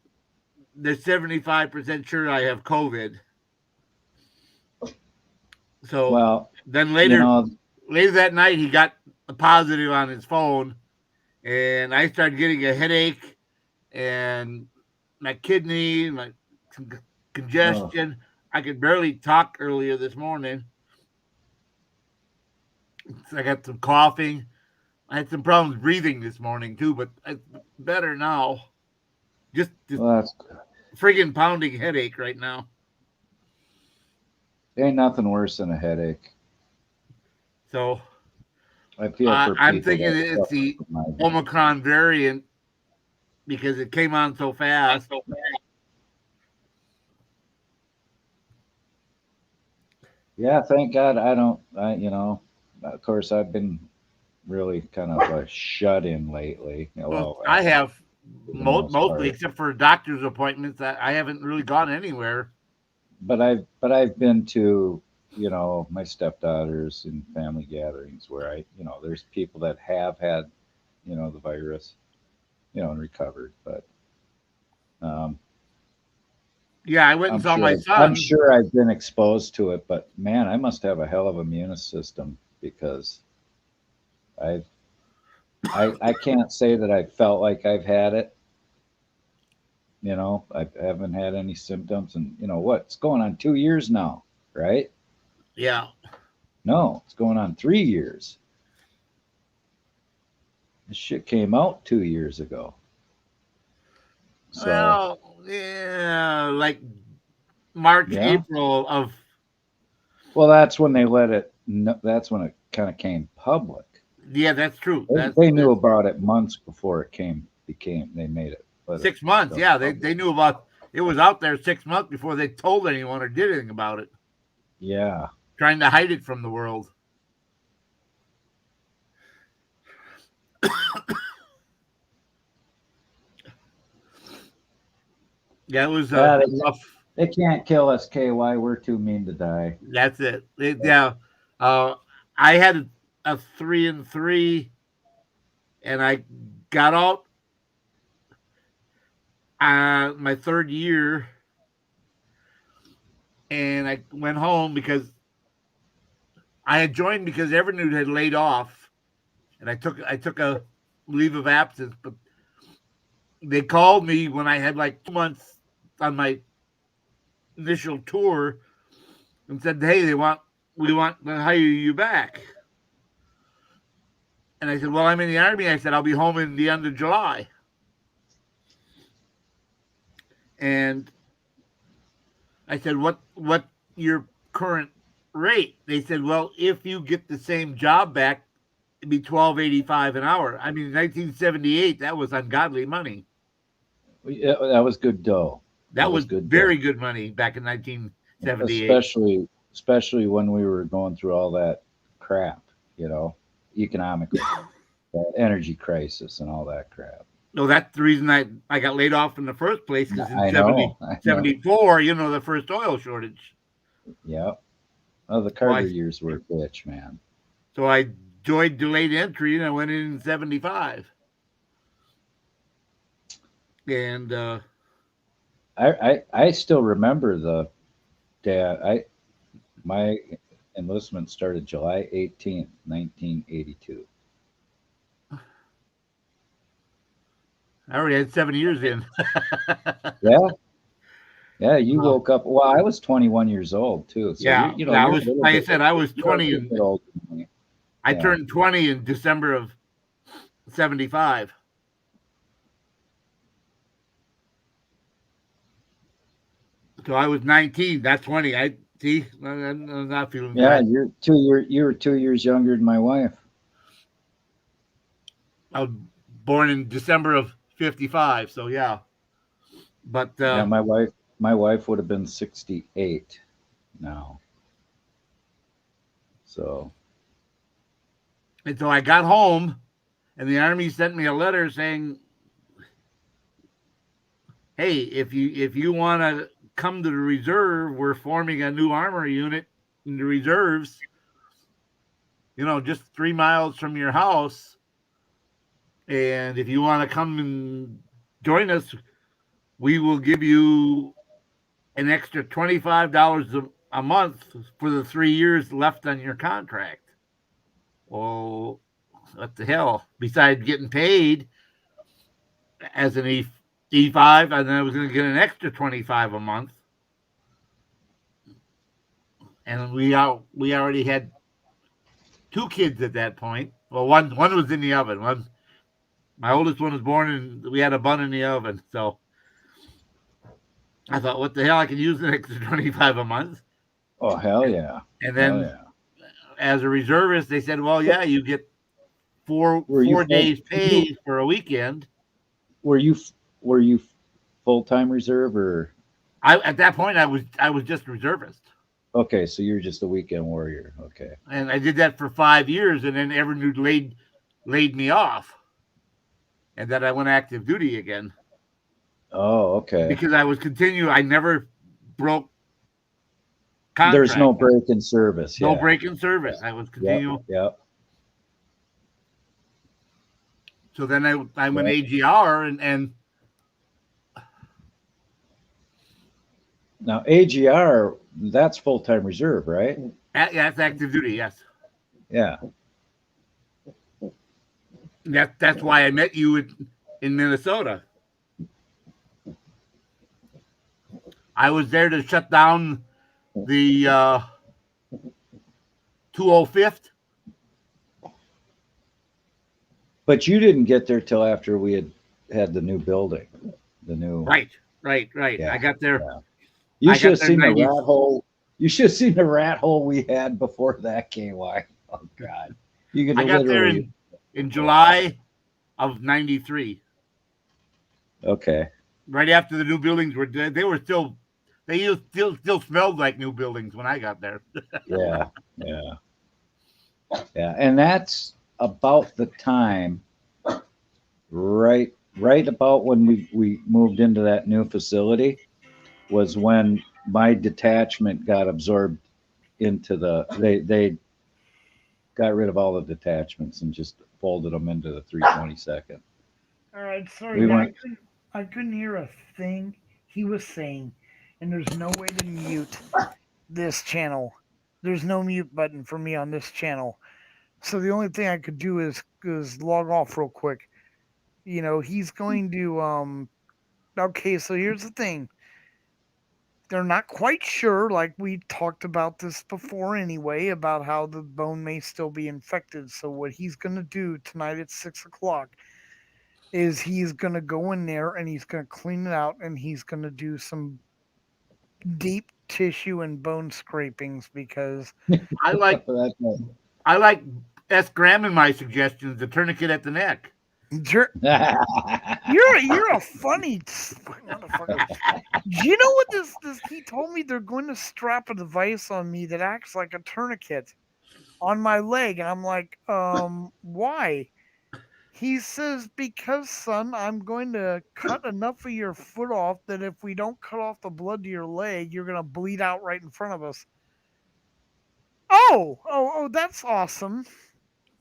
Speaker 4: they're 75% sure I have COVID. So
Speaker 3: Well,
Speaker 4: then
Speaker 3: you
Speaker 4: later
Speaker 3: know,
Speaker 4: that night, he got a positive on his phone. And I started getting a headache and my kidney, my congestion. I could barely talk earlier this morning. I got some coughing. I had some problems breathing this morning too, but it's better now. Just
Speaker 3: well, that's
Speaker 4: friggin' pounding headache right now.
Speaker 3: ain't nothing worse than a headache.
Speaker 4: So
Speaker 3: I feel for
Speaker 4: I'm
Speaker 3: people
Speaker 4: thinking
Speaker 3: that
Speaker 4: it's
Speaker 3: suffer
Speaker 4: the
Speaker 3: from migraine.
Speaker 4: Omicron variant because it came on so fast.
Speaker 3: Yeah, thank God of course I've been really kind of a shut in lately.
Speaker 4: Well, I have
Speaker 3: for the most
Speaker 4: mostly,
Speaker 3: part.
Speaker 4: except for doctor's appointments. I haven't really gone anywhere.
Speaker 3: But I've been to, my stepdaughters and family gatherings where there's people that have had, the virus, and recovered. But
Speaker 4: Yeah, I went and saw my
Speaker 3: I'm
Speaker 4: son.
Speaker 3: sure I've been exposed to it, but man, I must have a hell of a immune system because I've I can't say that I felt like I've had it. You know, I haven't had any symptoms, and you know what? It's going on 2 years now, right?
Speaker 4: Yeah.
Speaker 3: No, it's going on 3 years. This shit came out 2 years ago. So
Speaker 4: Well, yeah, like March,
Speaker 3: yeah.
Speaker 4: April of
Speaker 3: Well, that's when they let it. That's when it kind of came public.
Speaker 4: yeah, that's true.
Speaker 3: They knew about it months before it became. They made it. Let it
Speaker 4: 6 months.
Speaker 3: go
Speaker 4: Yeah,
Speaker 3: public.
Speaker 4: they knew about it was out there 6 months before they told anyone or did anything about it,
Speaker 3: Yeah.
Speaker 4: trying to hide it from the world. Yeah, it was
Speaker 3: Yeah,
Speaker 4: rough.
Speaker 3: they can't kill us, KY. We're too mean to die.
Speaker 4: That's it. Yeah, uh, I had a 3-3, and I got out my third year, and I went home because I had joined because Evernude had laid off, and I took a leave of absence. But they called me when I had like 2 months on my initial tour and said, "Hey, we want to hire you back." And I said, "Well, I'm in the Army." I said, "I'll be home in the end of July." And I said, "What your current rate?" They said, "Well, if you get the same job back, it'd be $12.85 an hour." I mean, 1978, that was ungodly money.
Speaker 3: Yeah, that was good dough.
Speaker 4: That was
Speaker 3: good
Speaker 4: very
Speaker 3: dough.
Speaker 4: good money back in 1978.
Speaker 3: Especially when we were going through all that crap, you know, economically, that energy crisis and all that crap.
Speaker 4: No, that's the reason I got laid off in the first place, because in
Speaker 3: I know. I know.
Speaker 4: 74, the first oil shortage.
Speaker 3: Yeah. Oh, the
Speaker 4: So
Speaker 3: Carter years were a bitch, man.
Speaker 4: I joined delayed entry and I went in 75. And
Speaker 3: I still remember the day my enlistment started July 18th, 1982.
Speaker 4: I already had 7 years in.
Speaker 3: Yeah. Yeah, you
Speaker 4: Well,
Speaker 3: woke up. Well, I was 21 years old too. So
Speaker 4: yeah, I
Speaker 3: you're a
Speaker 4: was,
Speaker 3: little
Speaker 4: like I
Speaker 3: bit,
Speaker 4: said, I was
Speaker 3: you're a
Speaker 4: 20
Speaker 3: little bit
Speaker 4: and
Speaker 3: older than me.
Speaker 4: I
Speaker 3: Yeah.
Speaker 4: turned 20 in December of 75. So I was 19, not 20. I see, I'm not feeling
Speaker 3: Yeah,
Speaker 4: bad.
Speaker 3: you were 2 years younger than my wife.
Speaker 4: I was born in December of 55. So yeah, but
Speaker 3: Yeah, my wife would have been 68 now. So
Speaker 4: and so I got home, and the Army sent me a letter saying, "Hey, if you want to come to the reserve, we're forming a new armory unit in the reserves. Just 3 miles from your house, and if you want to come and join us, we will give you an extra $25 a month for the 3 years left on your contract." Well, what the hell? Besides getting paid as an E5, and then I was going to get an extra 25 a month. And we already had 2 kids at that point. Well, one was in the oven. My oldest one was born, and we had a bun in the oven. So I thought, what the hell? I can use an extra 25 a month.
Speaker 3: oh hell yeah.
Speaker 4: And
Speaker 3: Hell
Speaker 4: then
Speaker 3: yeah.
Speaker 4: as a reservist, they said, well, yeah, you get four
Speaker 3: Were you
Speaker 4: days
Speaker 3: you
Speaker 4: pay for a weekend.
Speaker 3: were you were you full-time reserve or
Speaker 4: At that point I was just reservist.
Speaker 3: okay, so you're just a weekend warrior. Okay.
Speaker 4: And I did that for 5 years, and then Evernude laid me off, and then I went active duty again
Speaker 3: Oh, okay.
Speaker 4: because I was continue. I never broke
Speaker 3: There's
Speaker 4: contract.
Speaker 3: no break in service.
Speaker 4: No
Speaker 3: Yeah.
Speaker 4: break in service. I was
Speaker 3: Yep.
Speaker 4: continue.
Speaker 3: Yep.
Speaker 4: So then I went
Speaker 3: Yep.
Speaker 4: AGR and
Speaker 3: Now AGR, that's full-time reserve, right?
Speaker 4: that's active duty. Yes.
Speaker 3: Yeah.
Speaker 4: That's why I met you in Minnesota. I was there to shut down the 205th.
Speaker 3: But you didn't get there till after we had the new building, the new.
Speaker 4: Right.
Speaker 3: Yeah,
Speaker 4: I got there.
Speaker 3: yeah. You
Speaker 4: I
Speaker 3: should have
Speaker 4: got there
Speaker 3: seen the
Speaker 4: 90
Speaker 3: rat hole. You should have seen the rat hole we had before that, KY. Oh God, you could
Speaker 4: I got there
Speaker 3: literally.
Speaker 4: in July of '93.
Speaker 3: Okay.
Speaker 4: Right after the new buildings were dead. They still smelled like new buildings when I got there.
Speaker 3: Yeah, yeah, yeah, and that's about the time, right about when we moved into that new facility, was when my detachment got absorbed into they got rid of all the detachments and just folded them into the 322nd.
Speaker 1: All right, sorry,
Speaker 3: We
Speaker 1: yeah,
Speaker 3: went.
Speaker 1: I couldn't hear a thing he was saying, and there's no way to mute this channel. There's no mute button for me on this channel. So the only thing I could do is log off real quick. You know, he's going to okay, so here's the thing. They're not quite sure, like we talked about this before anyway, about how the bone may still be infected. So what he's gonna do tonight at 6 o'clock is he's gonna go in there and he's gonna clean it out and he's gonna do some deep tissue and bone scrapings because
Speaker 4: I like I like S. Graham in my suggestions, the tourniquet at the neck.
Speaker 1: you're you're a funny motherfucker. Do you know what this he told me they're going to strap a device on me that acts like a tourniquet on my leg, and I'm like, why? He says, because son, I'm going to cut enough of your foot off that if we don't cut off the blood to your leg, you're gonna bleed out right in front of us. Oh, that's awesome.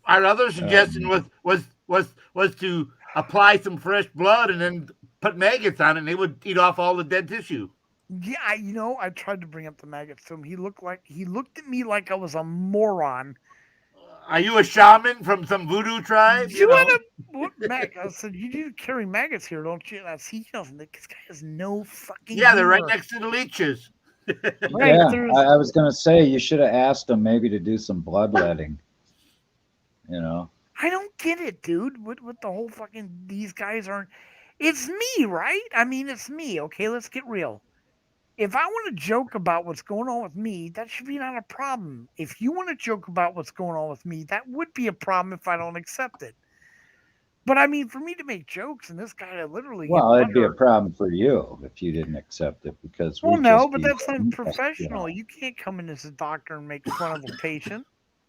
Speaker 4: Our other suggestion was to apply some fresh blood and then put maggots on it, and they would eat off all the dead tissue.
Speaker 1: Yeah, I tried to bring up the maggots to him. He looked at me like I was a moron.
Speaker 4: Are you a shaman from some voodoo tribe?
Speaker 1: You want to what mag? I said you do carry maggots here, don't you? And I see he doesn't. This guy has no fucking.
Speaker 4: Yeah, they're right
Speaker 1: humor.
Speaker 4: next to the leeches.
Speaker 1: Right,
Speaker 3: Yeah,
Speaker 1: there's-
Speaker 3: I was gonna say you should have asked him maybe to do some bloodletting. You know.
Speaker 1: I don't get it, dude. What the whole fucking these guys aren't. It's me, right? I mean, it's me. Okay, let's get real. If I want to joke about what's going on with me, that should be not a problem. If you want to joke about what's going on with me, that would be a problem if I don't accept it. But I mean, for me to make jokes and this guy to literally
Speaker 3: Well,
Speaker 1: get
Speaker 3: it'd be a
Speaker 1: butter-
Speaker 3: problem for you if you didn't accept it because.
Speaker 1: Well,
Speaker 3: we'd
Speaker 1: no,
Speaker 3: just
Speaker 1: but
Speaker 3: be-
Speaker 1: that's
Speaker 3: you
Speaker 1: unprofessional.
Speaker 3: know.
Speaker 1: You can't come in as a doctor and make fun of a patient.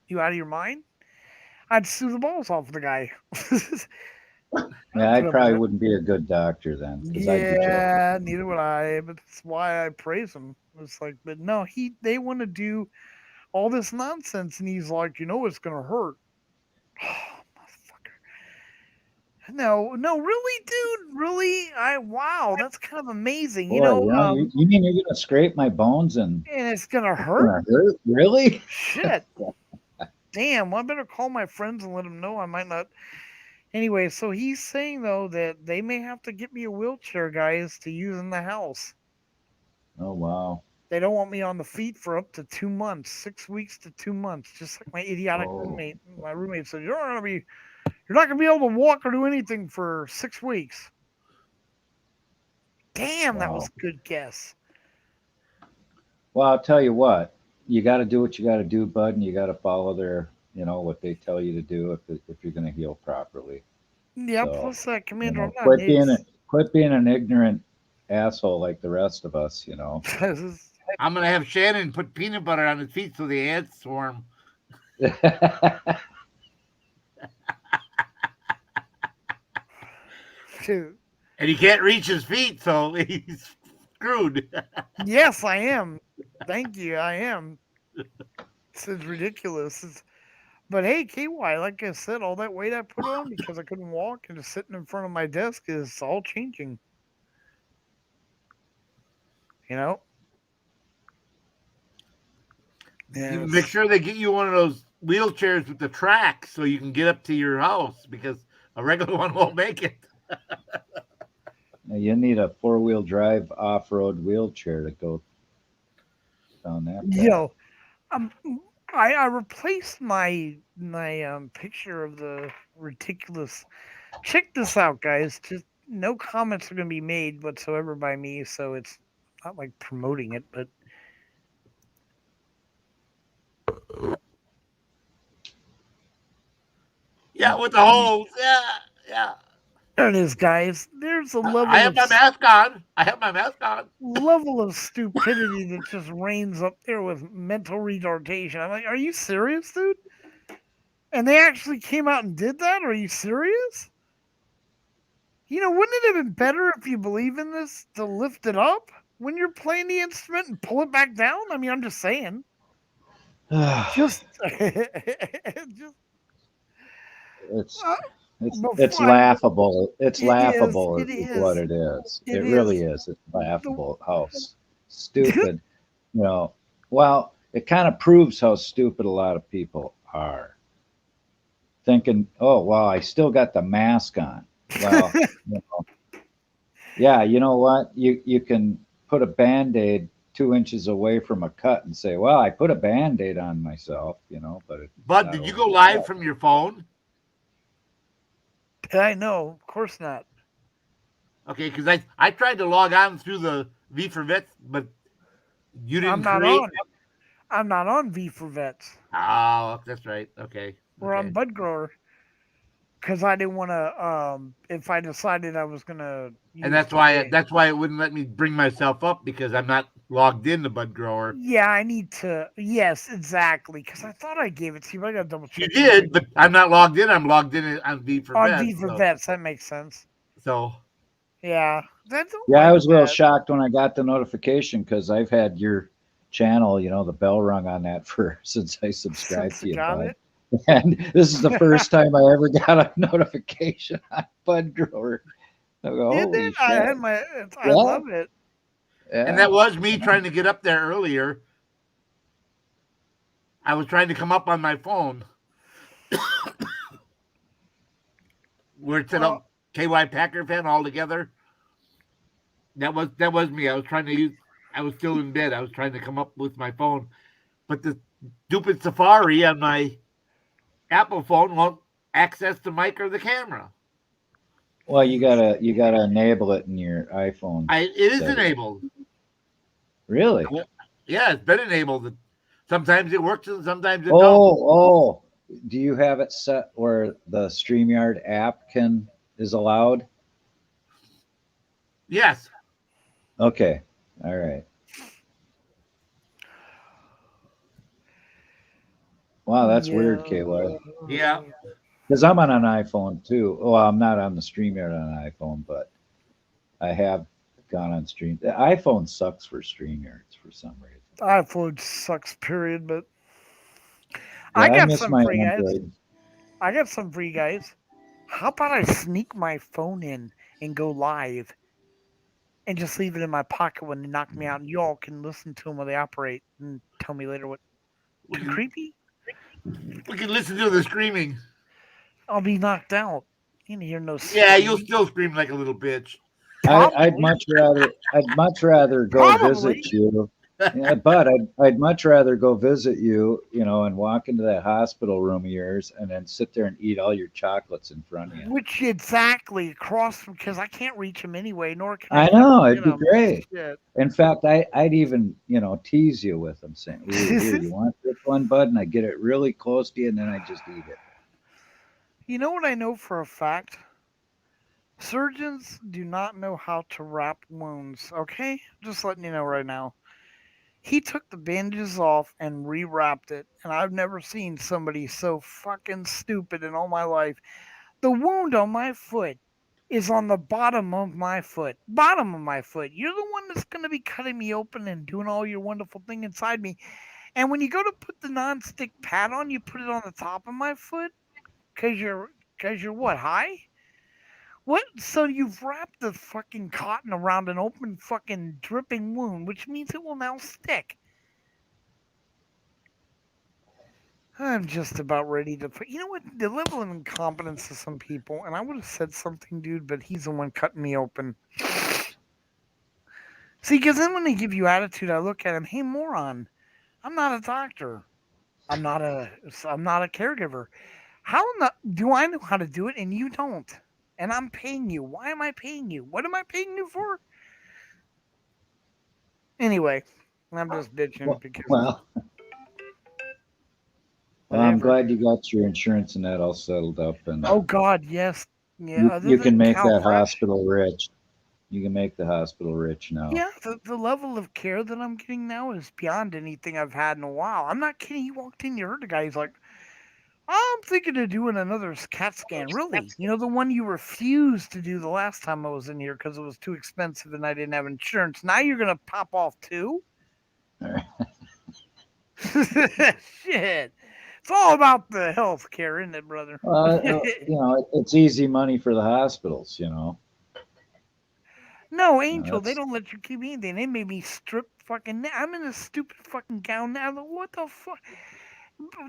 Speaker 1: You out of your mind? I'd sue the balls off the guy.
Speaker 3: Yeah, I
Speaker 1: Put up
Speaker 3: probably
Speaker 1: with it.
Speaker 3: wouldn't be a good doctor then. 'Cause I'd be joking.
Speaker 1: Yeah, neither would I. But that's why I praise him. It's like, but no, they want to do all this nonsense, and he's like, it's gonna hurt. Motherfucker. No, really, dude, really. Wow, that's kind of amazing.
Speaker 3: Boy, you mean you're gonna scrape my bones and
Speaker 1: And it's gonna
Speaker 3: it's
Speaker 1: hurt.
Speaker 3: gonna hurt? Really?
Speaker 1: Shit. Damn. Well, I better call my friends and let them know I might not. Anyway, so he's saying though that they may have to get me a wheelchair, guys, to use in the house.
Speaker 3: Oh wow.
Speaker 1: They don't want me on the feet for up to 2 months, 6 weeks to 2 months, just like my idiotic
Speaker 3: Oh.
Speaker 1: roommate. My roommate said, you're not gonna be able to walk or do anything for 6 weeks. Damn, that was
Speaker 3: Wow.
Speaker 1: a good guess.
Speaker 3: Well, I'll tell you what. You got to do what you got to do, bud, and you got to follow their, what they tell you to do if you're going to heal properly.
Speaker 1: Yeah,
Speaker 3: So,
Speaker 1: plus that Commander, I'm not
Speaker 3: quit being an ignorant asshole like the rest of us.
Speaker 4: I'm gonna have Shannon put peanut butter on his feet so the ants swarm.
Speaker 1: Dude.
Speaker 4: And he can't reach his feet, so he's screwed.
Speaker 1: Yes, I am. Thank you, I am. This is ridiculous. But hey, KY, like I said, all that weight I put on because I couldn't walk and just sitting in front of my desk is all changing.
Speaker 4: You
Speaker 1: Yeah.
Speaker 4: make sure they get you one of those wheelchairs with the track so you can get up to your house because A regular one won't make it.
Speaker 3: You need a 4-wheel drive off-road wheelchair to go down that path.
Speaker 1: Yo, um, I replaced my picture of the ridiculous. Check this out, guys. Just no comments are gonna be made whatsoever by me, so it's not like promoting it, but
Speaker 4: Yeah, with the holes. Yeah, yeah.
Speaker 1: there it is, guys. There's a
Speaker 4: I
Speaker 1: level
Speaker 4: have
Speaker 1: of
Speaker 4: my mask on. I have my mask on.
Speaker 1: level of stupidity that just reigns up there with mental retardation. I'm like, are you serious, dude? And they actually came out and did that? Are you serious? You know, wouldn't it have been better if you believe in this to lift it up when you're playing the instrument and pull it back down? I mean, I'm just saying. Just, just
Speaker 3: it's
Speaker 1: uh,
Speaker 3: it's
Speaker 1: before I,
Speaker 3: laughable. It's
Speaker 1: it is,
Speaker 3: laughable
Speaker 1: it
Speaker 3: is what
Speaker 1: is,
Speaker 3: it is.
Speaker 1: it
Speaker 3: It really
Speaker 1: is.
Speaker 3: is. It's laughable how stupid, you know. Well, it kind of proves how stupid a lot of people are. Thinking, oh, well, I still got the mask on. Well, you know, yeah, you know what? You can put a Band-Aid 2 inches away from a cut and say, well, I put a Band-Aid on myself, you know, but it's
Speaker 4: Bud,
Speaker 3: not
Speaker 4: did you
Speaker 3: over
Speaker 4: go
Speaker 3: the
Speaker 4: live
Speaker 3: cut.
Speaker 4: from your phone?
Speaker 1: I know, of course not.
Speaker 4: Okay, because I tried to log on through the V for Vets, but you
Speaker 1: I'm
Speaker 4: didn't
Speaker 1: not
Speaker 4: create.
Speaker 1: on. I'm not on V for Vets.
Speaker 4: Oh, that's right. Okay,
Speaker 1: We're on
Speaker 4: okay.
Speaker 1: Bud Grower because I didn't want to. If I decided I was gonna
Speaker 4: And
Speaker 1: use
Speaker 4: that's why
Speaker 1: today,
Speaker 4: it wouldn't let me bring myself up because I'm not logged in to Bud Grower.
Speaker 1: yeah, I need to. Yes, exactly. Because I thought I gave it to you, but I gotta double
Speaker 4: You
Speaker 1: check to make sure.
Speaker 4: did, but I'm not logged in. I'm logged in on V for
Speaker 1: On V
Speaker 4: Vets.
Speaker 1: for
Speaker 4: So,
Speaker 1: Vets, that makes sense.
Speaker 4: so
Speaker 1: Yeah, that's don't
Speaker 3: Yeah, I
Speaker 1: mind
Speaker 3: was a little
Speaker 1: that.
Speaker 3: shocked when I got the notification because I've had your channel, you know, the bell rung on that for since I subscribed
Speaker 1: Since I
Speaker 3: to you,
Speaker 1: got
Speaker 3: Bud.
Speaker 1: it,
Speaker 3: And this is the first time I ever got a notification on Bud Grower. I go,
Speaker 1: did
Speaker 3: holy
Speaker 1: it? I
Speaker 3: shit.
Speaker 1: had my. I
Speaker 3: Yeah,
Speaker 1: love it.
Speaker 4: and
Speaker 3: yeah.
Speaker 4: that was me trying to get up there earlier. I was trying to come up on my phone where it said
Speaker 1: Well,
Speaker 4: KY Packer fan all together. That was me. I was trying to use. I was still in bed. I was trying to come up with my phone, but the stupid Safari on my Apple phone won't access the mic or the camera.
Speaker 3: Well, you gotta enable it in your iPhone
Speaker 4: It is
Speaker 3: setting.
Speaker 4: enabled.
Speaker 3: Really?
Speaker 4: Yeah, it's been enabled. Sometimes it works and sometimes it don't.
Speaker 3: Oh. Do you have it set where the StreamYard app is allowed?
Speaker 4: Yes.
Speaker 3: Okay. All right. Wow, that's weird,
Speaker 1: yeah.
Speaker 3: KY.
Speaker 4: Yeah.
Speaker 3: Because I'm on an iPhone too. Well, I'm not on the StreamYard on an iPhone, but I have gone on Stream. The iPhone sucks for StreamYards for some reason.
Speaker 1: iPhone sucks. Period. But I
Speaker 3: Yeah, I
Speaker 1: got
Speaker 3: miss
Speaker 1: some
Speaker 3: my
Speaker 1: for you guys.
Speaker 3: Android.
Speaker 1: I got some for you guys. How about I sneak my phone in and go live and just leave it in my pocket when they knock me out, and you all can listen to them while they operate and tell me later what.
Speaker 4: We
Speaker 1: Too
Speaker 4: can
Speaker 1: creepy?
Speaker 4: we can listen to the screaming.
Speaker 1: I'll be knocked out. You didn't hear no
Speaker 4: Yeah, you'll
Speaker 1: screaming.
Speaker 4: still scream like a little bitch.
Speaker 3: I'd
Speaker 1: Probably.
Speaker 3: much rather go
Speaker 1: Probably.
Speaker 3: visit you. Yeah, but I'd much rather go visit you, you know, and walk into that hospital room of yours and then sit there and eat all your chocolates in front of you.
Speaker 1: Which exactly across from because I can't reach them anyway, nor can I
Speaker 3: I
Speaker 1: ever
Speaker 3: know,
Speaker 1: get
Speaker 3: it'd be
Speaker 1: them.
Speaker 3: great.
Speaker 1: Shit.
Speaker 3: In fact, I'd even, you know, tease you with them saying, ooh, here, you want this one, bud? And I get it really close to you and then I just eat it.
Speaker 1: You know what I know for a fact? Surgeons do not know how to wrap wounds, okay? Just letting you know right now. He took the bandages off and rewrapped it, and I've never seen somebody so fucking stupid in all my life. The wound on my foot is on the bottom of my foot. Bottom of my foot. You're the one that's going to be cutting me open and doing all your wonderful thing inside me. And when you go to put the non-stick pad on, you put it on the top of my foot cuz you're what, high? What? So you've wrapped the fucking cotton around an open fucking dripping wound, which means it will now stick. I'm just about ready to put. You know what? The level of incompetence of some people, and I would have said something, dude, but he's the one cutting me open. See, because then when they give you attitude, I look at him. Hey, moron! I'm not a doctor. I'm not a caregiver. How do I know how to do it and you don't? And I'm paying you. Why am I paying you? What am I paying you for? Anyway, I'm just bitching because
Speaker 3: Well, I'm
Speaker 1: whatever.
Speaker 3: glad you got your insurance and that all settled up, and
Speaker 1: Oh God, yes. Yeah, other
Speaker 3: you can
Speaker 1: than
Speaker 3: make that
Speaker 1: CalFresh,
Speaker 3: hospital rich. You can make the hospital rich now.
Speaker 1: yeah, the level of care that I'm getting now is beyond anything I've had in a while. I'm not kidding. He walked in, you heard the guy. He's like, I'm thinking of doing another CAT scan. Really? You know, the one you refused to do the last time I was in here because it was too expensive and I didn't have insurance. Now you're going to pop off too? Shit. It's all about the health care, isn't it, brother?
Speaker 3: It's easy money for the hospitals.
Speaker 1: No, Angel, they
Speaker 3: That's
Speaker 1: don't let you keep anything. They made me strip fucking. I'm in a stupid fucking gown now. What the fuck?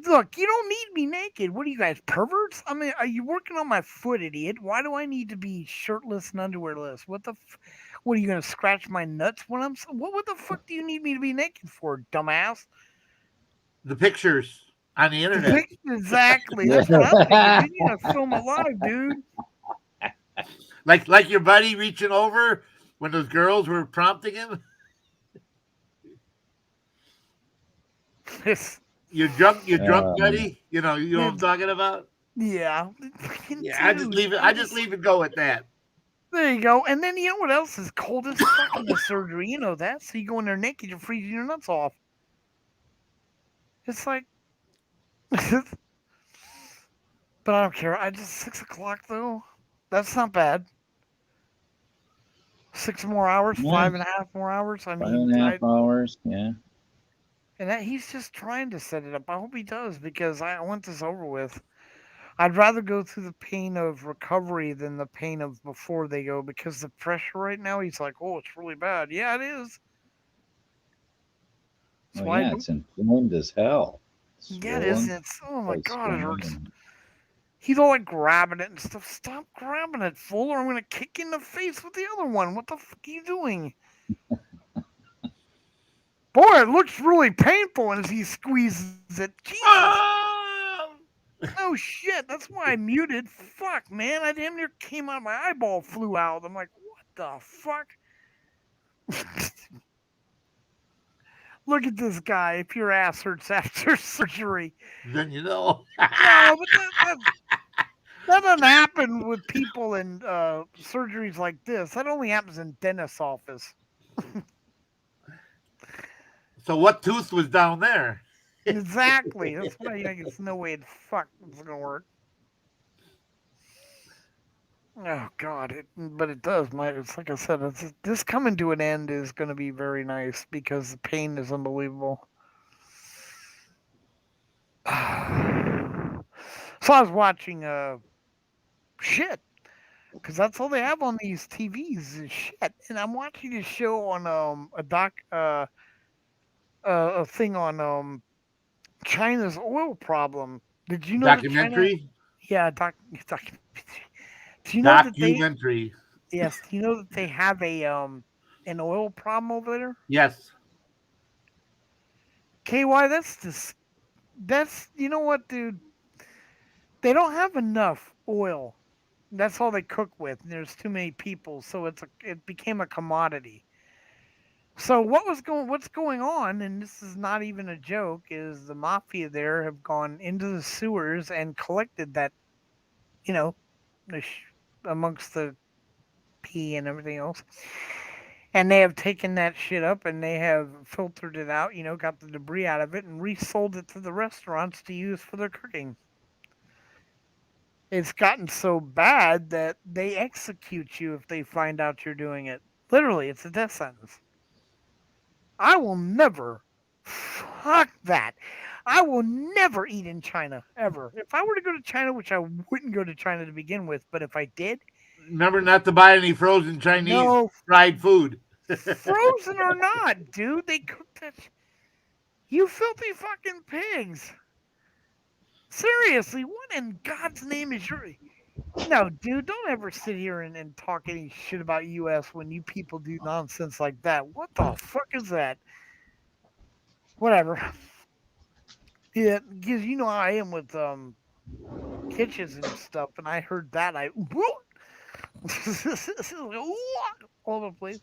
Speaker 1: Look, you don't need me naked. What are you guys, perverts? I mean, are you working on my foot, idiot? Why do I need to be shirtless and underwearless? What are you gonna scratch my nuts when I'm? What the fuck do you need me to be naked for, dumbass?
Speaker 4: The pictures on the internet.
Speaker 1: Exactly. That's what I'm thinking. Dude, you gotta film alive, dude.
Speaker 4: Like your buddy reaching over when those girls were prompting him.
Speaker 1: This,
Speaker 4: You're drunk,
Speaker 3: um,
Speaker 4: buddy. You know what I'm talking about.
Speaker 1: yeah.
Speaker 4: Yeah, I just leave it. I just leave it go at that.
Speaker 1: There you go. And then you know what else is cold as fuck in the surgery? You know that. So you go in there naked, you're freezing your nuts off. It's like, but I don't care. I just 6 o'clock though. That's not bad. 6 more hours,
Speaker 3: yeah,
Speaker 1: 5.5 more hours. I
Speaker 3: five and
Speaker 1: mean,
Speaker 3: a half hours. Yeah.
Speaker 1: and that he's just trying to set it up. I hope he does because I want this over with. I'd rather go through the pain of recovery than the pain of before they go because the pressure right now. He's like, oh, it's really bad. Yeah, it is. That's
Speaker 3: Oh
Speaker 1: why I
Speaker 3: yeah,
Speaker 1: don't.
Speaker 3: it's inflamed as hell.
Speaker 1: Yeah, it is.
Speaker 3: Swollen.
Speaker 1: It's oh my
Speaker 3: Like
Speaker 1: god, it hurts.
Speaker 3: swollen.
Speaker 1: He's all like grabbing it and stuff. Stop grabbing it, fool, or I'm gonna kick you in the face with the other one. What the fuck are you doing? Boy, it looks really painful as he squeezes it. Jesus. Oh shit, that's why I muted. Fuck, man. I damn near came out, my eyeball flew out. I'm like, what the fuck? Look at this guy. If your ass hurts after surgery.
Speaker 4: Then you know.
Speaker 1: No, but that doesn't happen with people in surgeries like this. That only happens in dentist's office.
Speaker 4: So what tooth was down there?
Speaker 1: Exactly. That's why there's no way it's gonna work. Oh God! But it does. It's like I said. This coming to an end is going to be very nice because the pain is unbelievable. So I was watching shit because that's all they have on these TVs is shit, and I'm watching a show on a thing on China's oil problem. Did you know that China?
Speaker 4: Documentary.
Speaker 1: Yeah, do you know that they?
Speaker 4: Documentary.
Speaker 1: Yes. Do you know that they have an oil problem over there?
Speaker 4: Yes.
Speaker 1: KY, that's you know what, dude? They don't have enough oil. That's all they cook with. There's too many people, so it became a commodity. So what's going on, and this is not even a joke, is the mafia there have gone into the sewers and collected that, you know, amongst the pee and everything else. And they have taken that shit up and they have filtered it out, got the debris out of it and resold it to the restaurants to use for their cooking. It's gotten so bad that they execute you if they find out you're doing it. Literally, it's a death sentence. I will never, fuck that. I will never eat in China, ever. If I were to go to China, which I wouldn't go to China to begin with, but if I did.
Speaker 4: Remember not to buy any frozen Chinese fried food.
Speaker 1: Frozen or not, dude, they cook that. You filthy fucking pigs. Seriously, what in God's name is your? No, dude, don't ever sit here and talk any shit about U.S. when you people do nonsense like that. What the fuck is that? Whatever. Yeah, because you know how I am with kitchens and stuff, and I heard that all over the place.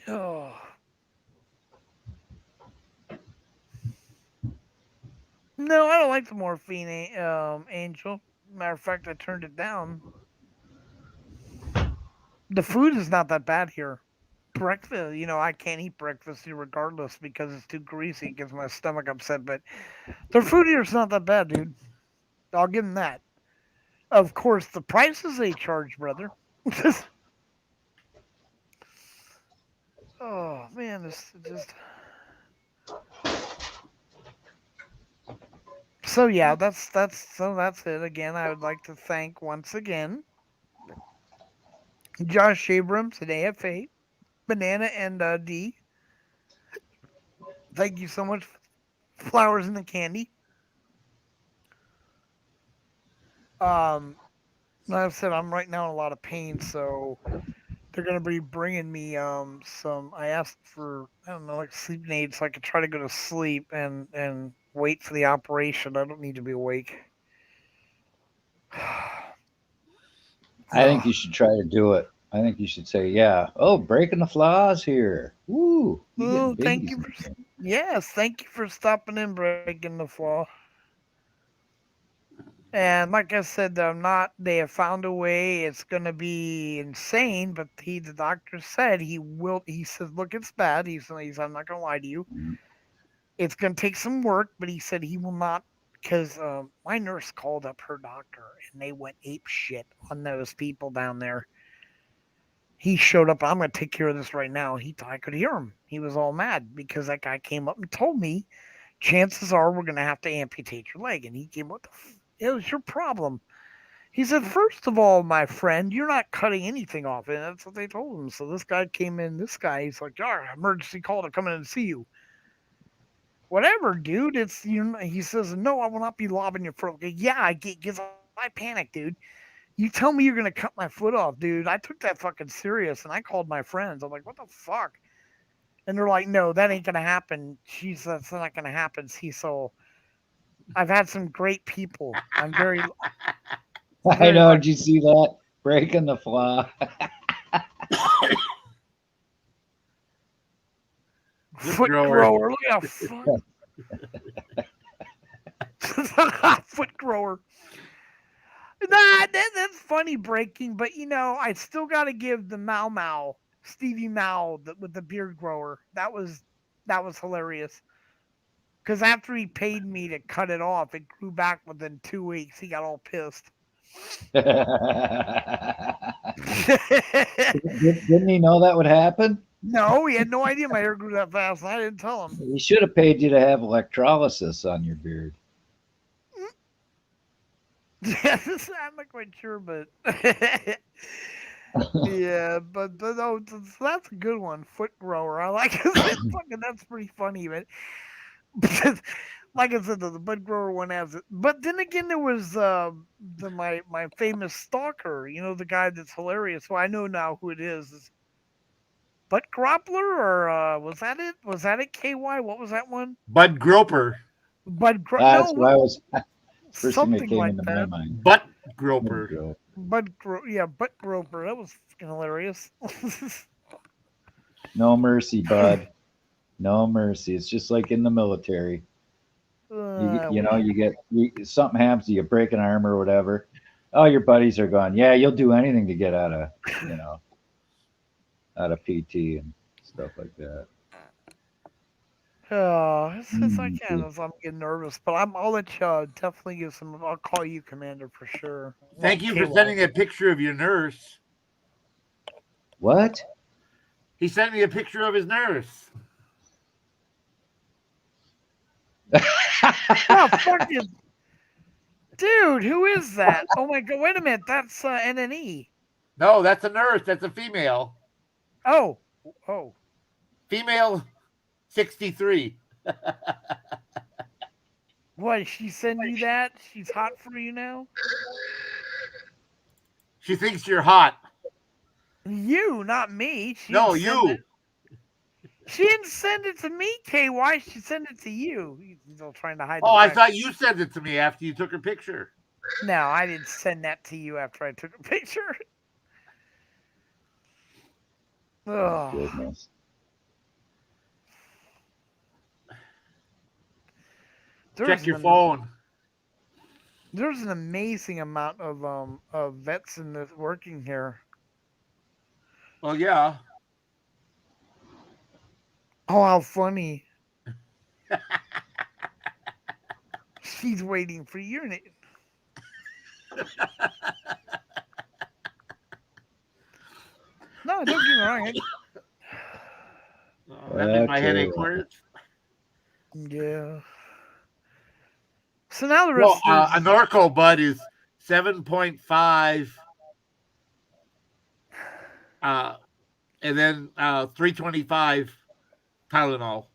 Speaker 1: Oh. No, I don't like the morphine, Angel. Matter of fact, I turned it down. The food is not that bad here. Breakfast, I can't eat breakfast regardless because it's too greasy. It gets my stomach upset. But their food here is not that bad, dude. I'll give them that. Of course, the prices they charge, brother. Oh man, this just. So yeah, that's it. Again, I would like to thank once again Josh Abrams at AFA, Banana, and D. Thank you so much, flowers and the candy. Like I said, I'm right now in a lot of pain, so they're gonna be bringing me some. I asked for, I don't know, like sleeping aids so I could try to go to sleep and wait for the operation. I don't need to be awake.
Speaker 3: I think you should try to do it. I think you should say, yeah. Oh, breaking the flaws here. Woo. You
Speaker 1: Oh,
Speaker 3: getting
Speaker 1: thank
Speaker 3: biggies.
Speaker 1: you yes, thank you for stopping in, breaking the flaw. And like I said, they have found a way. It's going to be insane, but the doctor said he will. He said, look, it's bad. I'm not going to lie to you.
Speaker 3: Mhm.
Speaker 1: It's going to take some work, but he said he will not, because my nurse called up her doctor and they went ape shit on those people down there. He showed up. I'm going to take care of this right now. I could hear him. He was all mad because that guy came up and told me, chances are we're going to have to amputate your leg. And he came, what the it was your problem. He said, first of all, my friend, you're not cutting anything off. And that's what they told him. So this guy came in, he's like, emergency call to come in and see you. Whatever, dude. He says, no, I will not be lobbing your foot. Yeah, I panic, dude. You tell me you're going to cut my foot off, dude. I took that fucking serious and I called my friends. I'm like, what the fuck? And they're like, no, that ain't going to happen. Jesus, that's not going to happen. So I've had some great people. I'm very,
Speaker 3: I
Speaker 1: very
Speaker 3: know.
Speaker 1: lucky.
Speaker 3: Did you see that? Breaking the flaw.
Speaker 1: Foot
Speaker 4: grower.
Speaker 1: grower. Look how foot grower. Nah, that's funny breaking, but I still got to give the Mau Stevie Mau with the beard grower. That was hilarious. Because after he paid me to cut it off, it grew back within 2 weeks. He got all pissed.
Speaker 3: Didn't he know that would happen?
Speaker 1: No, he had no idea my hair grew that fast. I didn't tell him.
Speaker 3: He should have paid you to have electrolysis on your beard.
Speaker 1: I'm not quite sure, but yeah, but no, that's a good one. Foot grower. I like it. That's pretty funny, but like I said, the bud grower one has it. But then again, there was my famous stalker. The guy that's hilarious. Well, I know now who it is. It's Butt Groppler, or was that it? Was that it? KY? What was that one?
Speaker 4: Bud Groper.
Speaker 3: That's
Speaker 1: No,
Speaker 3: why I was first thing that
Speaker 1: something
Speaker 3: came
Speaker 1: like
Speaker 3: into my
Speaker 1: that.
Speaker 3: mind.
Speaker 4: Butt Groper.
Speaker 1: Butt Groper. That was fucking hilarious.
Speaker 3: No mercy, bud. No mercy. It's just like in the military. Something happens to you, break an arm or whatever. Oh, your buddies are gone. Yeah, you'll do anything to get out of PT and stuff like that.
Speaker 1: It's like I'm getting nervous, but I'll let you definitely give some. I'll call you, Commander, for sure.
Speaker 4: Thank you for
Speaker 1: KY.
Speaker 4: sending a picture of your nurse.
Speaker 3: What?
Speaker 4: He sent me a picture of his nurse.
Speaker 1: Oh, fucking dude, who is that? Oh my god! Wait a minute, that's NNE.
Speaker 4: No, that's a nurse. That's a female.
Speaker 1: Oh,
Speaker 4: Female 63.
Speaker 1: What? She send you that? She's hot for you now?
Speaker 4: She thinks you're hot.
Speaker 1: You, not me. She
Speaker 4: No,
Speaker 1: didn't send
Speaker 4: you.
Speaker 1: it. She didn't send it to me, KY. She sent it to you. He's still trying to hide
Speaker 4: Oh,
Speaker 1: the
Speaker 4: I
Speaker 1: fact.
Speaker 4: thought you sent it to me after you took her picture.
Speaker 1: No, I didn't send that to you after I took a picture.
Speaker 3: Oh,
Speaker 1: Oh,
Speaker 3: goodness.
Speaker 4: Check your phone.
Speaker 1: There's an amazing amount of vets in this working here.
Speaker 4: Well, yeah.
Speaker 1: Oh, how funny! She's waiting for you. No, don't get me wrong.
Speaker 4: That made my
Speaker 3: Okay.
Speaker 4: headache worse.
Speaker 1: Yeah. So now the
Speaker 4: Well,
Speaker 1: rest
Speaker 4: a
Speaker 1: is
Speaker 4: Norco bud is 7.5, and then 325 Tylenol.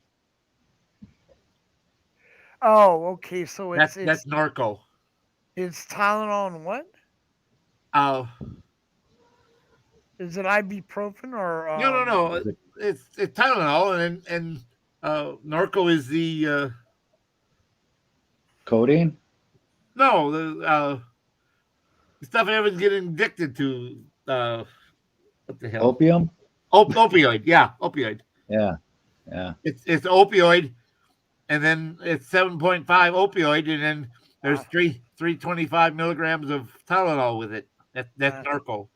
Speaker 1: oh, okay. So
Speaker 4: That's Norco.
Speaker 1: it's Tylenol and what?
Speaker 4: Uh,
Speaker 1: Is it ibuprofen or
Speaker 4: no. It's Tylenol, and Norco is the
Speaker 3: Codeine?
Speaker 4: no the stuff everyone's getting addicted to. What the hell?
Speaker 3: Opium?
Speaker 4: Opioid. Yeah, opioid.
Speaker 3: Yeah.
Speaker 4: It's opioid, and then it's 7.5 opioid, and then there's 325 milligrams of Tylenol with it. That's Norco.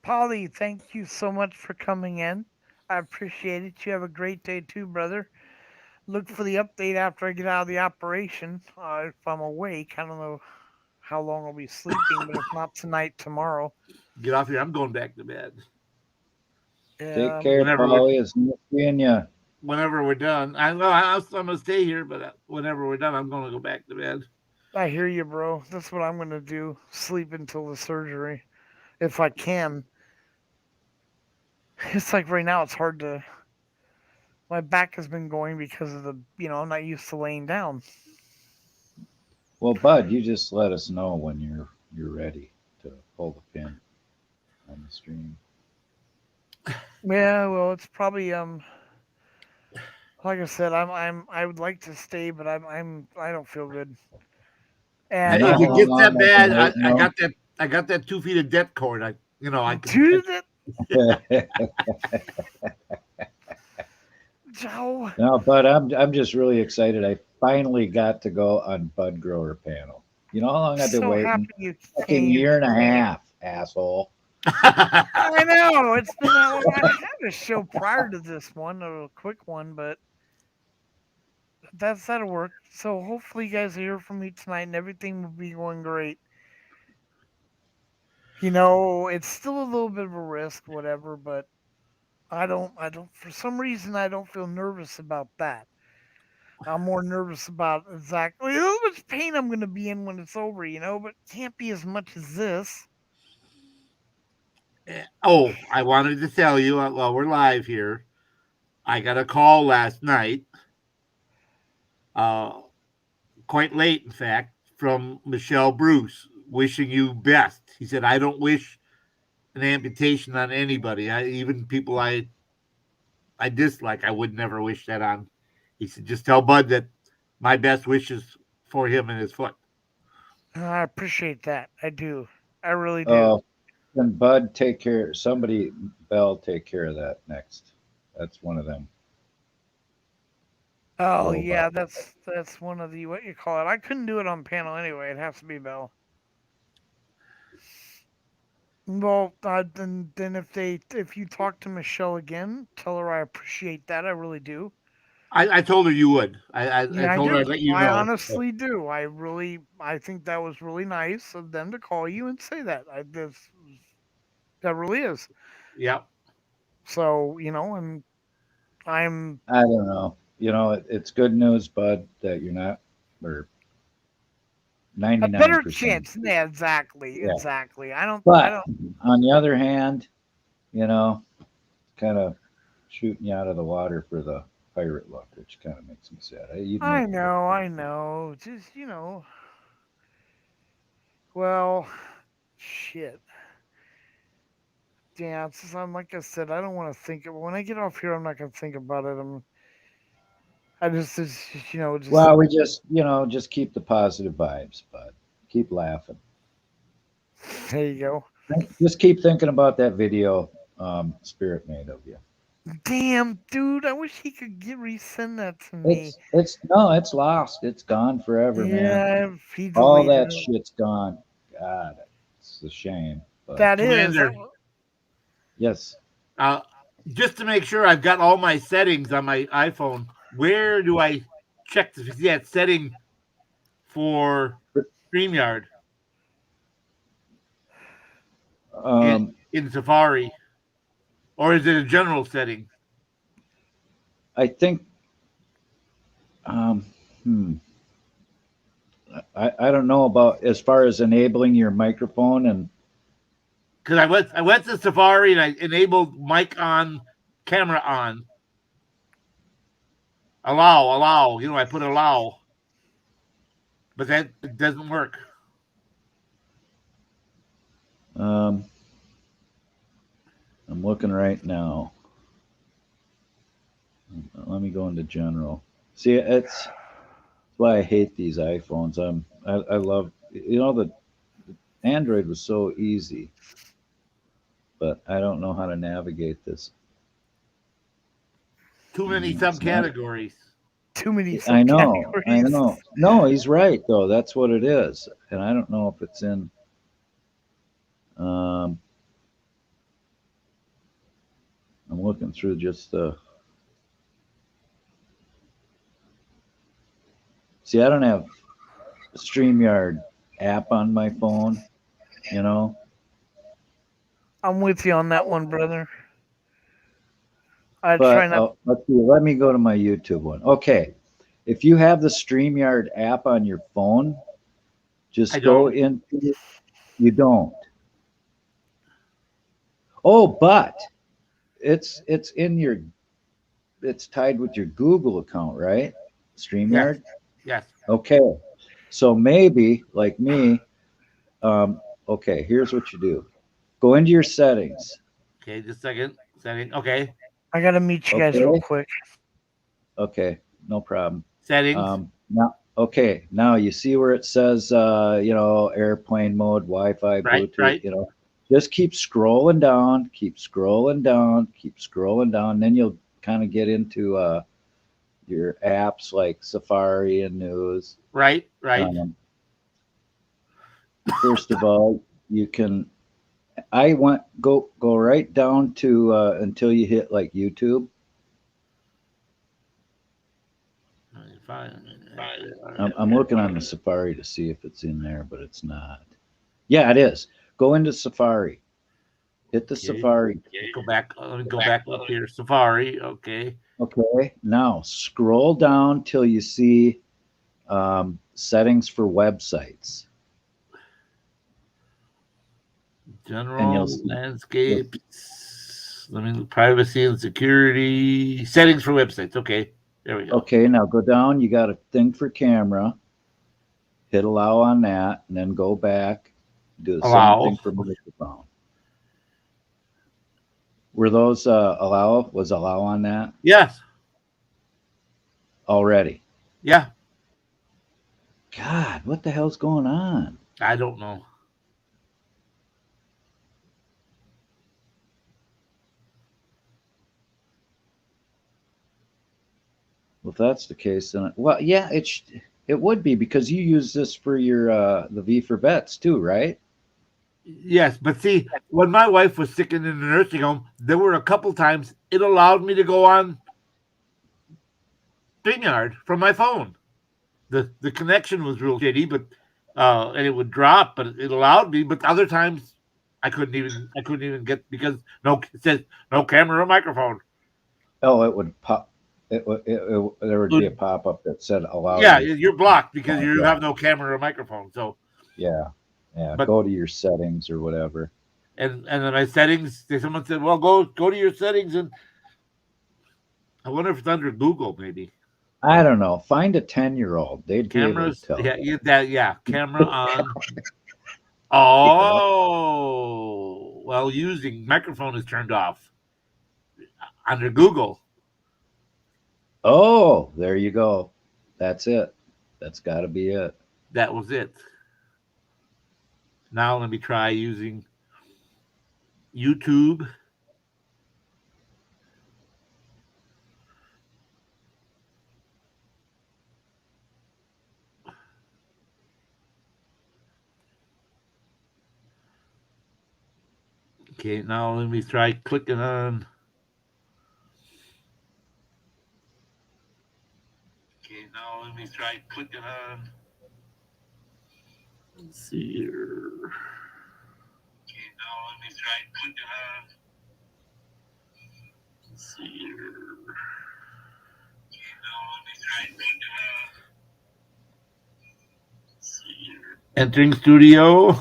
Speaker 1: Polly, thank you so much for coming in. I appreciate it. You have a great day too, brother. Look for the update after I get out of the operation. If I'm awake, I don't know how long I'll be sleeping, but if not tonight, tomorrow.
Speaker 4: Get off here. I'm going back to bed.
Speaker 3: Take
Speaker 1: Yeah,
Speaker 3: care,
Speaker 4: whenever
Speaker 3: Polly. It's nice seeing you.
Speaker 4: Whenever we're done, I'm gonna stay here, but whenever we're done, I'm gonna go back to bed.
Speaker 1: I hear you, bro. That's what I'm gonna do. Sleep until the surgery, if I can. It's like right now, it's hard to. My back has been going because of I'm not used to laying down.
Speaker 3: Well, Bud, you just let us know when you're ready to pull the pin on the stream.
Speaker 1: Yeah, well, it's probably like I said, I would like to stay, but I don't feel good. And
Speaker 3: You know
Speaker 4: If it
Speaker 3: how
Speaker 4: gets
Speaker 3: long
Speaker 4: that
Speaker 3: I've
Speaker 4: bad,
Speaker 3: been waiting,
Speaker 4: I got that 2 feet of debt cord. I can.
Speaker 1: do that,
Speaker 3: though?
Speaker 1: Joe.
Speaker 3: No, Bud, I'm just really excited. I finally got to go on Bud Grower panel. You know how long I've been
Speaker 1: So
Speaker 3: waiting?
Speaker 1: happy you
Speaker 3: Fucking
Speaker 1: came.
Speaker 3: year and a half, asshole.
Speaker 1: I know it's been that long. I had a show prior to this one, a quick one, but that'll work. So hopefully you guys hear from me tonight, and everything will be going great. It's still a little bit of a risk, whatever, but I don't. For some reason, I don't feel nervous about that. I'm more nervous about exactly how much pain I'm going to be in when it's over, but can't be as much as this.
Speaker 4: Oh, I wanted to tell you while we're live here. I got a call last night, quite late, in fact, from Michelle Bruce wishing you best. He said, "I don't wish an amputation on anybody. Even people I dislike, I would never wish that on." He said, "Just tell Bud that my best wishes for him and his foot."
Speaker 1: I appreciate that. I do. I really do.
Speaker 3: Oh, and Bud, take care. Somebody, Bell, take care of that next. That's one of them.
Speaker 1: Oh
Speaker 3: Oh,
Speaker 1: yeah, that's one of the what you call it. I couldn't do it on panel anyway. It has to be Bell. Well, then if you talk to Michelle again, tell her I appreciate that. I really do.
Speaker 4: I told her you would.
Speaker 1: Yeah, I
Speaker 4: told her
Speaker 1: do.
Speaker 4: I'd let you
Speaker 1: I
Speaker 4: know.
Speaker 1: honestly do. I think that was really nice of them to call you and say that. That really is.
Speaker 4: Yep.
Speaker 1: So I'm
Speaker 3: I don't know. It's good news, Bud, that you're not, or
Speaker 1: a
Speaker 3: 99%.
Speaker 1: better chance. Yeah, exactly,
Speaker 3: Yeah.
Speaker 1: exactly. I don't.
Speaker 3: But on the other hand, kind of shooting you out of the water for the pirate look, which kind of makes me sad. You'd
Speaker 1: I
Speaker 3: make it look
Speaker 1: know,
Speaker 3: good.
Speaker 1: I know. Just well, shit. Yeah, it's just, like I said, I don't want to think. When I get off here, I'm not gonna think about it. I just
Speaker 3: Well, we just keep the positive vibes, but keep laughing.
Speaker 1: there you go.
Speaker 3: Just keep thinking about that video Spirit made of you.
Speaker 1: Damn, dude, I wish he could resend that to me.
Speaker 3: It's lost. It's gone forever, man.
Speaker 1: Yeah, he
Speaker 3: All
Speaker 1: deleted
Speaker 3: that
Speaker 1: it.
Speaker 3: shit's gone. God, it's a shame. But
Speaker 1: That is.
Speaker 4: Commander,
Speaker 3: yes.
Speaker 4: uh, just to make sure I've got all my settings on my iPhone, where do I check to see that setting for StreamYard
Speaker 3: Um,
Speaker 4: in Safari? Or is it a general setting?
Speaker 3: I think um, hmm. I don't know about as far as enabling your microphone and
Speaker 4: Because I went to Safari and I enabled mic on, camera on. Allow. I put allow. But that it doesn't work.
Speaker 3: I'm looking right now. Let me go into general. See, that's why I hate these iPhones. I love the Android was so easy, but I don't know how to navigate this.
Speaker 4: Too many
Speaker 3: It's not-
Speaker 4: subcategories.
Speaker 1: Too many
Speaker 3: I
Speaker 1: subcategories.
Speaker 3: know. No, he's right though. That's what it is, and I don't know if it's in. I'm looking through just the. See, I don't have StreamYard app on my phone. You know,
Speaker 1: I'm with you on that one, brother. I try
Speaker 3: but
Speaker 1: not.
Speaker 3: let's see. Let me go to my YouTube one. Okay, if you have the StreamYard app on your phone, just
Speaker 4: I
Speaker 3: go
Speaker 4: don't.
Speaker 3: into. You don't. Oh, but it's in your. It's tied with your Google account, right? StreamYard.
Speaker 4: Yes.
Speaker 3: Okay, so maybe like me. Okay, here's what you do. Go into your settings.
Speaker 4: Okay, just a second. Setting. Okay.
Speaker 1: I gotta meet you guys real
Speaker 3: Okay.
Speaker 1: quick.
Speaker 3: Okay, no problem.
Speaker 4: Settings.
Speaker 3: Now you see where it says, airplane mode, Wi-Fi,
Speaker 4: Right,
Speaker 3: Bluetooth.
Speaker 4: right.
Speaker 3: Just keep scrolling down, keep scrolling down, keep scrolling down. Then you'll kind of get into your apps like Safari and News.
Speaker 4: Right.
Speaker 3: First of all, you can. Go right down to until you hit like YouTube. I'm looking on the Safari to see if it's in there, but it's not. Yeah, it is. Go into Safari. Hit the
Speaker 4: Okay.
Speaker 3: Safari.
Speaker 4: Go back. Let me go back up here. Safari. Okay.
Speaker 3: Okay. Now scroll down till you see settings for websites.
Speaker 4: General landscapes. Let me privacy and security settings for websites. Okay, there we go.
Speaker 3: Okay. Now go down. You got a thing for camera. Hit allow on that, and then go back. Do the
Speaker 4: Allow.
Speaker 3: same thing for microphone. Were those was allow on that
Speaker 4: Yes.
Speaker 3: already?
Speaker 4: Yeah.
Speaker 3: God, what the hell's going on?
Speaker 4: I don't know.
Speaker 3: Well, if that's the case, then yeah, it would be because you use this for your the V for Vets too, right?
Speaker 4: Yes, but see, when my wife was sick in the nursing home, there were a couple times it allowed me to go on StreamYard from my phone. The connection was real shitty, but and it would drop, but it allowed me. But other times I couldn't even get because it says no camera or microphone.
Speaker 3: Oh, it would pop. There would be a pop up that said allow.
Speaker 4: Yeah,
Speaker 3: you.
Speaker 4: you're blocked because you have no camera or microphone. So
Speaker 3: Yeah.
Speaker 4: But-
Speaker 3: Go to your settings or whatever.
Speaker 4: and then my settings, someone said, well, go to your settings, and I wonder if it's under Google, maybe.
Speaker 3: I don't know. Find a 10-year-old. They'd be able
Speaker 4: Cameras,
Speaker 3: to tell.
Speaker 4: camera on. Oh, well, using microphone is turned off under Google.
Speaker 3: Oh, there you go. That's it. That's got to be it.
Speaker 4: That was it. Now let me try using YouTube. Okay, now let me try clicking on. Okay, now let me try clicking on. Let's see here. Okay, now let me try clicking on. Let's see here. Okay, now let me try clicking on. Let's see here. Entering studio.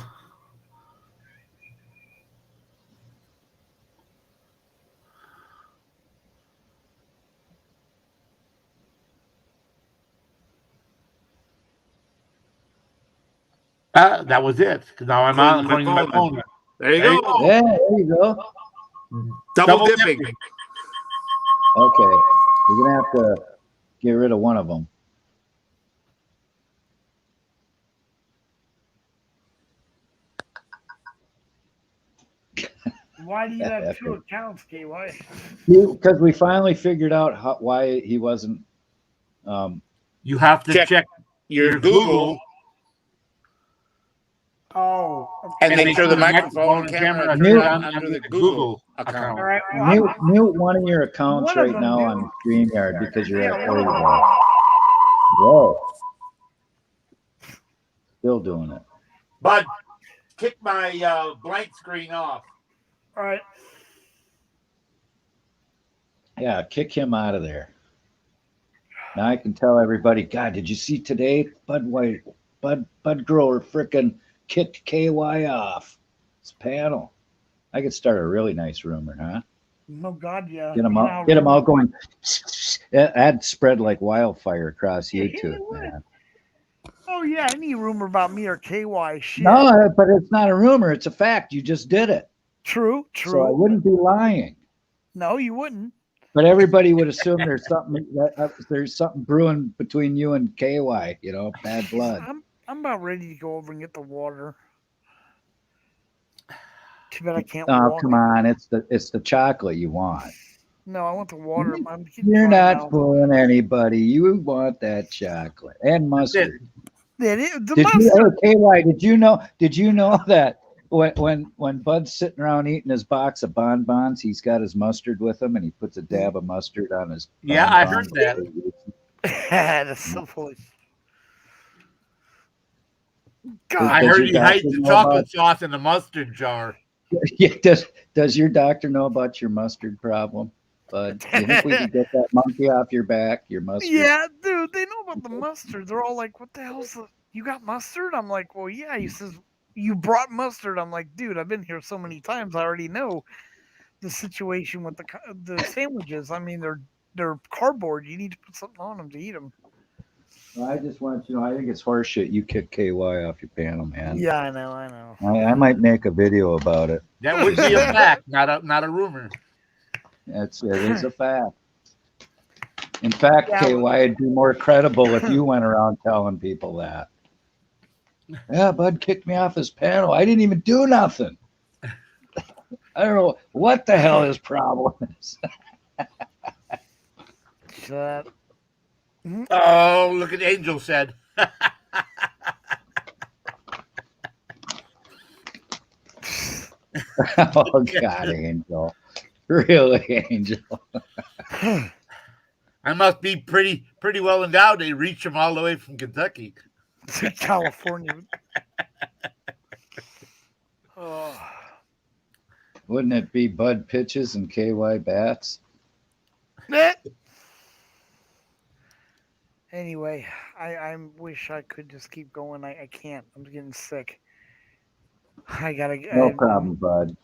Speaker 4: That was it. Now I'm on
Speaker 6: According to my
Speaker 4: my phone.
Speaker 6: There you
Speaker 4: There you
Speaker 6: go.
Speaker 3: Yeah, there you go.
Speaker 6: Double dipping.
Speaker 3: Okay. You're going to have to get rid of one of them.
Speaker 1: Why do you have two accounts, KY?
Speaker 3: Because we finally figured out why he wasn't.
Speaker 4: You have to check
Speaker 6: Your Google
Speaker 1: Oh,
Speaker 6: and
Speaker 1: okay.
Speaker 6: make sure the microphone and camera are turned on under the Google
Speaker 1: All
Speaker 6: account.
Speaker 1: right. Well,
Speaker 3: Mute one of your accounts
Speaker 1: One of
Speaker 3: right
Speaker 1: them
Speaker 3: now
Speaker 1: do.
Speaker 3: on StreamYard because you're
Speaker 1: Yeah,
Speaker 3: at.
Speaker 1: one
Speaker 3: There you
Speaker 1: of them.
Speaker 3: go. Whoa. Still doing it.
Speaker 4: Bud, kick my blank screen off.
Speaker 1: All right.
Speaker 3: Yeah, kick him out of there. Now I can tell everybody, God, did you see today? Bud Grower frickin' kicked KY off his panel. I could start a really nice rumor, huh?
Speaker 1: No, God, yeah.
Speaker 3: Get them
Speaker 1: You
Speaker 3: out,
Speaker 1: know,
Speaker 3: going. That'd spread like wildfire across
Speaker 1: Yeah,
Speaker 3: YouTube,
Speaker 1: it would.
Speaker 3: man.
Speaker 1: Oh yeah, any rumor about me or KY shit.
Speaker 3: No, but it's not a rumor. It's a fact. You just did it.
Speaker 1: True.
Speaker 3: So I wouldn't be lying.
Speaker 1: No, you wouldn't.
Speaker 3: But everybody would assume there's something brewing between you and KY. You know, bad blood.
Speaker 1: I'm about ready to go over and get the water. Too bad I can't
Speaker 3: Oh,
Speaker 1: walk.
Speaker 3: come on! It's the chocolate you want.
Speaker 1: No, I want the water. I'm getting
Speaker 3: You're
Speaker 1: dry
Speaker 3: not
Speaker 1: now.
Speaker 3: fooling anybody. You want that chocolate and mustard.
Speaker 1: The
Speaker 3: Did
Speaker 1: mustard.
Speaker 3: KY? Did you know that when Bud's sitting around eating his box of bonbons, he's got his mustard with him, and he puts a dab of mustard on his.
Speaker 4: Yeah, I heard that.
Speaker 1: That's so foolish. God,
Speaker 4: I
Speaker 3: Does
Speaker 4: heard
Speaker 3: your
Speaker 4: he hides
Speaker 3: doctor
Speaker 4: the
Speaker 3: know
Speaker 4: chocolate sauce in the mustard jar.
Speaker 3: Yeah, does your doctor know about your mustard problem? Bud, you think we could get that monkey off your back? Your mustard?
Speaker 1: yeah, dude, they know about the mustard. They're all like, "What the hell's the? You got mustard?" I'm like, "Well, yeah." He says, "You brought mustard." I'm like, "Dude, I've been here so many times. I already know the situation with the sandwiches. I mean, they're cardboard. You need to put something on them to eat them."
Speaker 3: I just want you to know, I think it's horseshit. You kick KY off your panel, man.
Speaker 1: Yeah, I know.
Speaker 3: I might make a video about it.
Speaker 4: That would be a fact, not a rumor.
Speaker 3: It is a fact. In fact,
Speaker 1: Yeah.
Speaker 3: KY would be more credible if you went around telling people that. Yeah, Bud kicked me off his panel. I didn't even do nothing. I don't know what the hell his problem is.
Speaker 1: Shut.
Speaker 4: Oh, look at Angel said.
Speaker 3: Oh God, Angel. Really, Angel.
Speaker 4: I must be pretty well endowed. They reach him all the way from Kentucky.
Speaker 1: To California. Oh.
Speaker 3: Wouldn't it be Bud pitches and KY bats?
Speaker 1: Anyway, I wish I could just keep going. I can't. I'm getting sick. I gotta.
Speaker 3: No problem, Bud.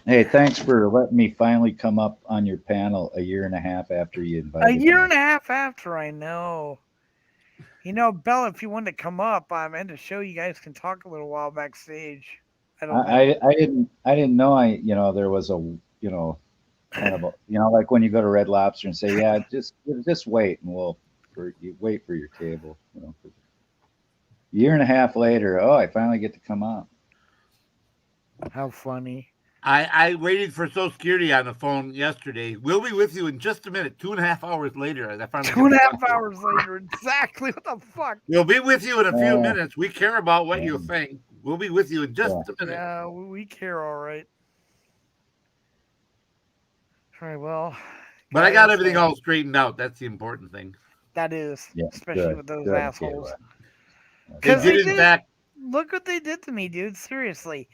Speaker 3: Hey, thanks for letting me finally come up on your panel a year and a half after you
Speaker 1: A
Speaker 3: invited
Speaker 1: year
Speaker 3: me.
Speaker 1: and a half after, I know. You know, Bella, if you want to come up, I'm in the show. You guys can talk a little while backstage. I don't know.
Speaker 3: I didn't know there was a kind of a like when you go to Red Lobster and say, yeah, just wait and you wait for your table. A year and a half later, I finally get to come up.
Speaker 1: How funny.
Speaker 4: I waited for Social Security on the phone yesterday. We'll be with you in just a minute. 2.5 hours later, I finally
Speaker 1: Two and a
Speaker 4: got
Speaker 1: half
Speaker 4: the phone.
Speaker 1: hours later, exactly. What the fuck?
Speaker 4: We'll be with you in a few
Speaker 3: Oh.
Speaker 4: minutes. We care about what you
Speaker 3: Yeah.
Speaker 4: think. We'll be with you in just a minute.
Speaker 1: Yeah, we care, all right. All right, well.
Speaker 4: But I got
Speaker 1: guys,
Speaker 4: everything all straightened out. That's the important thing.
Speaker 1: That is,
Speaker 3: Yeah,
Speaker 1: especially
Speaker 3: good,
Speaker 1: with those
Speaker 3: good,
Speaker 1: assholes.
Speaker 3: Kayla.
Speaker 4: They
Speaker 1: Because
Speaker 4: did,
Speaker 1: they
Speaker 4: in
Speaker 1: did.
Speaker 4: fact,
Speaker 1: Look what they did to me, dude. Seriously.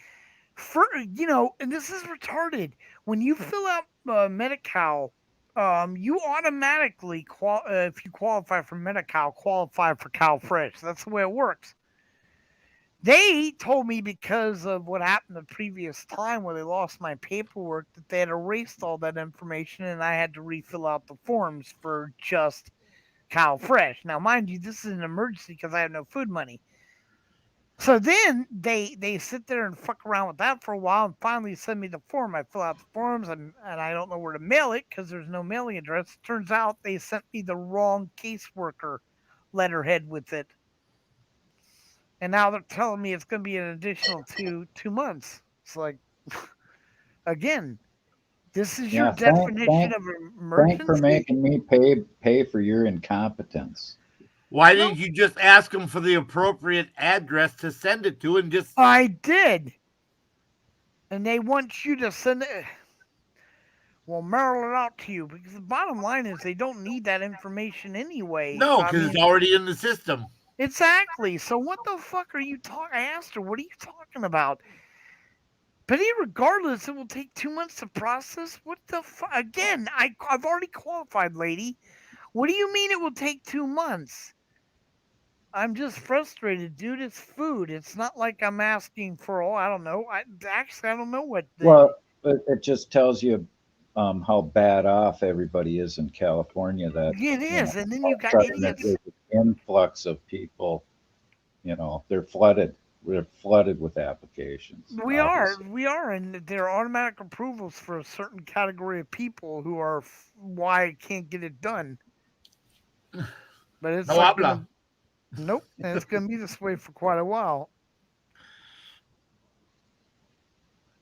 Speaker 1: And this is retarded. When you fill out Medi-Cal, you automatically if you qualify for Medi-Cal, qualify for CalFresh. That's the way it works. They told me because of what happened the previous time where they lost my paperwork that they had erased all that information and I had to refill out the forms for just CalFresh. Now, mind you, this is an emergency because I have no food money. So then they sit there and fuck around with that for a while and finally send me the form. I fill out the forms and I don't know where to mail it because there's no mailing address. Turns out they sent me the wrong caseworker letterhead with it. And now they're telling me it's going to be an additional two months. It's like, again, this is your
Speaker 3: Yeah,
Speaker 1: definition of
Speaker 3: thank for
Speaker 1: emergency?
Speaker 3: making me pay for your incompetence.
Speaker 4: why didn't you just ask them for the appropriate address to send it to and just
Speaker 1: I did. And they want you to send it. Well, mail it out to you because the bottom line is they don't need that information anyway.
Speaker 4: no,
Speaker 1: I
Speaker 4: because
Speaker 1: mean,
Speaker 4: it's already in the system.
Speaker 1: exactly. So what the fuck are you talking? I asked her, what are you talking about? But regardless, it will take 2 months to process. What the fuck? Again, I've already qualified, lady. What do you mean it will take 2 months? I'm just frustrated, dude. It's food. It's not like I'm asking for, I don't know. I don't know what.
Speaker 3: Well, it just tells you how bad off everybody is in California. That
Speaker 1: It is, and then you got
Speaker 3: sudden
Speaker 1: idiots.
Speaker 3: there's an influx of people. They're flooded. We're flooded with applications.
Speaker 1: We
Speaker 3: obviously.
Speaker 1: are, and there are automatic approvals for a certain category of people who are why I can't get it done. But it's
Speaker 4: No
Speaker 1: like
Speaker 4: habla.
Speaker 1: nope, and it's gonna be this way for quite a while.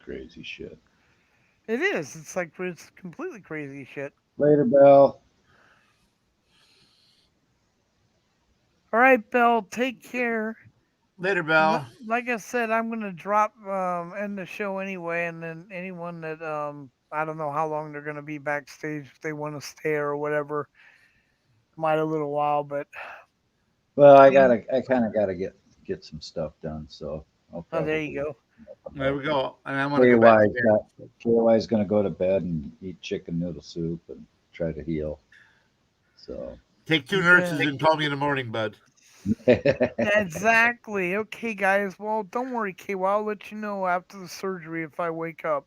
Speaker 3: Crazy shit.
Speaker 1: It is. It's like it's completely crazy shit.
Speaker 3: Later, Bell.
Speaker 1: All right, Bell. Take care.
Speaker 4: Later, Bell.
Speaker 1: Like I said, I'm gonna drop end the show anyway, and then anyone that I don't know how long they're gonna be backstage if they want to stay or whatever. Might a little while, but
Speaker 3: Well, I kind of gotta get some stuff done. So
Speaker 1: oh, there you go.
Speaker 4: There we go. And I want to go back there.
Speaker 3: KY's gonna go to bed and eat chicken noodle soup and try to heal. So
Speaker 4: Take 2 nurses and call me in the morning, bud.
Speaker 1: Exactly. Okay, guys. Well, don't worry, KY. I'll let you know after the surgery if I wake up.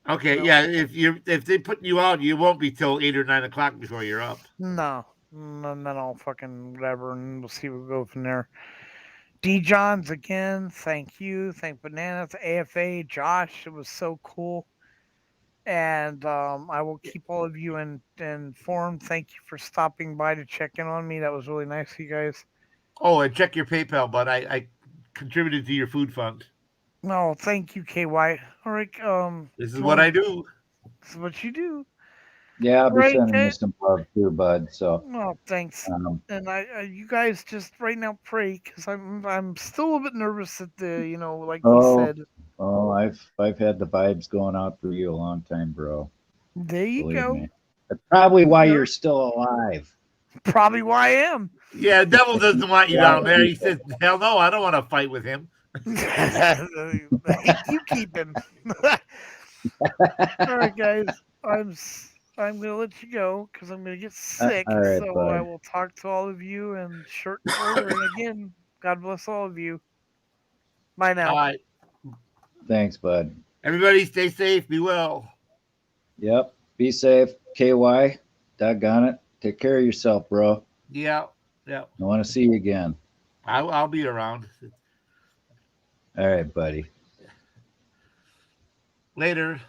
Speaker 4: Okay,
Speaker 1: No.
Speaker 4: yeah. If they put you out, you won't be till 8 or 9 o'clock before you're up.
Speaker 1: No. And then I'll fucking whatever, and we'll see we'll go from there. D Johns again, thank you. Thank Bananas, AFA, Josh. It was so cool. And I will keep all of you informed. Thank you for stopping by to check in on me. That was really nice of you guys.
Speaker 4: Oh, and check your PayPal, bud. I contributed to your food fund.
Speaker 1: No, thank you, KY. All right.
Speaker 4: This is what I do.
Speaker 1: This is what you do.
Speaker 3: yeah, I'll be
Speaker 1: Right,
Speaker 3: sending you
Speaker 1: guys.
Speaker 3: some love too, bud. So
Speaker 1: Oh, thanks.
Speaker 3: um,
Speaker 1: And you guys just right now pray because I'm still a bit nervous at the like you said.
Speaker 3: I've had the vibes going out for you a long time, bro.
Speaker 1: There you
Speaker 3: Believe
Speaker 1: go.
Speaker 3: me. That's probably why
Speaker 1: Sure.
Speaker 3: you're still alive.
Speaker 1: Probably why I am.
Speaker 4: Yeah, devil doesn't want you down there. He says, "Hell no, I don't want to fight with him."
Speaker 1: You keep him. All right, guys. I'm gonna let you go because I'm gonna get sick.
Speaker 3: all right,
Speaker 1: So
Speaker 3: bud.
Speaker 1: I will talk to all of you in short order. And again, God bless all of you. Bye now.
Speaker 4: All right.
Speaker 3: Thanks, bud.
Speaker 4: Everybody stay safe. Be well.
Speaker 3: Yep. Be safe. KY, doggone it. Take care of yourself, bro.
Speaker 4: Yeah. Yeah.
Speaker 3: I want to see you again.
Speaker 4: I'll be around.
Speaker 3: All right, buddy.
Speaker 4: Later.